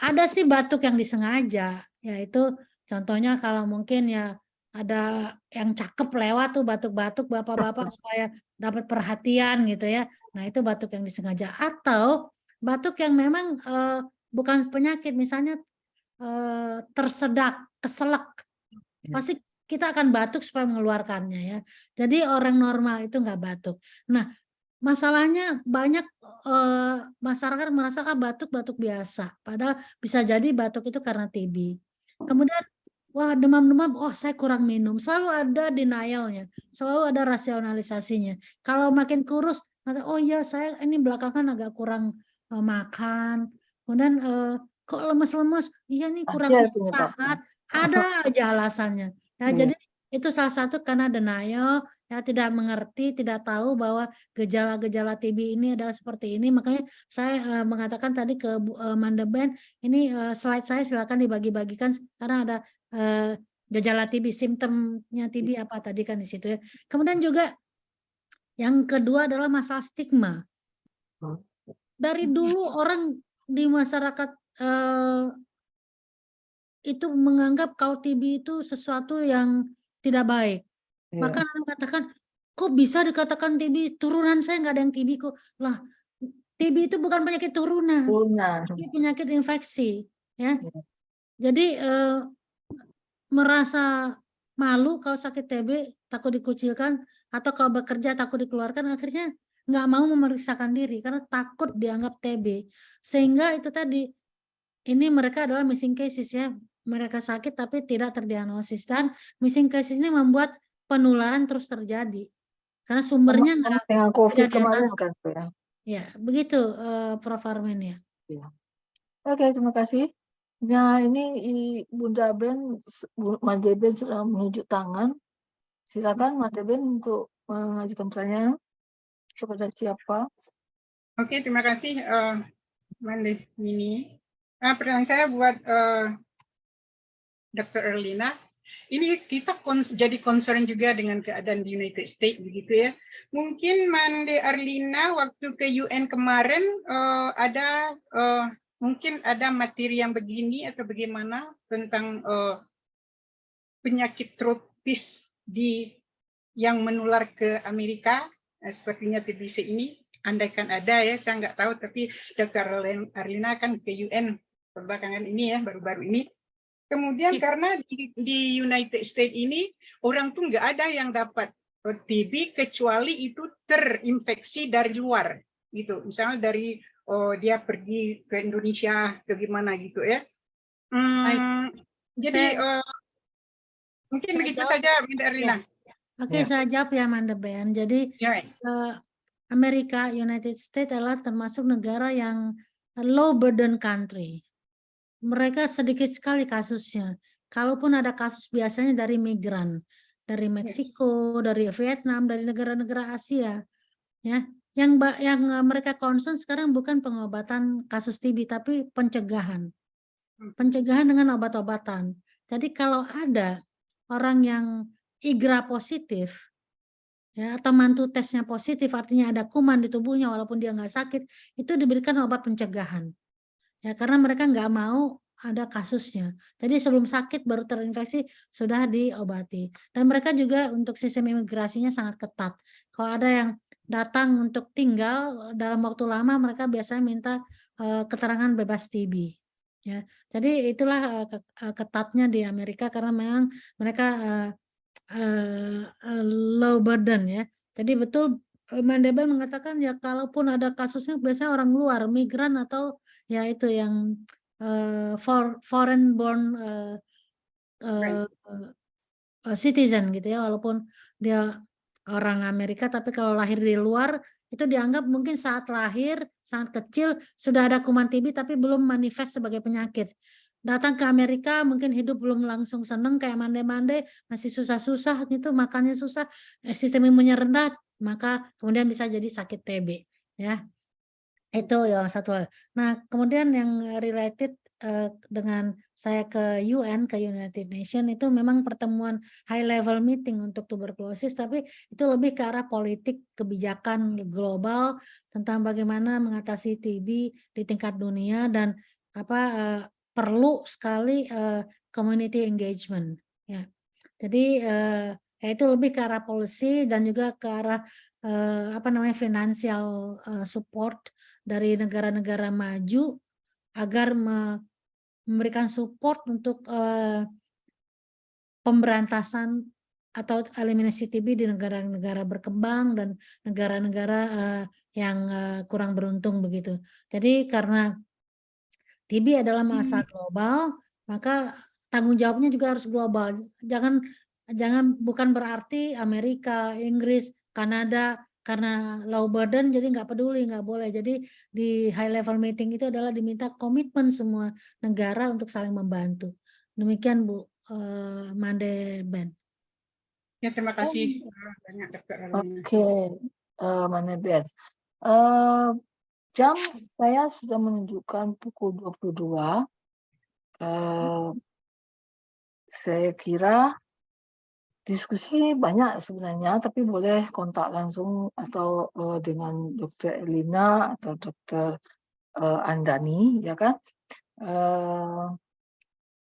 Ada sih batuk yang disengaja, yaitu contohnya kalau mungkin ya ada yang cakep lewat tuh batuk-batuk bapak-bapak supaya dapat perhatian gitu ya. Nah itu batuk yang disengaja. Atau batuk yang memang bukan penyakit, misalnya tersedak, keselak, pasti kita akan batuk supaya mengeluarkannya ya. Jadi orang normal itu nggak batuk. Nah masalahnya banyak masyarakat merasa batuk-batuk biasa, padahal bisa jadi batuk itu karena TB. Kemudian wah demam-demam, oh saya kurang minum, selalu ada denialnya, selalu ada rasionalisasinya. Kalau makin kurus, oh iya saya ini belakangan agak kurang makan, kemudian kok lemes-lemes, iya nih kurang istirahat, ada aja alasannya. Ya, jadi itu salah satu karena denial, ya tidak mengerti, tidak tahu bahwa gejala-gejala TB ini adalah seperti ini. Makanya saya mengatakan tadi ke Manda Ben, ini slide saya silakan dibagi-bagikan karena ada gejala TB, simptomnya TB apa tadi kan di situ ya. Kemudian juga yang kedua adalah masalah stigma. Dari dulu orang di masyarakat itu menganggap kalau TB itu sesuatu yang tidak baik. Maka orang katakan, kok bisa dikatakan TB turunan saya nggak ada yang TB kok. Lah, TB itu bukan penyakit turunan, tapi penyakit infeksi. Ya. Jadi merasa malu kalau sakit TB, takut dikucilkan, atau kalau bekerja takut dikeluarkan, akhirnya nggak mau memeriksakan diri karena takut dianggap TB. Sehingga itu tadi, ini mereka adalah missing cases ya. Mereka sakit tapi tidak terdiagnosis, dan missing cases ini membuat penularan terus terjadi karena sumbernya nggak dengan COVID tidak kemarin diagnosis. kan ya. Ya begitu Prof. Armin ya. Oke, terima kasih. Nah ini Bunda Ben, Manda Ben sedang menunjuk tangan. Silakan Manda Ben untuk mengajukan pertanyaan kepada siapa. Oke, terima kasih Manda Mini. Pertanyaan saya buat Dr. Erlina, ini kita jadi concern juga dengan keadaan di United States begitu ya. Mungkin Mande Erlina waktu ke UN kemarin ada mungkin ada materi yang begini atau bagaimana tentang penyakit tropis yang menular ke Amerika, sepertinya TBC ini. Andaikan ada ya, saya nggak tahu, tapi Dr. Erlina kan ke UN belakangan ini ya, baru-baru ini. Kemudian karena di United States ini orang tuh nggak ada yang dapat TB kecuali itu terinfeksi dari luar gitu. Misalnya dari dia pergi ke Indonesia ke gimana gitu ya. Jadi mungkin Saya begitu jawab. saja, Minda Erlina. Oke, Ya. saya jawab ya, Manda Ben. Jadi Ya. Amerika, United States adalah termasuk negara yang low burden country. Mereka sedikit sekali kasusnya. Kalaupun ada kasus biasanya dari migran, dari Meksiko, dari Vietnam, dari negara-negara Asia. Ya, yang mereka concern sekarang bukan pengobatan kasus TB, tapi pencegahan. Pencegahan dengan obat-obatan. Jadi kalau ada orang yang IGRA positif, ya, atau mantu tesnya positif, artinya ada kuman di tubuhnya walaupun dia nggak sakit, itu diberikan obat pencegahan. Ya, karena mereka nggak mau ada kasusnya. Jadi sebelum sakit baru terinfeksi sudah diobati. Dan mereka juga untuk sistem imigrasinya sangat ketat. Kalau ada yang datang untuk tinggal dalam waktu lama, mereka biasanya minta keterangan bebas TB. Ya, jadi itulah ketatnya di Amerika karena memang mereka low burden ya. Jadi betul Mandebel mengatakan ya kalaupun ada kasusnya biasanya orang luar, migran atau ya itu yang foreign born citizen gitu ya, walaupun dia orang Amerika tapi kalau lahir di luar itu dianggap mungkin saat lahir sangat kecil sudah ada kuman TB tapi belum manifest sebagai penyakit. Datang ke Amerika mungkin hidup belum langsung seneng kayak mande-mande, masih susah-susah gitu, makannya susah, sistem imunnya rendah, maka kemudian bisa jadi sakit TB ya. Itu yang satu hal. Nah, kemudian yang related dengan saya ke UN, ke United Nations, itu memang pertemuan high level meeting untuk tuberkulosis, tapi itu lebih ke arah politik kebijakan global tentang bagaimana mengatasi TB di tingkat dunia dan perlu sekali community engagement. Ya. Jadi ya itu lebih ke arah policy dan juga ke arah financial support dari negara-negara maju agar memberikan support untuk pemberantasan atau eliminasi TB di negara-negara berkembang dan negara-negara yang kurang beruntung begitu. Jadi karena TB adalah masalah global, maka tanggung jawabnya juga harus global. Jangan bukan berarti Amerika, Inggris, Kanada karena low burden jadi nggak peduli, nggak boleh. Jadi di high level meeting itu adalah diminta komitmen semua negara untuk saling membantu. Demikian Bu Mande Ben. Ya, terima kasih banyak Dr. Erlina. Oke, Mande Ben. Jam saya sudah menunjukkan pukul 22. Saya kira diskusi banyak sebenarnya, tapi boleh kontak langsung atau dengan Dr. Erlina atau Dr. Andani, ya kan?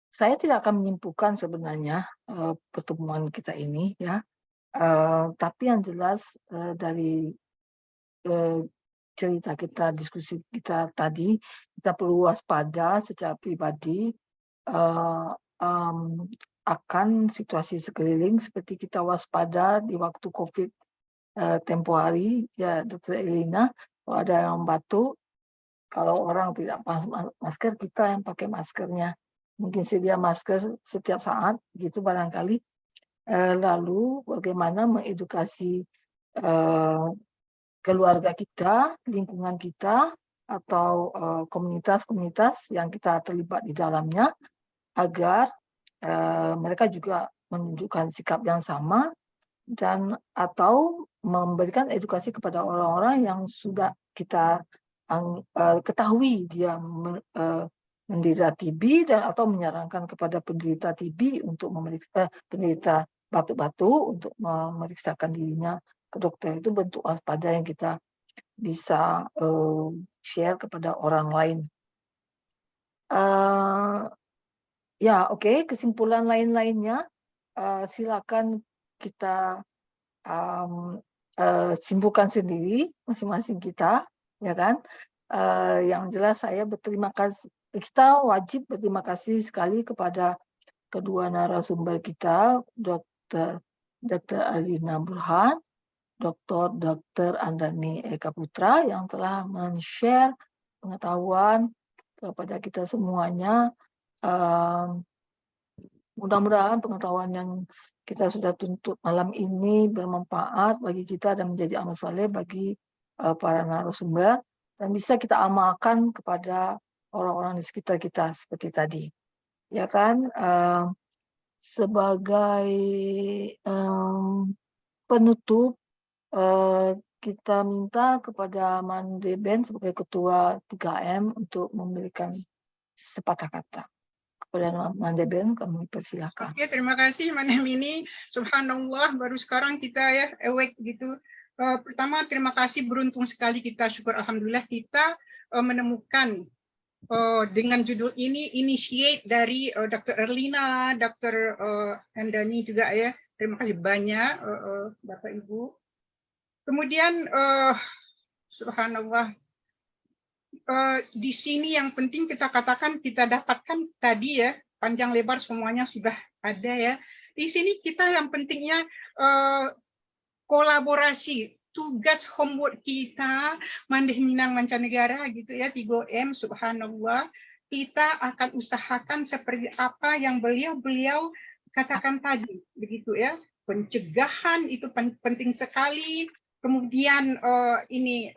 Saya tidak akan menyimpulkan sebenarnya pertemuan kita ini, ya. Tapi yang jelas dari cerita kita, diskusi kita tadi, kita perlu waspada secara pribadi akan situasi sekeliling seperti kita waspada di waktu COVID tempo hari, ya Dr. Erlina, kalau ada yang batuk, kalau orang tidak pakai masker, kita yang pakai maskernya. Mungkin sedia masker setiap saat, gitu barangkali. Lalu bagaimana mengedukasi keluarga kita, lingkungan kita, atau komunitas-komunitas yang kita terlibat di dalamnya, agar mereka juga menunjukkan sikap yang sama dan atau memberikan edukasi kepada orang-orang yang sudah kita ketahui dia menderita TB dan atau menyarankan kepada penderita TB untuk memeriksa penderita batuk-batuk untuk memeriksakan dirinya ke dokter. Itu bentuk waspada yang kita bisa share kepada orang lain. Ya, oke. Kesimpulan lain-lainnya silakan kita simpulkan sendiri masing-masing kita, ya kan? Yang jelas saya berterima kasih. Kita wajib berterima kasih sekali kepada kedua narasumber kita, Dr. Erlina Burhan, Dr. Andani Eka Putra yang telah men-share pengetahuan kepada kita semuanya mudah-mudahan pengetahuan yang kita sudah tuntut malam ini bermanfaat bagi kita dan menjadi amal saleh bagi para narasumber dan bisa kita amalkan kepada orang-orang di sekitar kita seperti tadi. Ya kan? Sebagai penutup, kita minta kepada Mande Ben sebagai ketua 3M untuk memberikan sepatah kata. Kepada Mande Ben, kami persilakan. Oke, terima kasih Manemini. Subhanallah, baru sekarang kita ya awake gitu. Pertama, terima kasih, beruntung sekali kita, syukur alhamdulillah kita menemukan dengan judul ini, initiate dari Dr. Erlina, Dr. Andani juga ya. Terima kasih banyak Bapak Ibu. Kemudian subhanallah, di sini yang penting kita katakan, kita dapatkan tadi ya, panjang lebar semuanya sudah ada ya. Di sini kita yang pentingnya kolaborasi, tugas homework kita, Mandeh Minang Mancanegara gitu ya, 3M, subhanallah. Kita akan usahakan seperti apa yang beliau katakan tadi, begitu ya. Pencegahan itu penting sekali. Kemudian ini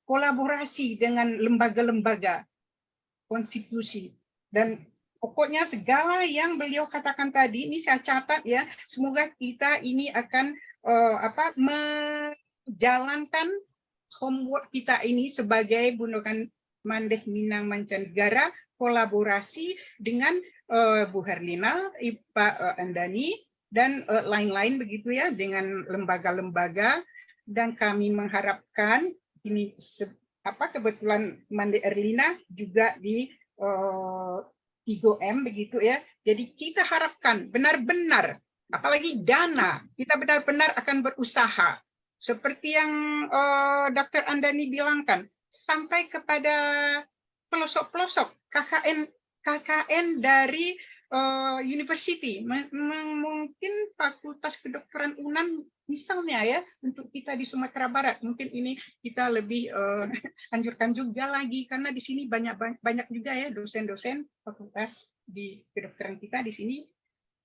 kolaborasi dengan lembaga-lembaga konstitusi dan pokoknya segala yang beliau katakan tadi ini saya catat ya. Semoga kita ini akan menjalankan homework kita ini sebagai Bundaran Mandeh Minang Mancanegara, kolaborasi dengan Bu Herlina, Pak Andani dan lain-lain begitu ya, dengan lembaga-lembaga. Dan kami mengharapkan ini kebetulan Mande Erlina juga di 3M begitu ya. Jadi kita harapkan benar-benar, apalagi dana, kita benar-benar akan berusaha seperti yang Dr. Andani bilangkan, sampai kepada pelosok-pelosok KKN dari university, mungkin Fakultas Kedokteran UNAN misalnya ya, untuk kita di Sumatera Barat, mungkin ini kita lebih anjurkan juga lagi karena di sini banyak juga ya dosen-dosen fakultas di kedokteran kita di sini.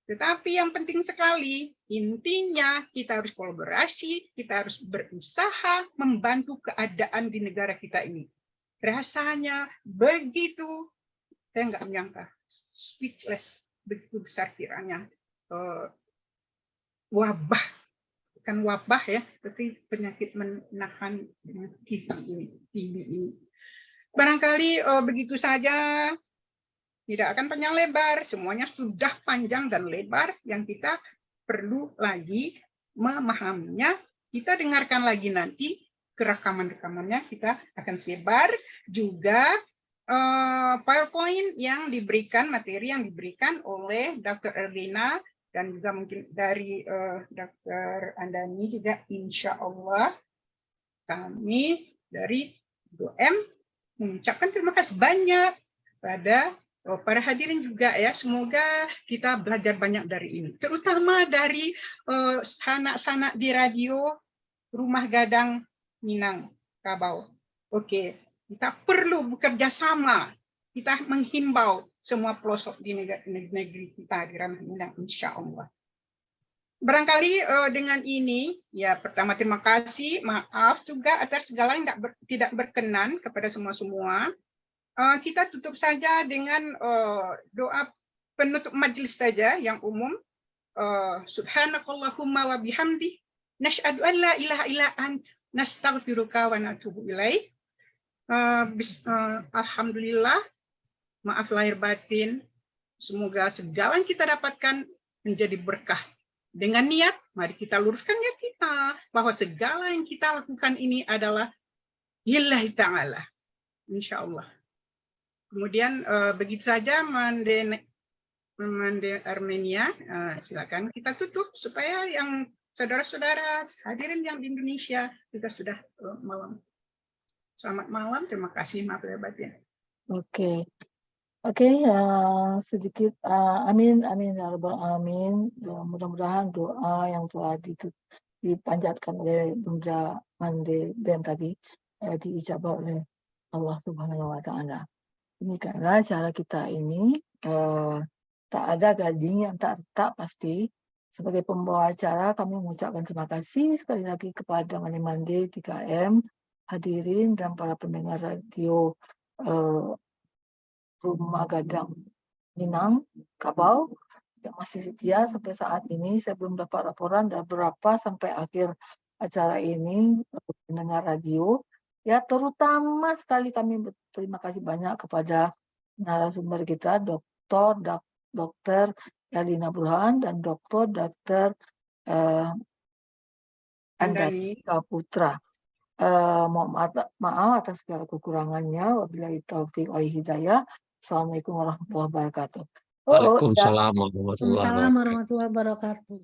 Tetapi yang penting sekali, intinya kita harus kolaborasi, kita harus berusaha membantu keadaan di negara kita ini. Rasanya begitu, saya nggak menyangka, speechless, begitu besar kiranya wabah, bukan wabah ya, tapi penyakit menahan TB ini. Barangkali begitu saja, tidak akan panjang lebar, semuanya sudah panjang dan lebar, yang kita perlu lagi memahaminya. Kita dengarkan lagi nanti kerekaman-rekamannya, kita akan sebar juga PowerPoint yang diberikan, materi yang diberikan oleh Dr. Erlina dan juga mungkin dari Dr. Andani juga, insya Allah kami dari 2M mengucapkan terima kasih banyak pada para hadirin juga ya. Semoga kita belajar banyak dari ini, terutama dari sanak-sanak di radio Rumah Gadang Minangkabau. Oke. Kita perlu bekerja sama, kita menghimbau semua pelosok di negeri kita di ranah Minang, insya Allah. Barangkali dengan ini, ya pertama terima kasih, maaf juga atas segala yang tidak berkenan kepada semua-semua. Kita tutup saja dengan doa penutup majelis saja yang umum. Subhanakallahumma wa bihamdi, nashhadu an la ilaha illa ant, nastaghfiruka wa natubu ilaik. Alhamdulillah, maaf lahir batin, semoga segala yang kita dapatkan menjadi berkah. Dengan niat, mari kita luruskan niat kita bahwa segala yang kita lakukan ini adalah lillahi ta'ala, insya Allah. Kemudian begitu saja Mande Armenia, silakan kita tutup supaya yang saudara-saudara hadirin yang di Indonesia juga sudah malam. Selamat malam, terima kasih, maaf lahir batin. Oke, sedikit amin ya rabbal alamin. Mudah-mudahan doa yang telah dipanjatkan oleh Bunda Mande Ben tadi diijabah oleh Allah Subhanahu wa Ta'ala. Demikianlah cara kita ini tak ada gading yang tak retak pasti. Sebagai pembawa acara, kami mengucapkan terima kasih sekali lagi kepada Mandi 3M, hadirin dan para pendengar radio Rumah Gadang Minangkabau yang masih setia sampai saat ini. Saya belum dapat laporan dan berapa sampai akhir acara ini pendengar radio. Ya, terutama sekali kami berterima kasih banyak kepada narasumber kita, Dr. Elina Burhan dan Dr. Andika Putra. Mohon maaf atas segala kekurangannya. Wabillahi taufiq wal hidayah. Assalamualaikum warahmatullahi wabarakatuh. Waalaikumsalam warahmatullahi Waalaikumsalam wabarakatuh. warahmatullahi wabarakatuh.